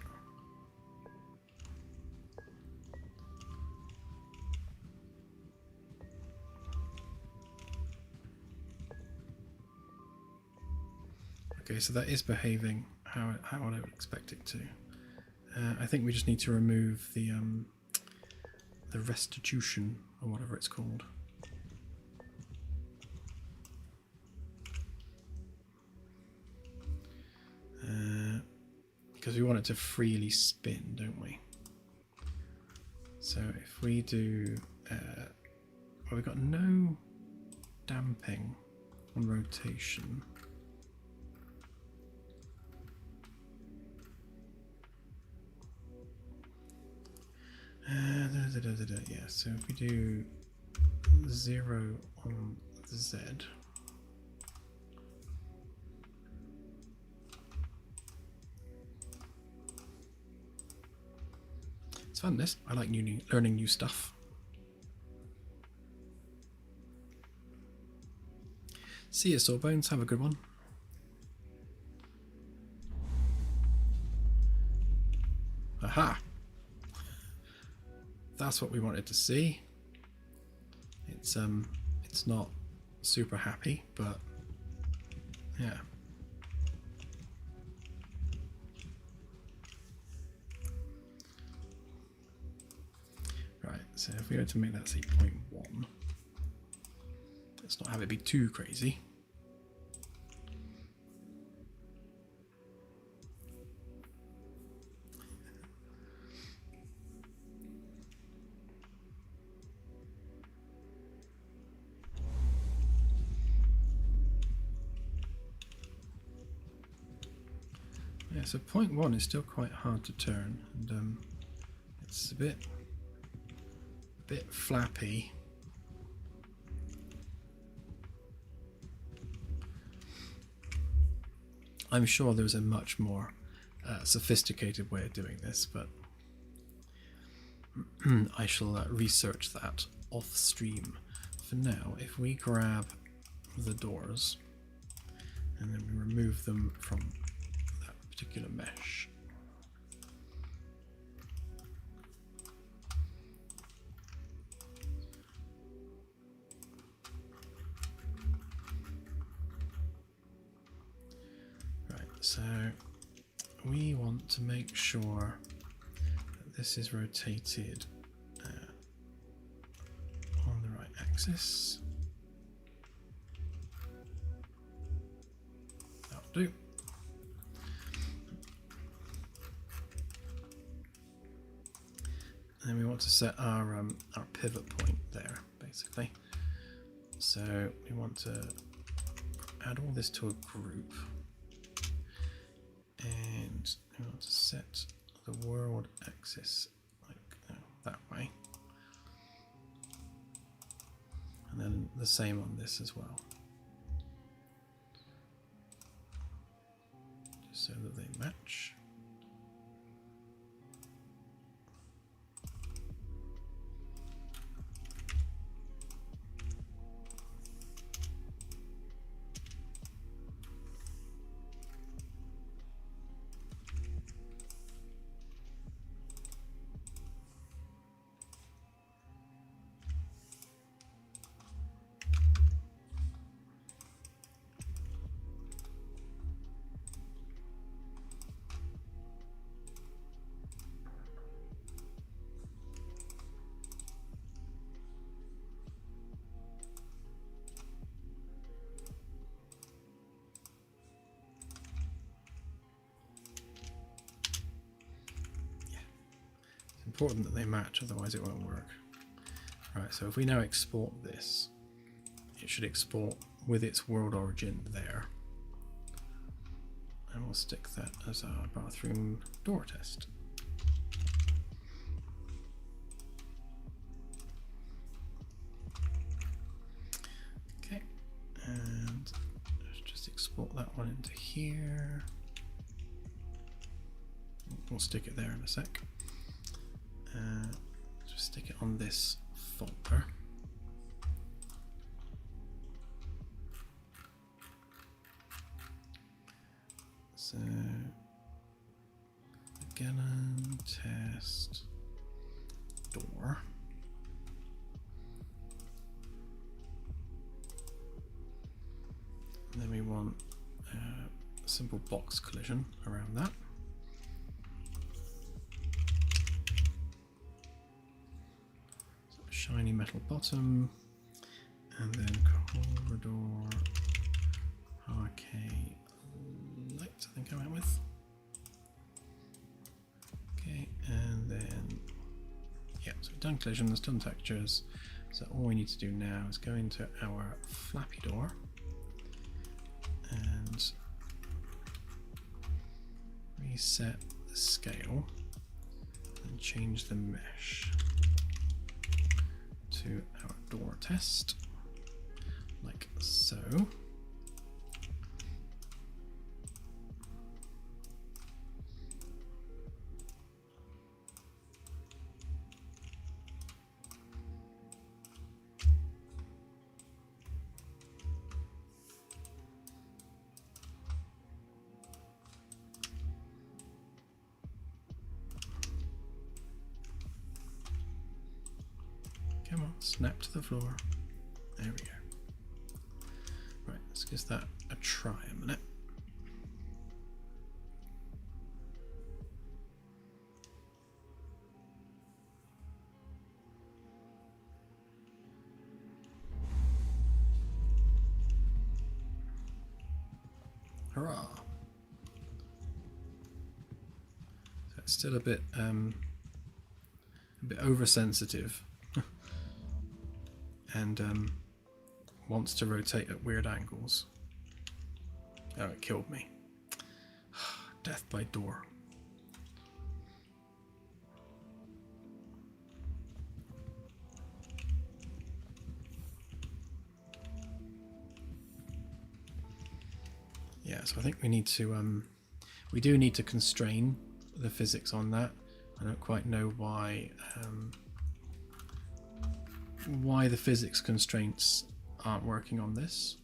Okay, so that is behaving how I would expect it to. I think we just need to remove the restitution or whatever it's called. Because we want it to freely spin, don't we? So if we do, well, we've got no damping on rotation. Yeah, so if we do 0 on Z, it's fun, this. I like learning new stuff. See you, Sawbones. Have a good one. that's what we wanted to see. It's not super happy, but yeah. Right, so if we were to make that say 0.1, let's not have it be too crazy. Yeah, so 0.1 is still quite hard to turn, and it's a bit flappy. I'm sure there's a much more sophisticated way of doing this, but I shall research that off stream. For now, if we grab the doors and then we remove them from that particular mesh. Right, so we want to make sure that this is rotated on the right axis. That'll do. And we want to set our pivot point there, basically. So we want to add all this to a group, and we want to set the world axis like that way, and then the same on this as well, just so that they match. Important that they match, otherwise it won't work. Right, so if we now export this, it should export with its world origin there. And we'll stick that as our bathroom door test. Okay, and let's just export that one into here. We'll stick it there in a sec. Just stick it on this folder. So, Gallon test door. And then we want a simple box collision around that. Shiny metal bottom, and then corridor RK light, I think I went with. Okay, and then yeah, so we've done collisions, done textures. So all we need to do now is go into our flappy door and reset the scale and change the mesh to our door test, like so. snap to the floor. There we go. Right, let's give that a try a minute. Hurrah! So it's still a bit oversensitive, and wants to rotate at weird angles. Oh, it killed me. Death by door. Yeah, so I think we need to we do need to constrain the physics on that. I don't quite know why the physics constraints aren't working on this.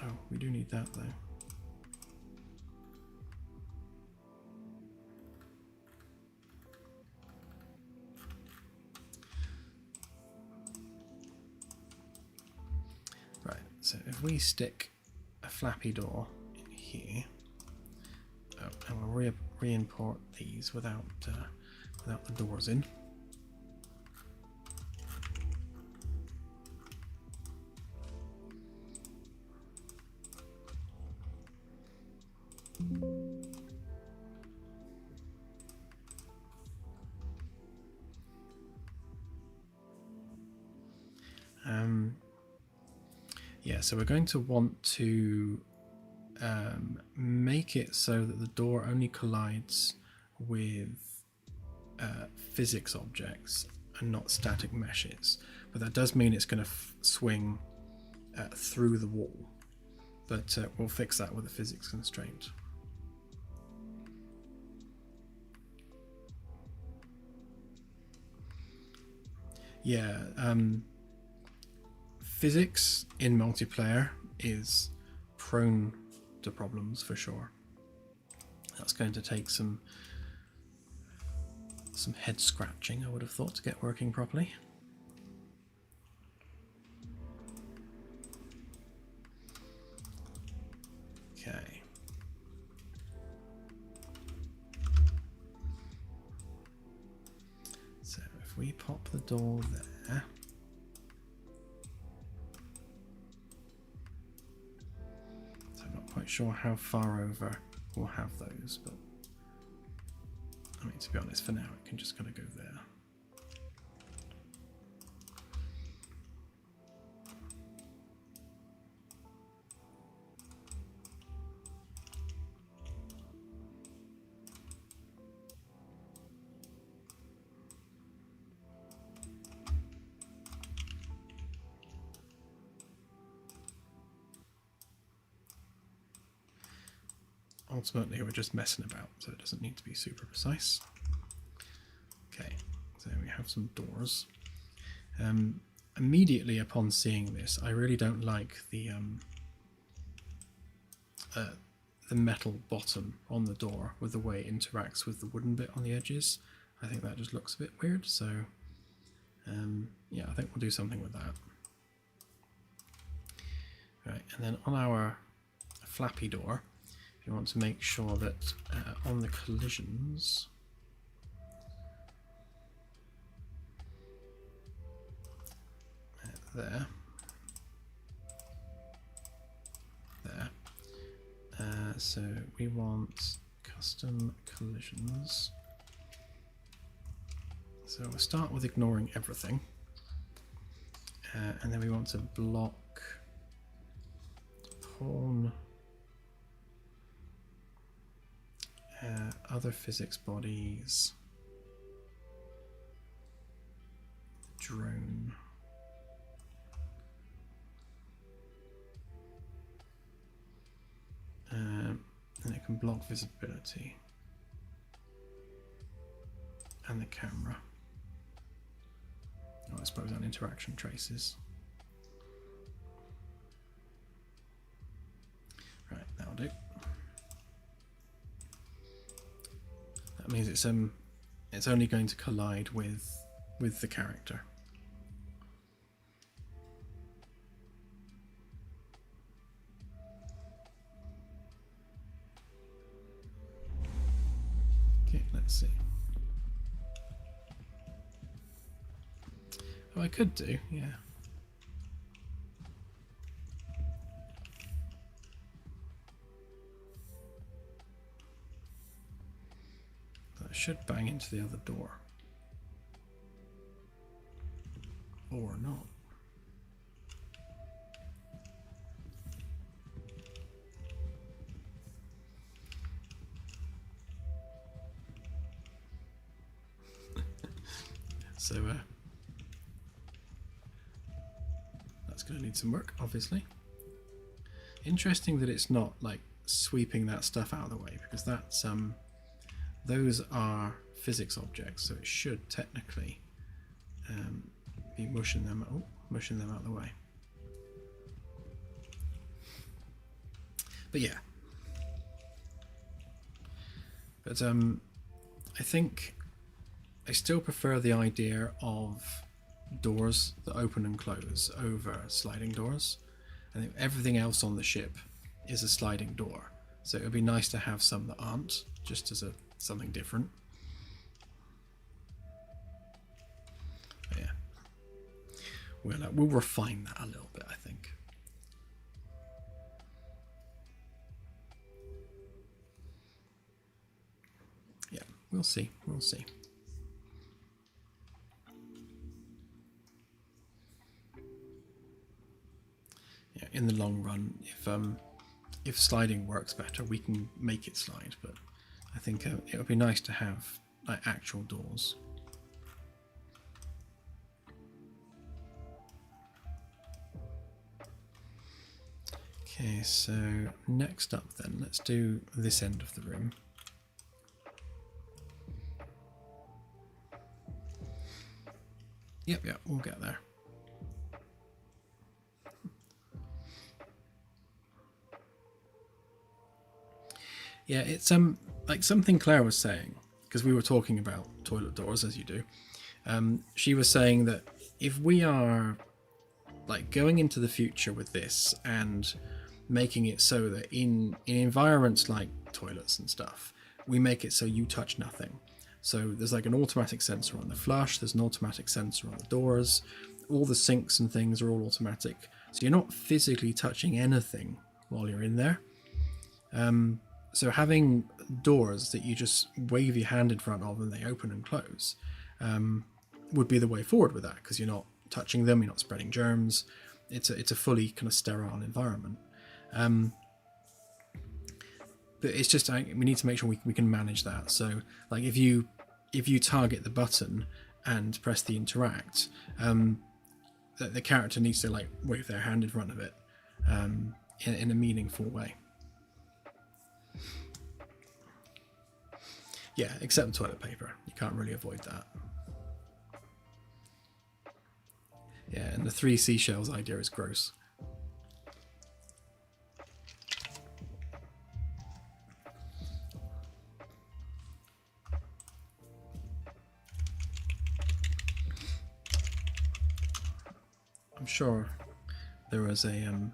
Oh, we do need that though. Right, so if we stick a flappy door in here, and we'll re-import these without the doors in. Yeah, so we're going to want to make it so that the door only collides with physics objects and not static meshes. But that does mean it's going to swing through the wall. But we'll fix that with a physics constraint. Yeah, physics in multiplayer is prone to problems for sure. That's going to take some head scratching, I would have thought, to get working properly. Okay. So if we pop the door there, so I'm not quite sure how far over we'll have those, but I mean, to be honest, for now it can just kind of go there. Ultimately, we're just messing about, so it doesn't need to be super precise. Okay, so we have some doors. Immediately upon seeing this, I really don't like the metal bottom on the door with the way it interacts with the wooden bit on the edges. I think that just looks a bit weird, so yeah, I think we'll do something with that. Right, and then on our flappy door, you want to make sure that on the collisions there, so we want custom collisions. So we'll start with ignoring everything, and then we want to block pawn, other physics bodies, drone, and it can block visibility, and the camera. Oh, I suppose on interaction traces. Right, that'll do. That means it's only going to collide with the character. Okay, let's see. Oh, I could do, yeah. That should bang into the other door. Or not. So, that's going to need some work, obviously. Interesting that it's not like sweeping that stuff out of the way, because that's those are physics objects, so it should technically be mushing them out of the way. But yeah, but I think I still prefer the idea of doors that open and close over sliding doors. I think everything else on the ship is a sliding door, so it would be nice to have some that aren't, just as something different. But yeah, we'll refine that a little bit, I think. Yeah, we'll see. We'll see. Yeah, in the long run, if sliding works better, we can make it slide. But I think it would be nice to have like actual doors. Okay, so next up then, let's do this end of the room. Yep, we'll get there. Yeah, it's like something Claire was saying, because we were talking about toilet doors, as you do. She was saying that if we are like going into the future with this and making it so that in environments like toilets and stuff, we make it so you touch nothing. So there's like an automatic sensor on the flush, there's an automatic sensor on the doors, all the sinks and things are all automatic. So you're not physically touching anything while you're in there. So having doors that you just wave your hand in front of and they open and close would be the way forward with that, because you're not touching them, you're not spreading germs. It's a fully kind of sterile environment. But it's just we need to make sure we can manage that. So like if you target the button and press the interact, the character needs to like wave their hand in front of it in a meaningful way. Yeah, except toilet paper. You can't really avoid that. Yeah, and the 3 seashells idea is gross. I'm sure there was a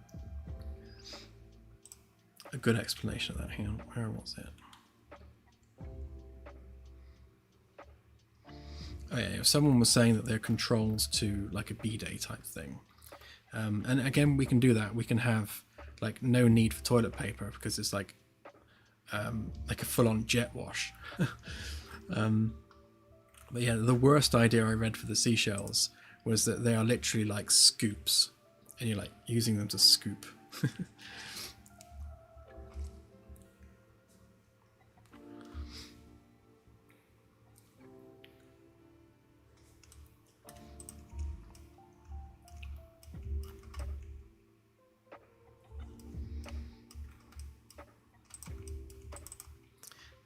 good explanation of that. Hang on, where was it? Oh yeah, someone was saying that they're controls to like a B-Day type thing. And again, we can do that. We can have like no need for toilet paper because it's like a full-on jet wash. But yeah, the worst idea I read for the seashells was that they are literally like scoops, and you're like using them to scoop.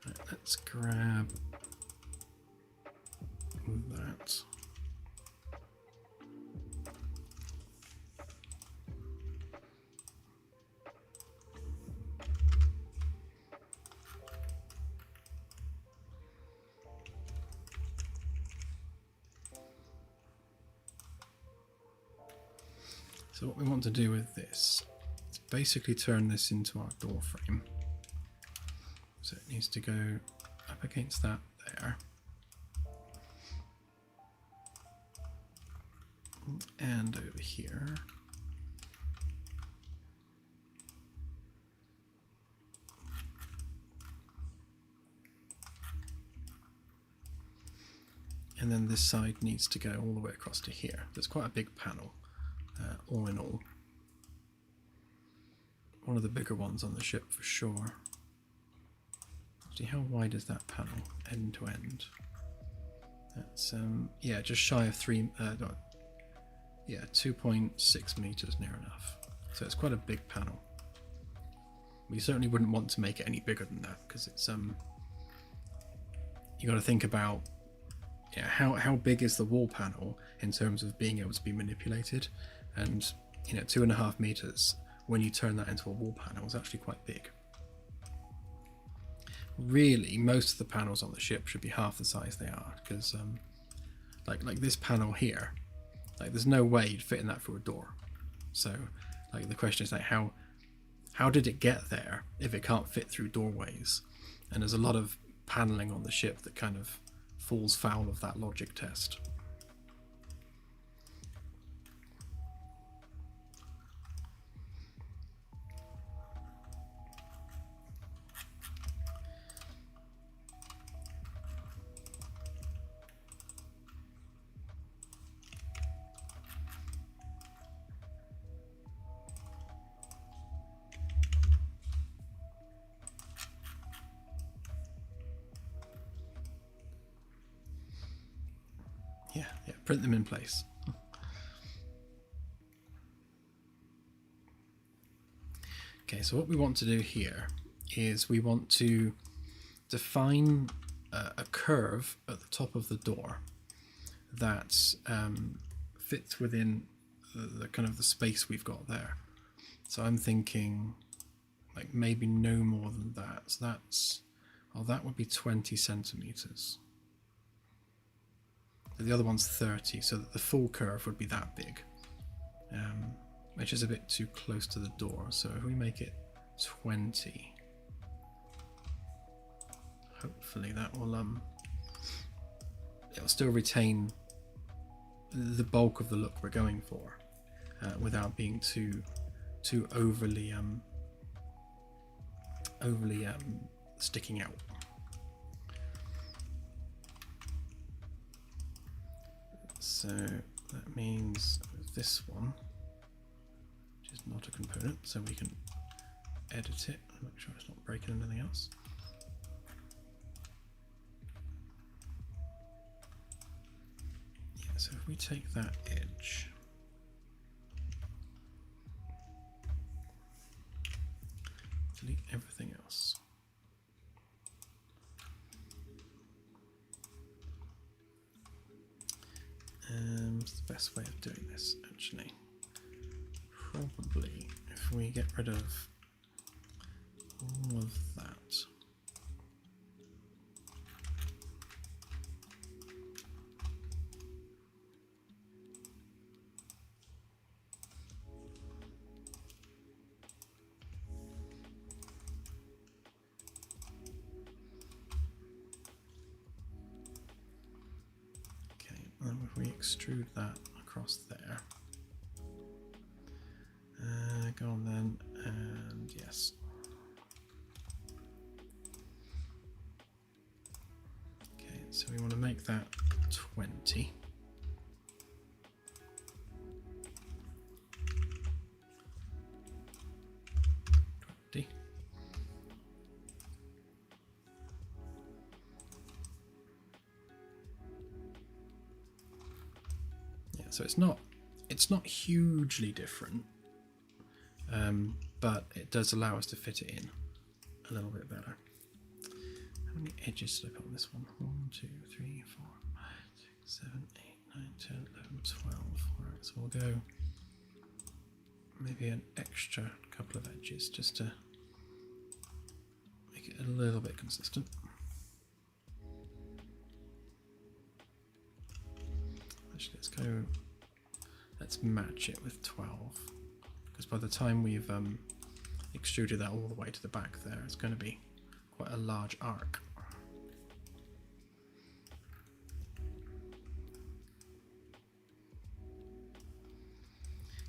Right, let's grab that. So what we want to do with this is basically turn this into our door frame. So it needs to go up against that there. And over here. And then this side needs to go all the way across to here. There's quite a big panel, all in all. One of the bigger ones on the ship for sure. See, how wide is that panel, end to end? That's, yeah, just shy of 2.6 meters near enough. So it's quite a big panel. We certainly wouldn't want to make it any bigger than that, because it's, you got to think about, yeah, how big is the wall panel in terms of being able to be manipulated, and 2.5 meters when you turn that into a wall panel is actually quite big. Really, most of the panels on the ship should be half the size they are, because like this panel here, like there's no way you'd fit in that through a door. So like the question is like how did it get there if it can't fit through doorways? And there's a lot of paneling on the ship that kind of falls foul of that logic test. Yeah, print them in place. Okay, so what we want to do here is we want to define a curve at the top of the door that fits within the kind of the space we've got there. So I'm thinking like maybe no more than that. So that's, oh, that would be 20 centimeters. The other one's 30, so that the full curve would be that big, which is a bit too close to the door. So if we make it 20, hopefully that will it'll still retain the bulk of the look we're going for, without being too overly sticking out. So that means this one, which is not a component, so we can edit it and make sure it's not breaking anything else. Yeah, so if we take that edge, delete everything else. What's the best way of doing this, actually? Probably if we get rid of all of that. And if we extrude that across there, go on then, and yes. Okay, so we want to make that 20. So it's not hugely different, but it does allow us to fit it in a little bit better. How many edges did I put on this one? 1, 2, 3, 4, 5, 6, 7, 8, 9, 10, 11, 12. Alright, so we'll go maybe an extra couple of edges just to make it a little bit consistent. Actually, let's go let's match it with 12, because by the time we've extruded that all the way to the back there, it's going to be quite a large arc.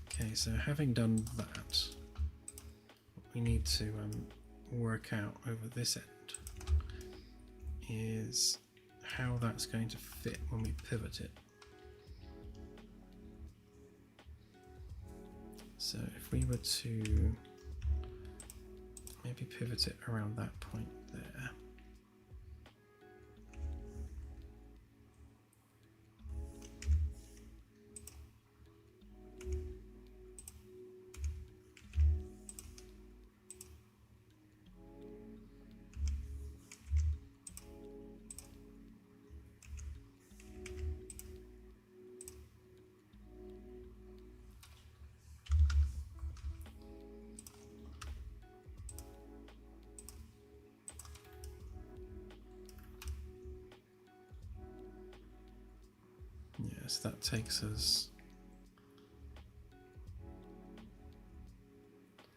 Okay, so having done that, what we need to work out over this end is how that's going to fit when we pivot it. So if we were to maybe pivot it around that point there. Yes, that takes us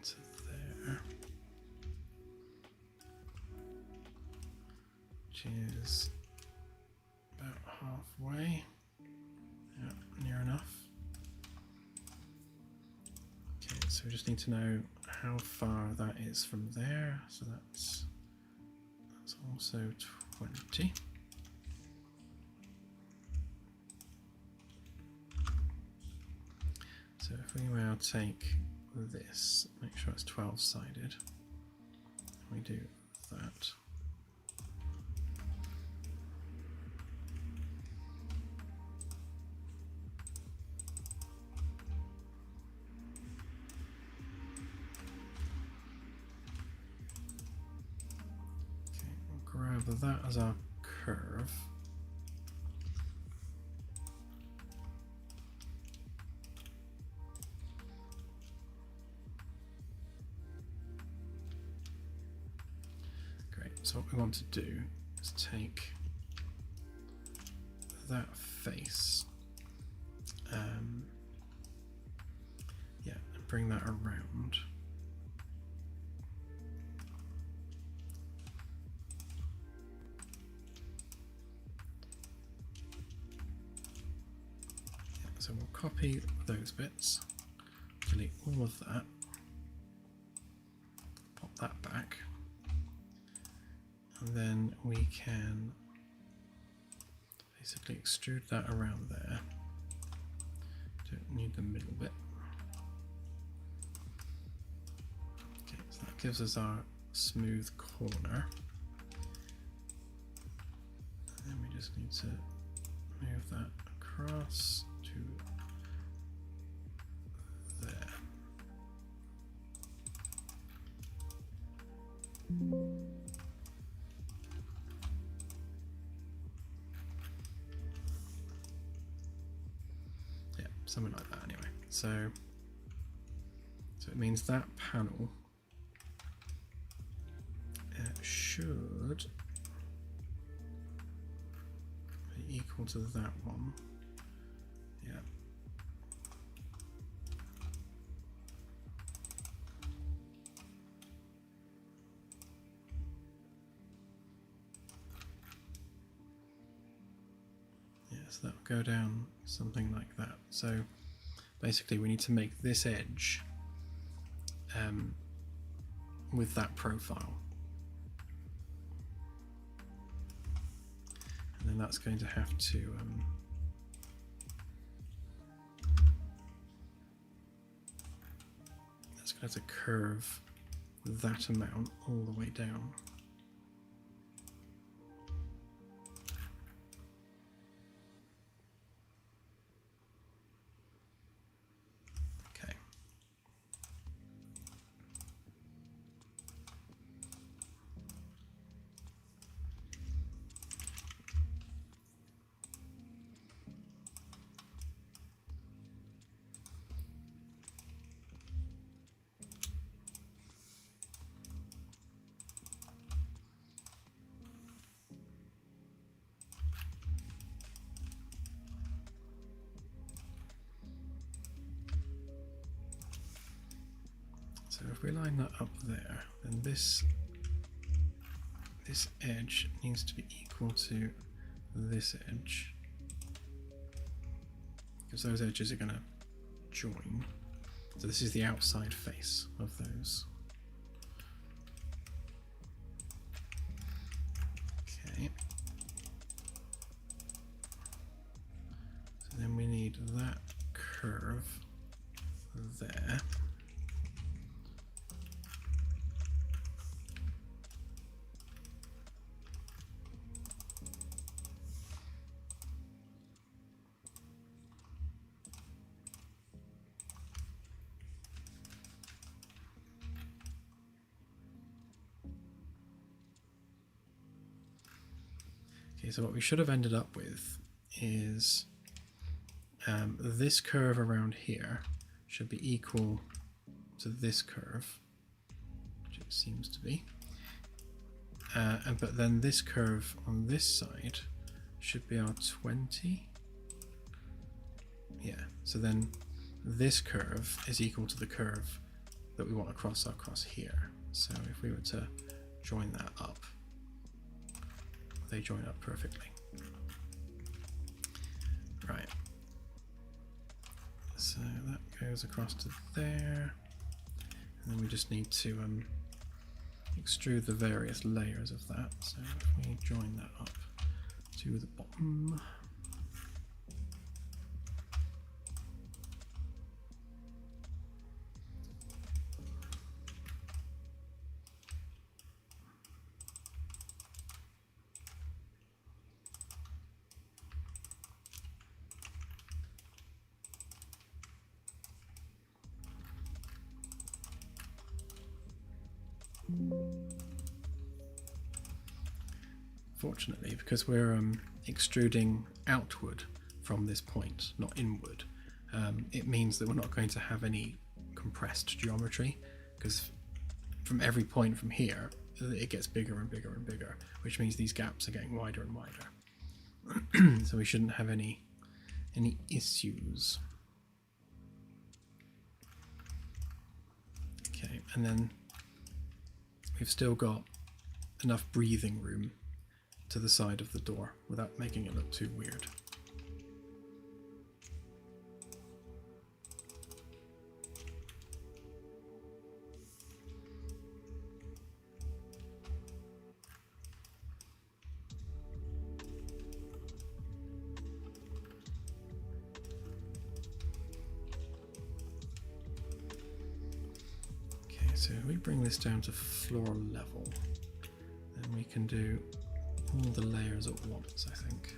to there, which is about halfway. Yep, near enough. Okay, so we just need to know how far that is from there. So that's also 20. So if we now take this, make sure it's 12-sided, we do that. Okay, we'll grab that as our curve. So what we want to do is take that face, yeah, and bring that around. Yeah, so we'll copy those bits, delete all of that, pop that back. And then we can basically extrude that around there. Don't need the middle bit. Okay, so that gives us our smooth corner. And then we just need to move that across to there. Something like that anyway. So it means that panel should be equal to that one. Yeah. So that will go down something like that. So basically we need to make this edge with that profile. And then that's going to have to curve that amount all the way down. if we line that up there, then this edge needs to be equal to this edge, because those edges are going to join. So this is the outside face of those. Okay. So then we need that curve there. Okay, so what we should have ended up with is this curve around here should be equal to this curve, which it seems to be. But then this curve on this side should be our 20. Yeah, so then this curve is equal to the curve that we want to cross across here. So if we were to join that up, they join up perfectly. Right. So that goes across to there. And then we just need to extrude the various layers of that. So if we join that up to the bottom. Fortunately, because we're extruding outward from this point, not inward, it means that we're not going to have any compressed geometry, because from every point from here it gets bigger and bigger and bigger, which means these gaps are getting wider and wider. So we shouldn't have any issues. Okay, and then we've still got enough breathing room to the side of the door without making it look too weird. Okay, so if we bring this down to floor level, then we can do all the layers at once, I think.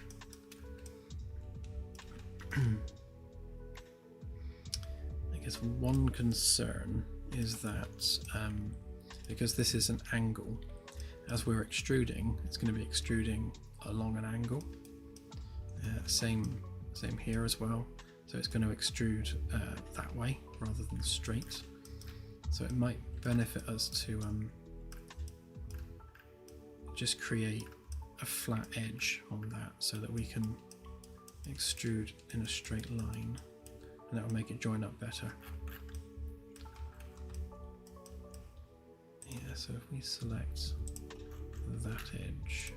I guess one concern is that because this is an angle, as we're extruding, it's going to be extruding along an angle. Same here as well. So it's going to extrude that way rather than straight. So it might benefit us to just create a flat edge on that so that we can extrude in a straight line, and that will make it join up better. Yeah, so if we select that edge,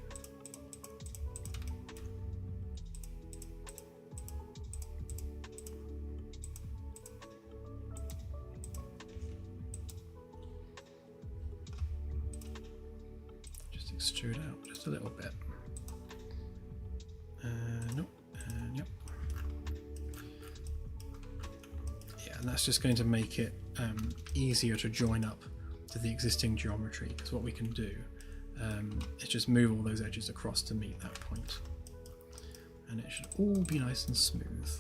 just extrude out just a little bit. Nope. Yep. Yeah, and that's just going to make it easier to join up to the existing geometry, because what we can do is just move all those edges across to meet that point, and it should all be nice and smooth.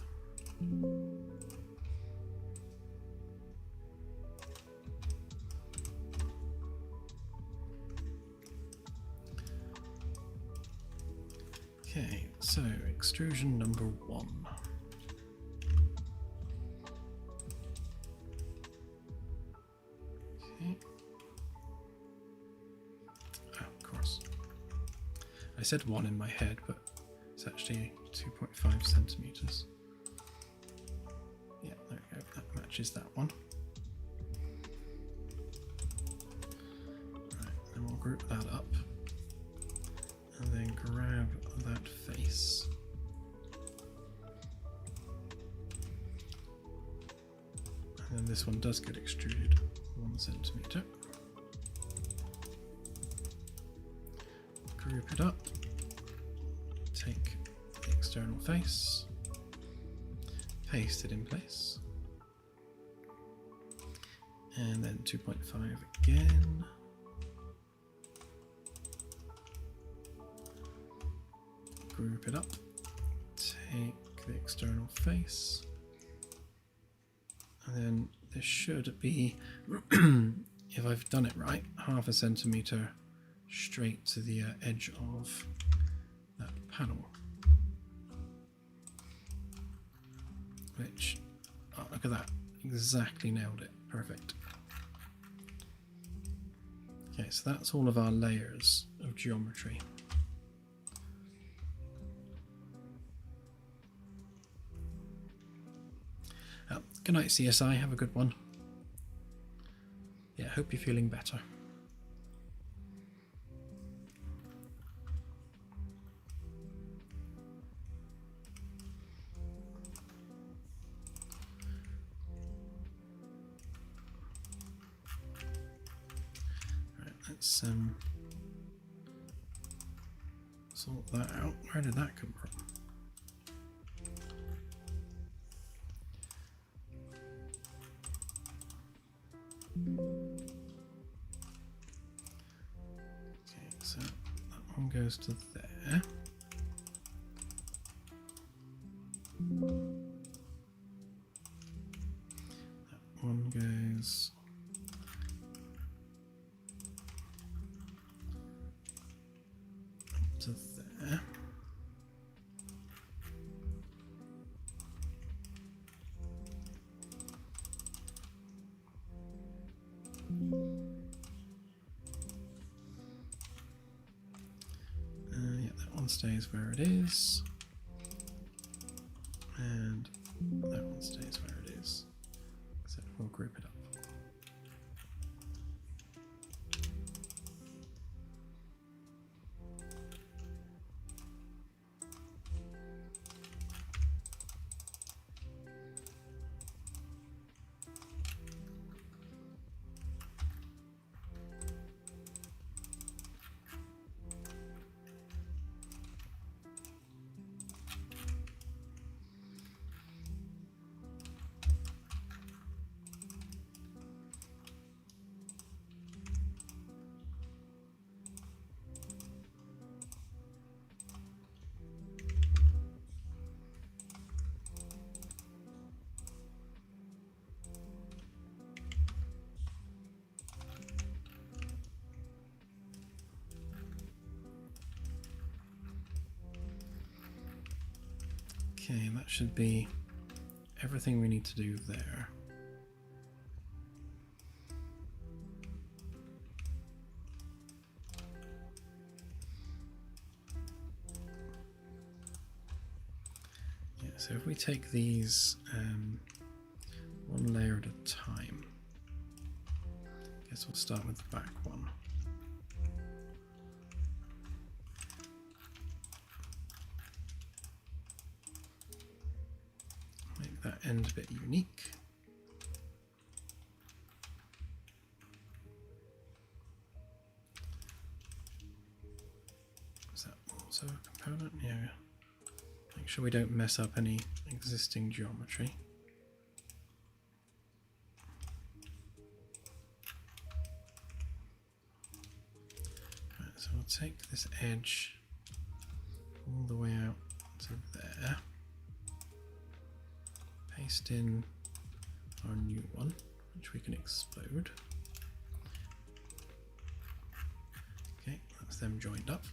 Okay, so extrusion number 1. Okay. Oh, of course. I said 1 in my head, but it's actually 2.5 centimeters. Yeah, there we go. That matches that one. group that up and then grab that face. And then this one does get extruded 1 centimeter. Group it up, take the external face, paste it in place, and then 2.5 again. Group it up, take the external face, and then this should be, if I've done it right, 0.5 centimeter straight to the edge of that panel. Which, oh, look at that, exactly nailed it, perfect. Okay, so that's all of our layers of geometry. Good night, CSI, have a good one. Yeah, hope you're feeling better. Let's sort that out. Where did that come from? Okay, so that one goes to there. That one goes to there. Yeah, that one stays where it is, and that one stays where it is. So we'll group it up. Okay, that should be everything we need to do there. Yeah, so if we take these one layer at a time, I guess we'll start with the back one. That end bit unique. Is that also a component? Yeah. Make sure we don't mess up any existing geometry. Right, so we'll take this edge all the way out to there. Paste in our new one, which we can explode. Okay, that's them joined up.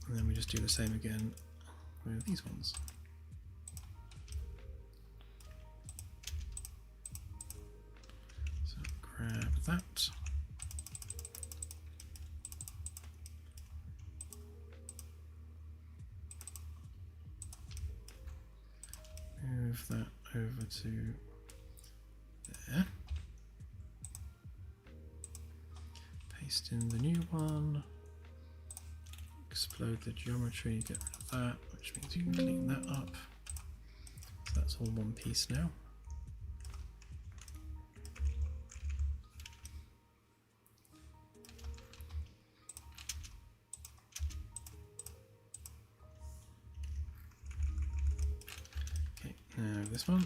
And then we just do the same again with these ones. So grab that. Move that over to there. paste in the new one, explode the geometry, get rid of that, which means you can clean that up. So that's all one piece now. Okay, now this one.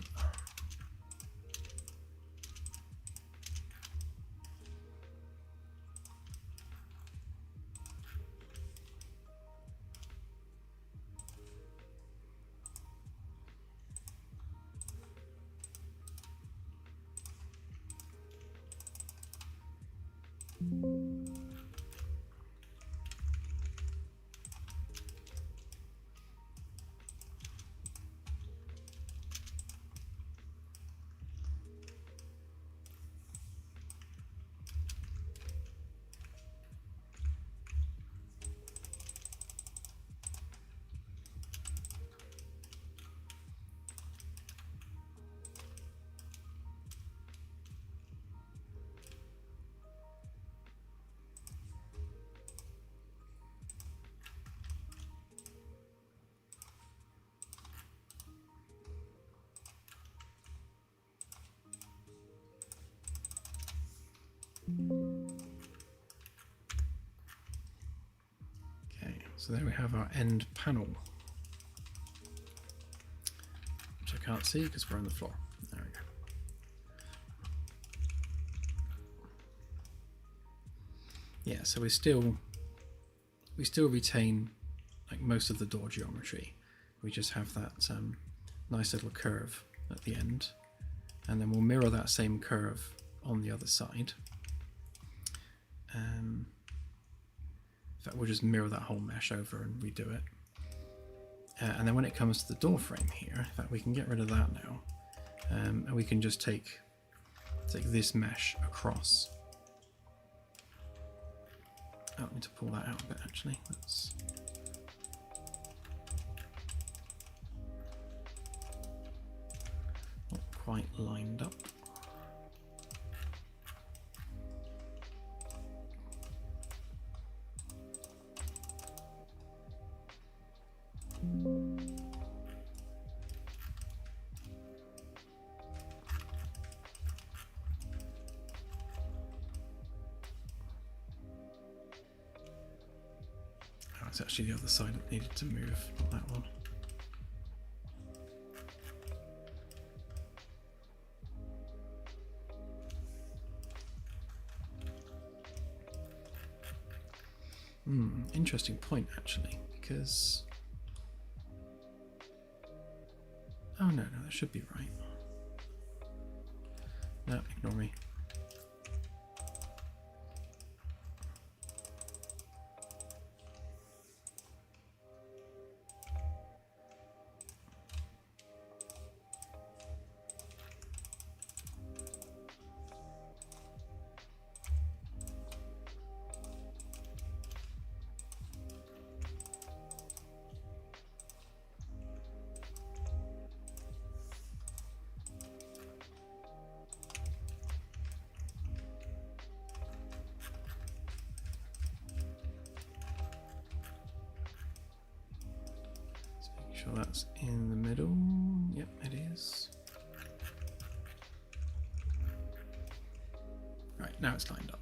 Okay, so there we have our end panel, which I can't see because we're on the floor. There we go. Yeah, so we still retain like most of the door geometry. We just have that nice little curve at the end, and then we'll mirror that same curve on the other side. In fact, we'll just mirror that whole mesh over and redo it. And then when it comes to the door frame here, in fact, we can get rid of that now, and we can just take this mesh across. Oh, I need to pull that out a bit actually. That's not quite lined up. Oh, it's actually the other side that needed to move, not that one. Interesting point actually, because oh no, that should be right. No, ignore me. Sure that's in the middle. Yep, it is. Right, now it's lined up.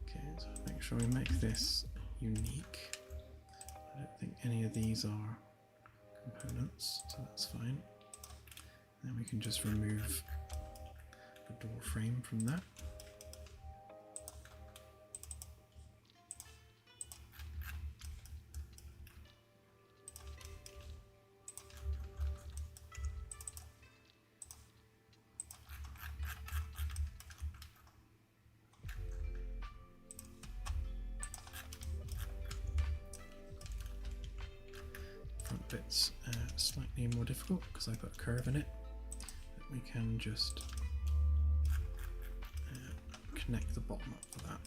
Okay, so make sure we make this unique. I don't think any of these are components, so that's fine. Then we can just remove the door frame from that. Front bit's slightly more difficult because I put a curve in it, but we can just connect the bottom up for that.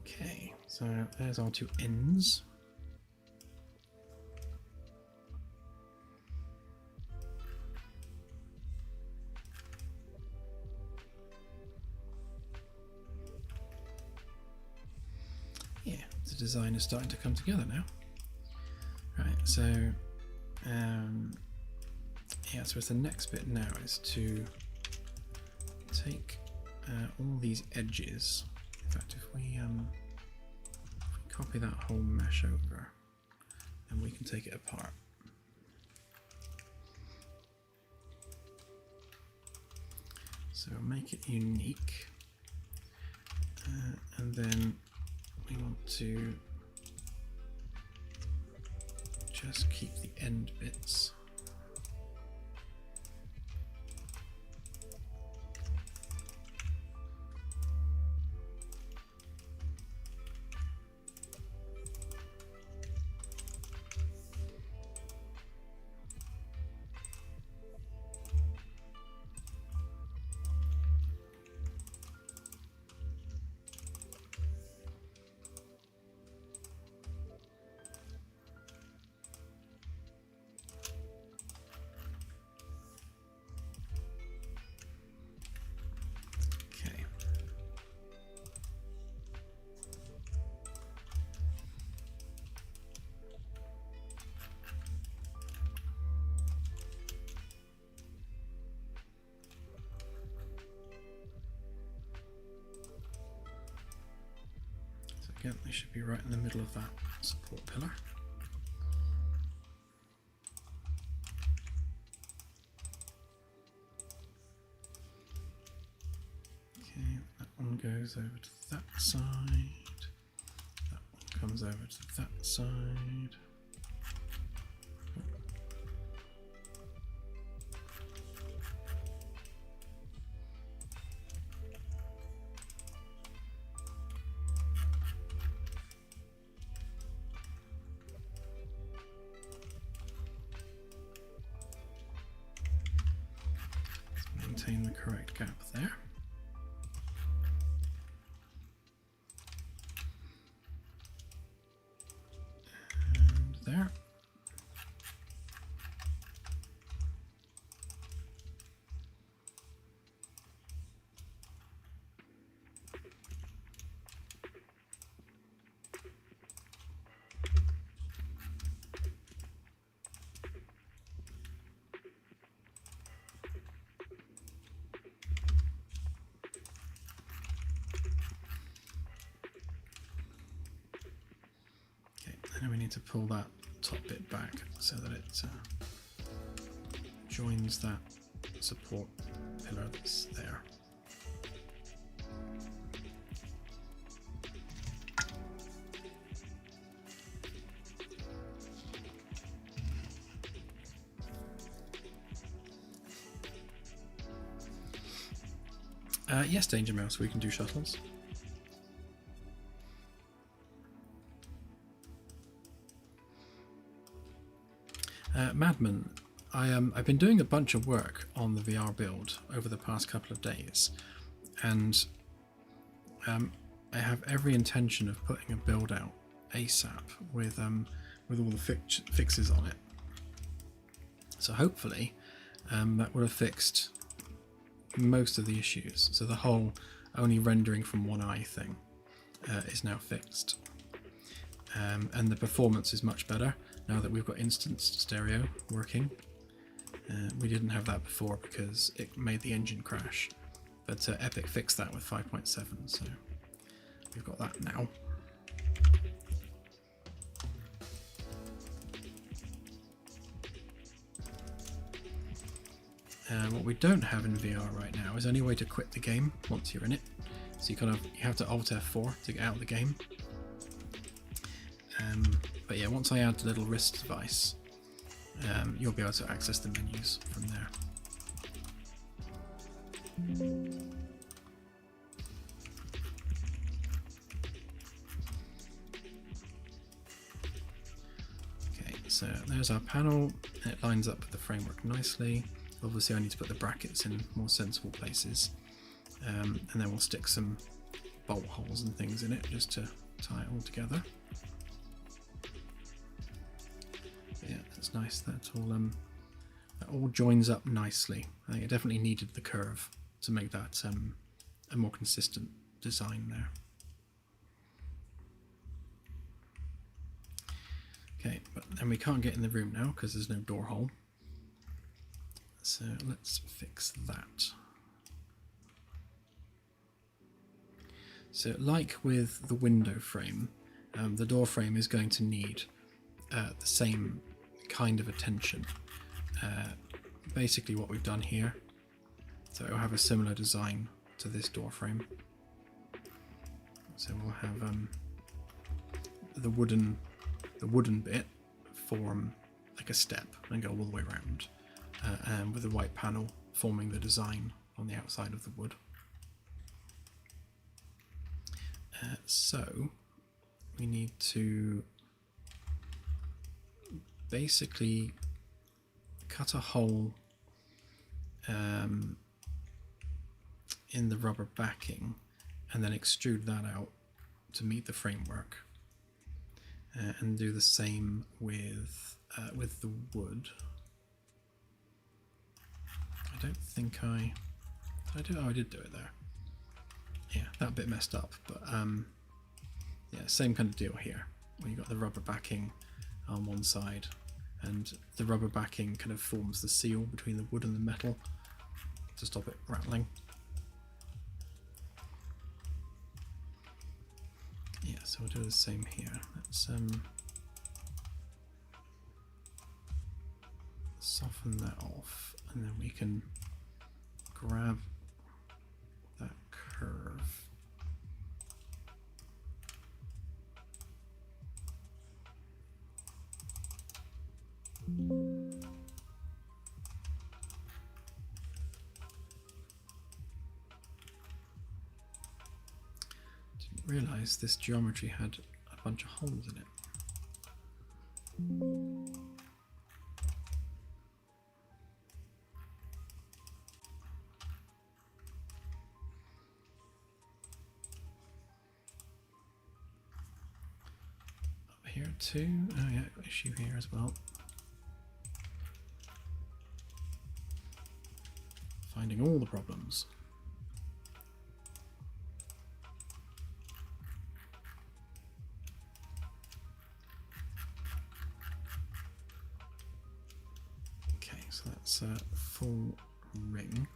Okay, so there's our two ends. Yeah, the design is starting to come together now. Right, so yeah, so the next bit now is to take all these edges. In fact, if we copy that whole mesh over, then we can take it apart. So make it unique, and then we want to just keep the end bits. Again, they should be right in the middle of that support pillar. Okay, that one goes over to that side. That one comes over to that side. Maintain the correct gap there. And there. And then we need to pull that top bit back so that it joins that support pillar that's there. Yes, Danger Mouse, we can do shuttles. Madman, I've been doing a bunch of work on the VR build over the past couple of days, and I have every intention of putting a build out ASAP with all the fixes on it. So hopefully that would have fixed most of the issues. So the whole only rendering from one eye thing is now fixed. and the performance is much better now that we've got instant stereo working. We didn't have that before because it made the engine crash, but Epic fixed that with 5.7, so we've got that now. What we don't have in VR right now is any way to quit the game once you're in it. So you have to Alt F4 to get out of the game. But yeah, once I add the little wrist device, you'll be able to access the menus from there. Okay, so there's our panel. It lines up with the framework nicely. Obviously I need to put the brackets in more sensible places, and then we'll stick some bolt holes and things in it just to tie it all together. But yeah, that's nice. That all joins up nicely. I think it definitely needed the curve to make that a more consistent design there. Okay, but then we can't get in the room now because there's no door hole. So let's fix that. So like with the window frame, the door frame is going to need the same kind of attention. Basically what we've done here, so it'll have a similar design to this door frame. So we'll have the wooden bit form like a step and go all the way around. And with the white panel forming the design on the outside of the wood. So we need to basically cut a hole in the rubber backing and then extrude that out to meet the framework, and do the same with the wood. I don't think I did. Oh, I did do it there. Yeah, that bit messed up, but yeah, same kind of deal here. Where you got the rubber backing on one side, and the rubber backing kind of forms the seal between the wood and the metal to stop it rattling. Yeah, so we'll do the same here. Let's soften that off, and then we can grab that curve. Didn't realise this geometry had a bunch of holes in it. Here too. Oh yeah, issue here as well. Finding all the problems. Okay, so that's a full ring.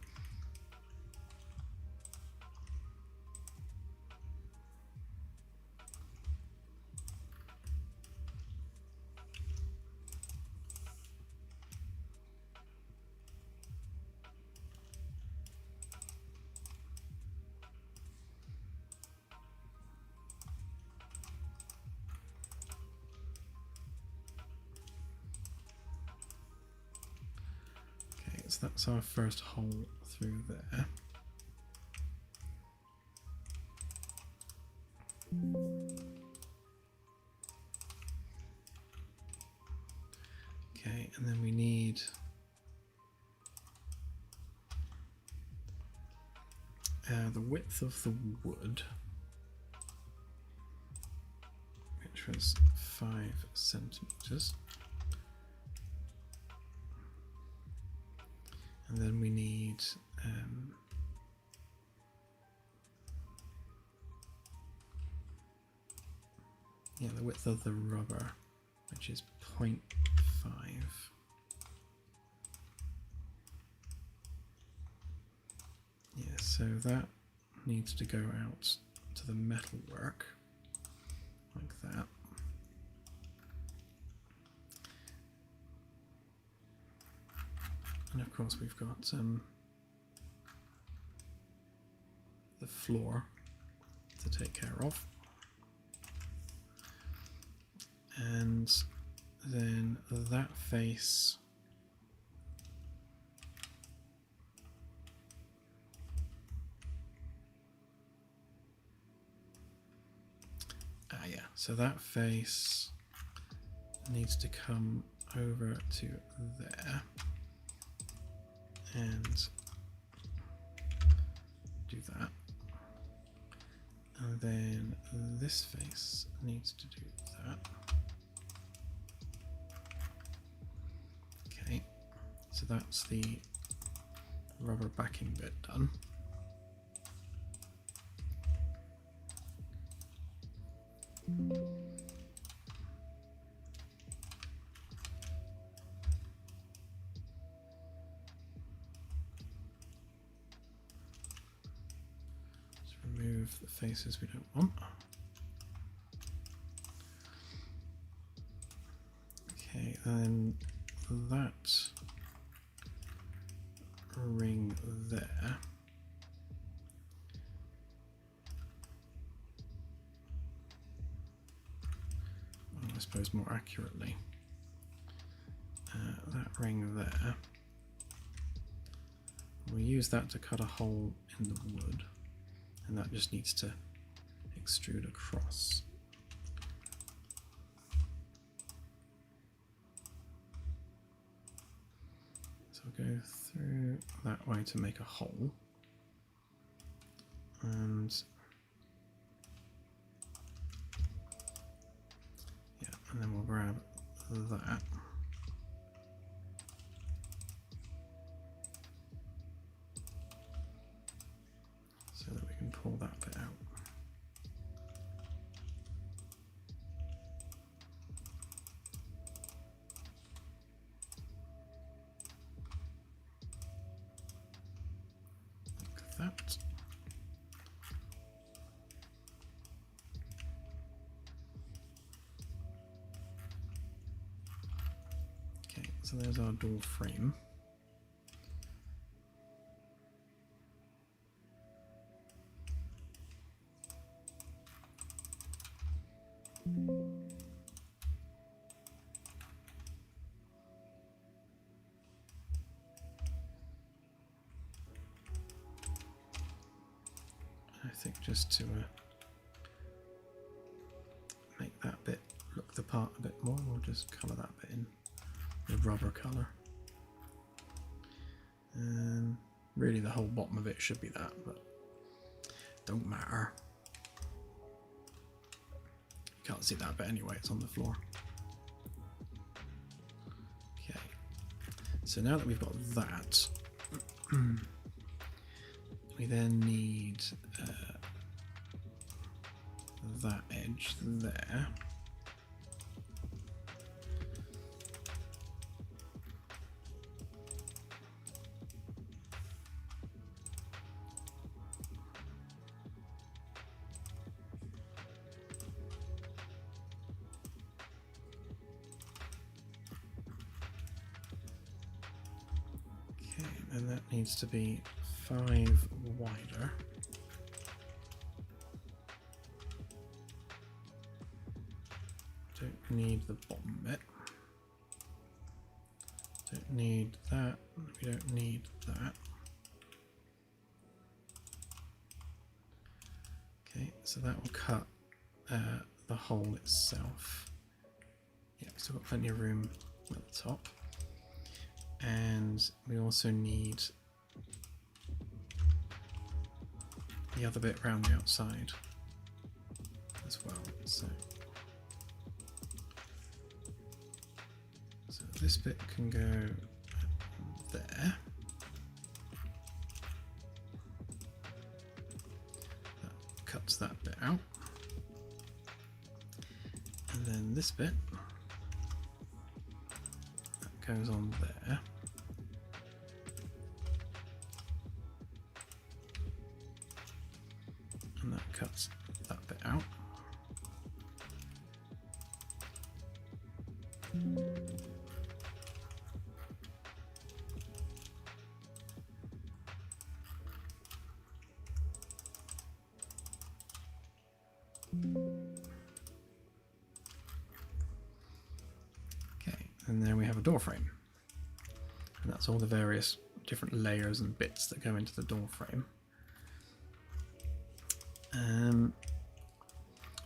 So that's our first hole through there. Okay, and then we need the width of the wood, which was 5 centimeters. And then we need yeah, the width of the rubber, which is 0.5. Yeah, so that needs to go out to the metalwork like that. And of course we've got the floor to take care of. And then that face so that face needs to come over to there and do that. And then this face needs to do that. Okay, so that's the rubber backing bit done. Let's remove the faces we don't want. Okay, then that ring there I suppose more accurately, that ring there, we'll use that to cut a hole in the wood, and that just needs to extrude across. So I'll go through that way to make a hole, and and then we'll grab that. So that we can pull that bit out. Like that. So there's our door frame. I think just to make that bit look the part a bit more, we'll just colour that bit in the rubber colour. And really the whole bottom of it should be that, but don't matter. You can't see that bit anyway, it's on the floor. Okay, so now that we've got that, we then need that edge there. And that needs to be 5 wider. Don't need the bottom bit. Don't need that. We don't need that. Okay, so that will cut the hole itself. Yeah, we've still got plenty of room at the top. And we also need the other bit around the outside as well. So this bit can go there. That cuts that bit out. then this bit that goes on there. And that cuts that bit out. Okay, and then we have a door frame. And that's all the various different layers and bits that go into the door frame.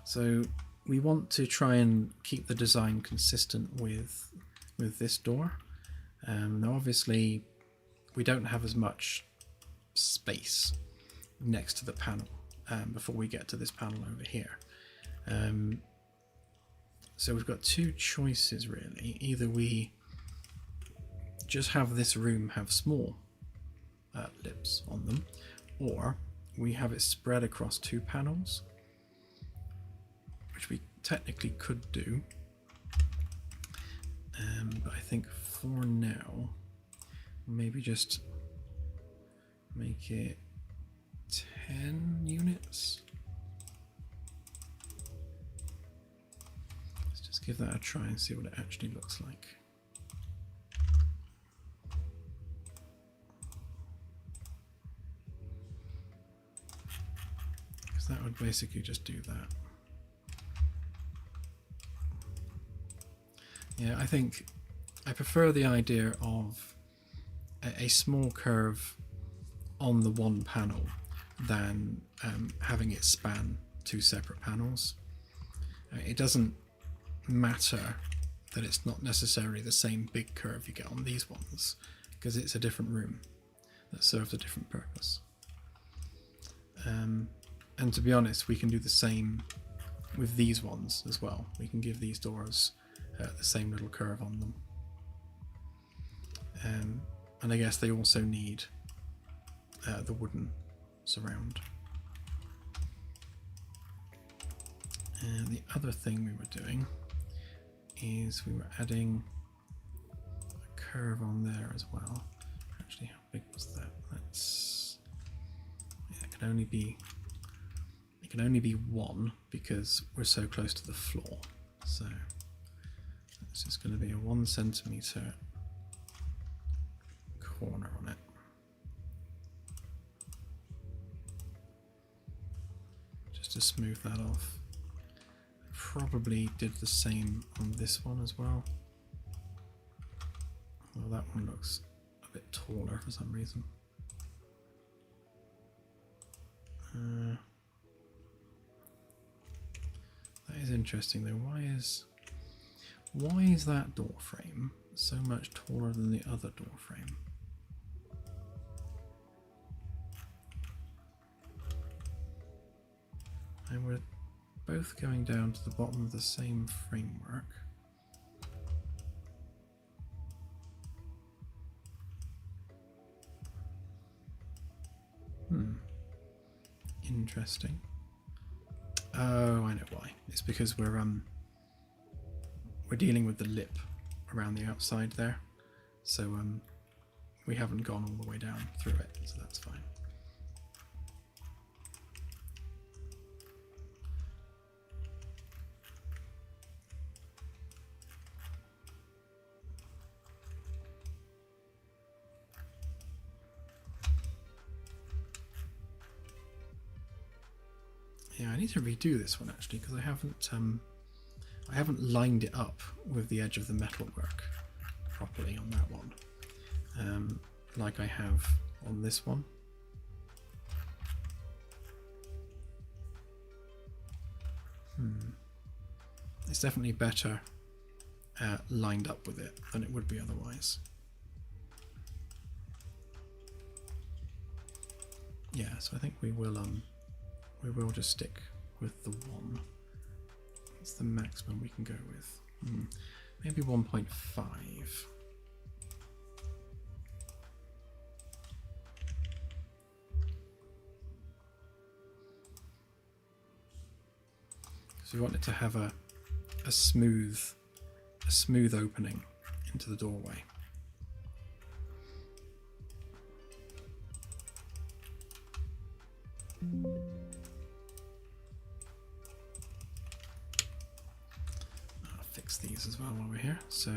So we want to try and keep the design consistent with this door. Now obviously we don't have as much space next to the panel before we get to this panel over here. So we've got two choices really. Either we just have this room have small lips on them, or we have it spread across two panels, which we technically could do. But I think for now, maybe just make it 10 units. Let's just give that a try and see what it actually looks like. Because that would basically just do that. Yeah, I think I prefer the idea of a small curve on the one panel than having it span two separate panels. It doesn't matter that it's not necessarily the same big curve you get on these ones, because it's a different room that serves a different purpose. And to be honest, we can do the same with these ones as well. We can give these doors the same little curve on them. And I guess they also need the wooden surround. And the other thing we were doing is we were adding a curve on there as well. Actually, how big was that? That's, yeah, it can only be one because we're so close to the floor. So this is going to be a 1 centimeter corner on it. Just to smooth that off. Probably did the same on this one as well. Well, that one looks a bit taller for some reason. That is interesting though. Why is that door frame so much taller than the other door frame? And we're both going down to the bottom of the same framework. Interesting. Oh, I know why. It's because we're dealing with the lip around the outside there, so we haven't gone all the way down through it, so that's fine. Yeah, I need to redo this one actually because I haven't lined it up with the edge of the metalwork properly on that one, like I have on this one. It's definitely better lined up with it than it would be otherwise. Yeah, so I think we will just stick with the 1. It's the maximum we can go with. Maybe 1.5. So we want it to have a a smooth opening into the doorway. I'll fix these as well while we're here. So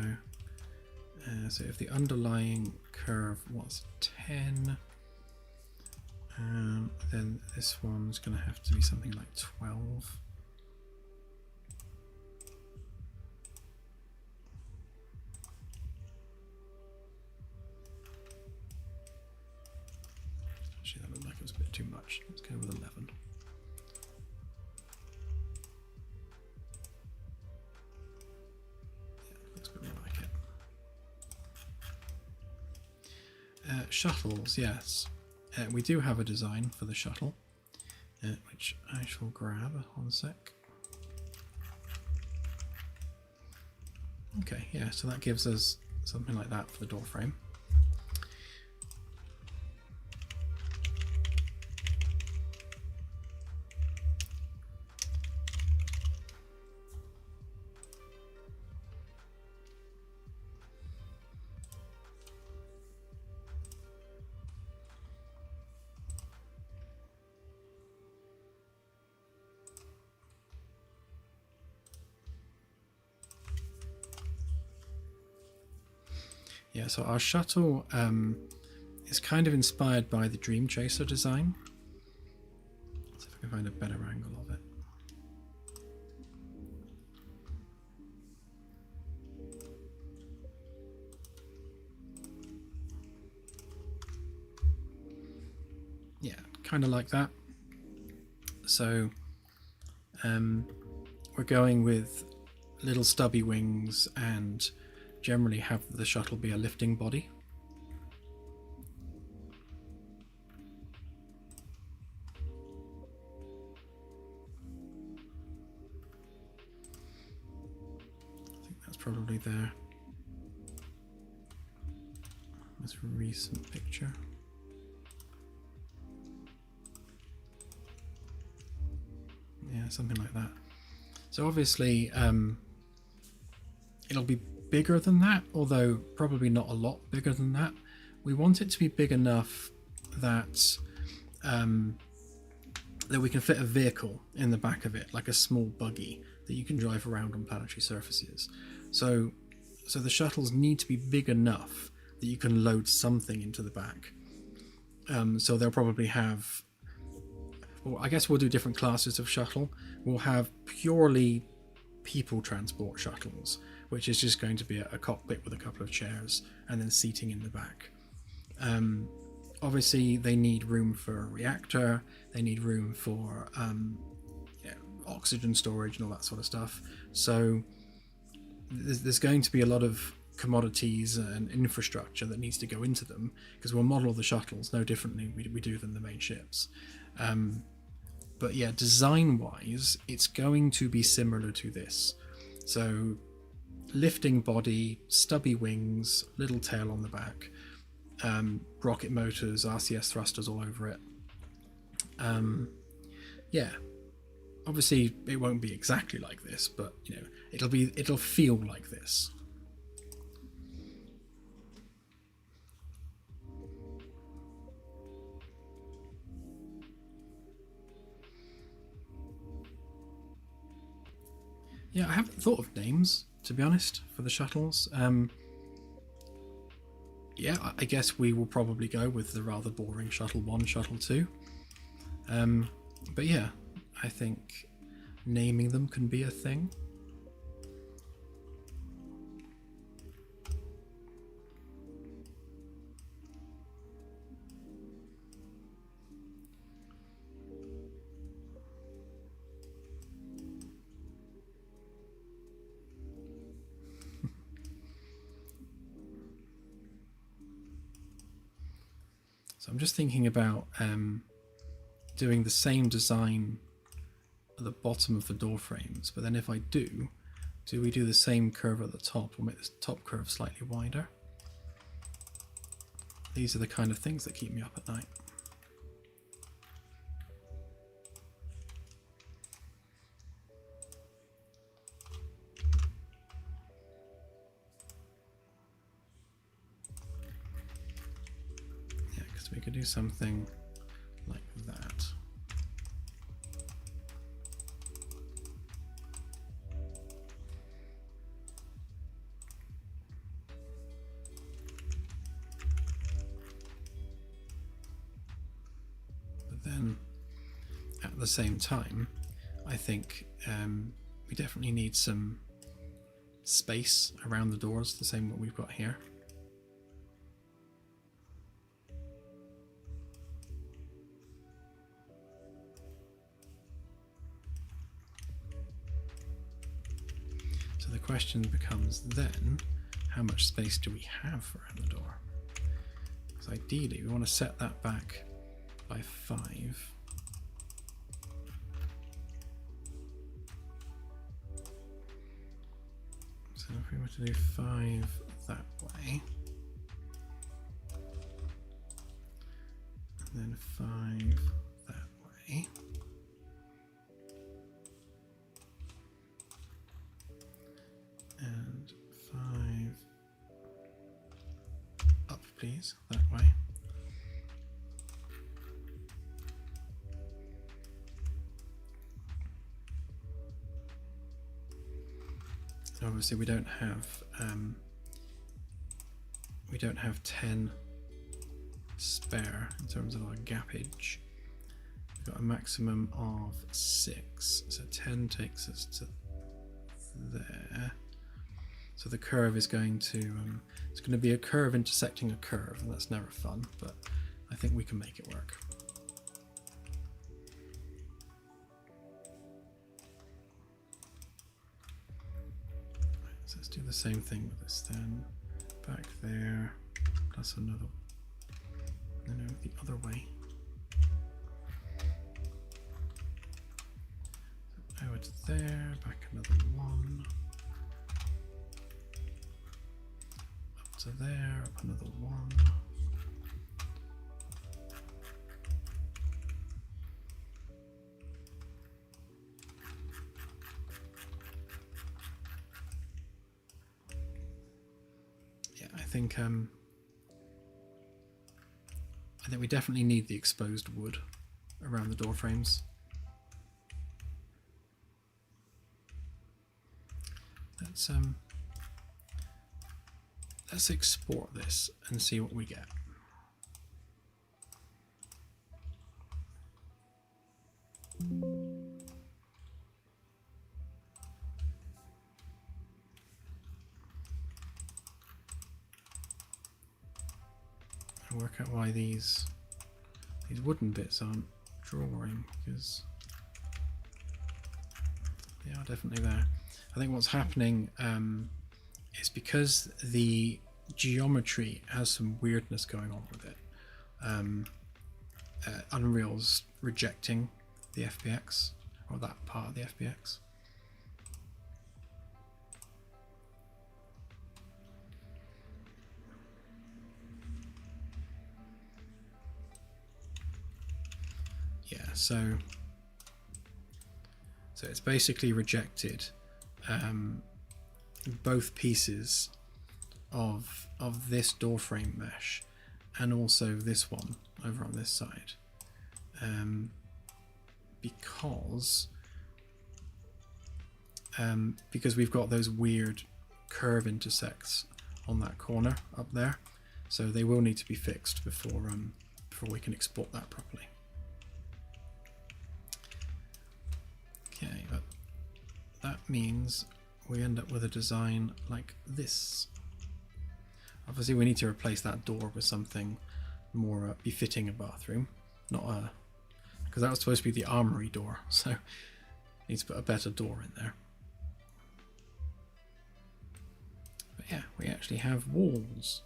if the underlying curve was 10, then this one's going to have to be something like 12. Actually, that looked like it was a bit too much. Let's go with 11. Yeah, looks a bit more like it. Shuttles, yes. We do have a design for the shuttle, which I shall grab. One sec. Okay, yeah, so that gives us something like that for the door frame. Yeah, so our shuttle is kind of inspired by the Dream Chaser design. Let's see if I can find a better angle of it. Yeah, kind of like that. So we're going with little stubby wings and generally have the shuttle be a lifting body. I think that's probably the most recent picture. Yeah, something like that. So obviously it'll be bigger than that, although probably not a lot bigger than that. We want it to be big enough that that we can fit a vehicle in the back of it, like a small buggy that you can drive around on planetary surfaces. So the shuttles need to be big enough that you can load something into the back. So they'll probably have, well, I guess we'll do different classes of shuttle. We'll have purely people transport shuttles, which is just going to be a cockpit with a couple of chairs and then seating in the back. Obviously, they need room for a reactor, they need room for oxygen storage and all that sort of stuff. So there's going to be a lot of commodities and infrastructure that needs to go into them, because we'll model the shuttles no differently we do than the main ships. But yeah, design-wise, it's going to be similar to this. So lifting body, stubby wings, little tail on the back, rocket motors, RCS thrusters all over it. Yeah, obviously it won't be exactly like this, but you know, it'll feel like this. Yeah, I haven't thought of names, to be honest, for the shuttles. Yeah, I guess we will probably go with the rather boring Shuttle 1, Shuttle 2. But yeah, I think naming them can be a thing. So I'm just thinking about doing the same design at the bottom of the door frames, but then if I do we do the same curve at the top? We'll make this top curve slightly wider. These are the kind of things that keep me up at night. do something like that. But then at the same time, I think we definitely need some space around the doors, the same what we've got here. So the question becomes then, how much space do we have around the door? Because ideally we want to set that back by 5. So if we were to do 5 that way, and then 5 that way, and 5 up, please, that way. Obviously we don't have 10 spare in terms of our gappage. We've got a maximum of 6, so 10 takes us to there. So the curve is going to it's going to be a curve intersecting a curve, and that's never fun, but I think we can make it work. So let's do the same thing with this then. Back there, plus another, no, the other way. So over to there, back another 1. Up to there, up another 1. I think we definitely need the exposed wood around the door frames. Let's export this and see what we get. Work out why these wooden bits aren't drawing, because they are definitely there. I think what's happening is because the geometry has some weirdness going on with it. Unreal's rejecting the FBX, or that part of the FBX. Yeah, so it's basically rejected both pieces of this door frame mesh, and also this one over on this side, because we've got those weird curve intersects on that corner up there, so they will need to be fixed before we can export that properly. Okay, but that means we end up with a design like this. Obviously we need to replace that door with something more befitting a bathroom, not because that was supposed to be the armory door, so need to put a better door in there. But yeah, we actually have walls.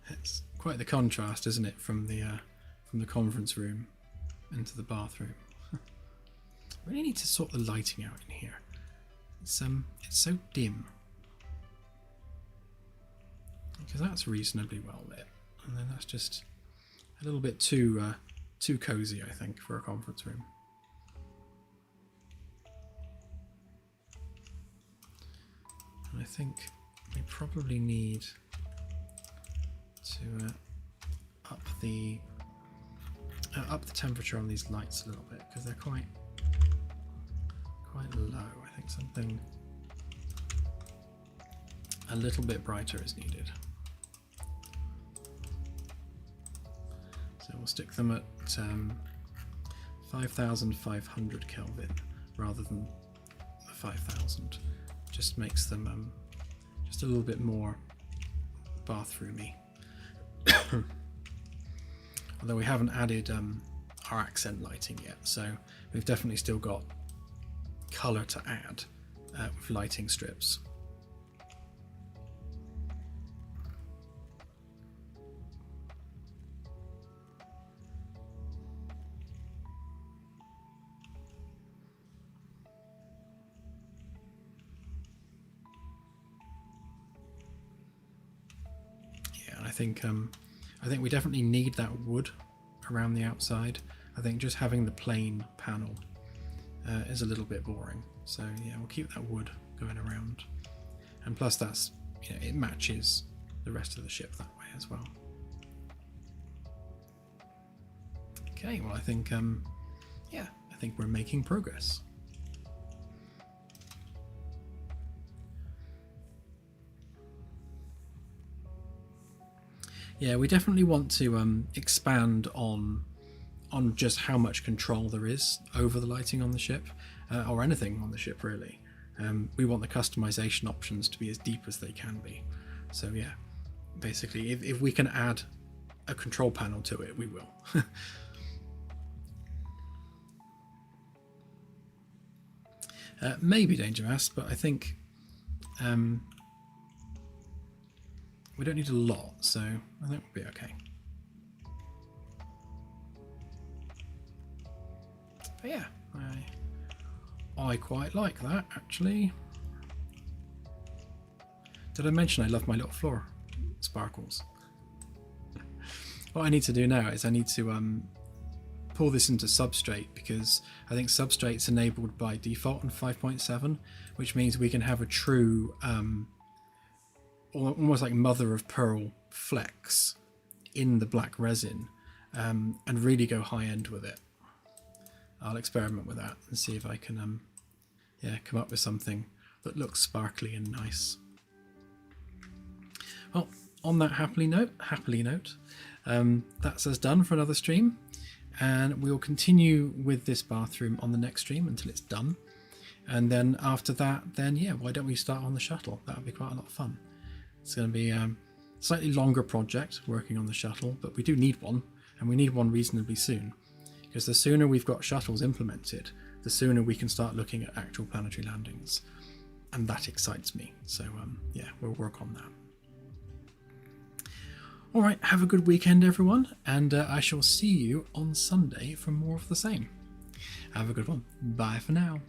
It's quite the contrast, isn't it, from the conference room into the bathroom. Really need to sort the lighting out in here. It's so dim. Because that's reasonably well lit, and then that's just a little bit too cozy, I think, for a conference room. And I think we probably need to up the temperature on these lights a little bit, because they're quite low. I think something a little bit brighter is needed. So we'll stick them at 5,500 Kelvin rather than 5,000. Just makes them just a little bit more bathroomy. Although we haven't added our accent lighting yet, so we've definitely still got colour to add with lighting strips. Yeah, and I think we definitely need that wood around the outside. I think just having the plain panel is a little bit boring. So yeah, we'll keep that wood going around. And plus that's, it matches the rest of the ship that way as well. Okay, well I think, yeah, I think we're making progress. Yeah, we definitely want to expand on just how much control there is over the lighting on the ship, or anything on the ship really. We want the customization options to be as deep as they can be. So yeah, basically if we can add a control panel to it, we will. Maybe Danger Mass, but I think we don't need a lot, so I think we'll be okay. But yeah, I quite like that actually. Did I mention I love my little floor sparkles? What I need to do now is I need to pull this into Substrate, because I think Substrate's enabled by default in 5.7, which means we can have a true almost like mother of pearl flex in the black resin, and really go high end with it. I'll experiment with that and see if I can yeah, come up with something that looks sparkly and nice. Well, on that happily note, that's us done for another stream, and we'll continue with this bathroom on the next stream until it's done. And then after that, then yeah, why don't we start on the shuttle? That would be quite a lot of fun. It's going to be a slightly longer project working on the shuttle, but we do need one, and we need one reasonably soon, because the sooner we've got shuttles implemented, the sooner we can start looking at actual planetary landings, and that excites me. So yeah, we'll work on that. All right, have a good weekend, everyone, and I shall see you on Sunday for more of the same. Have a good one. Bye for now.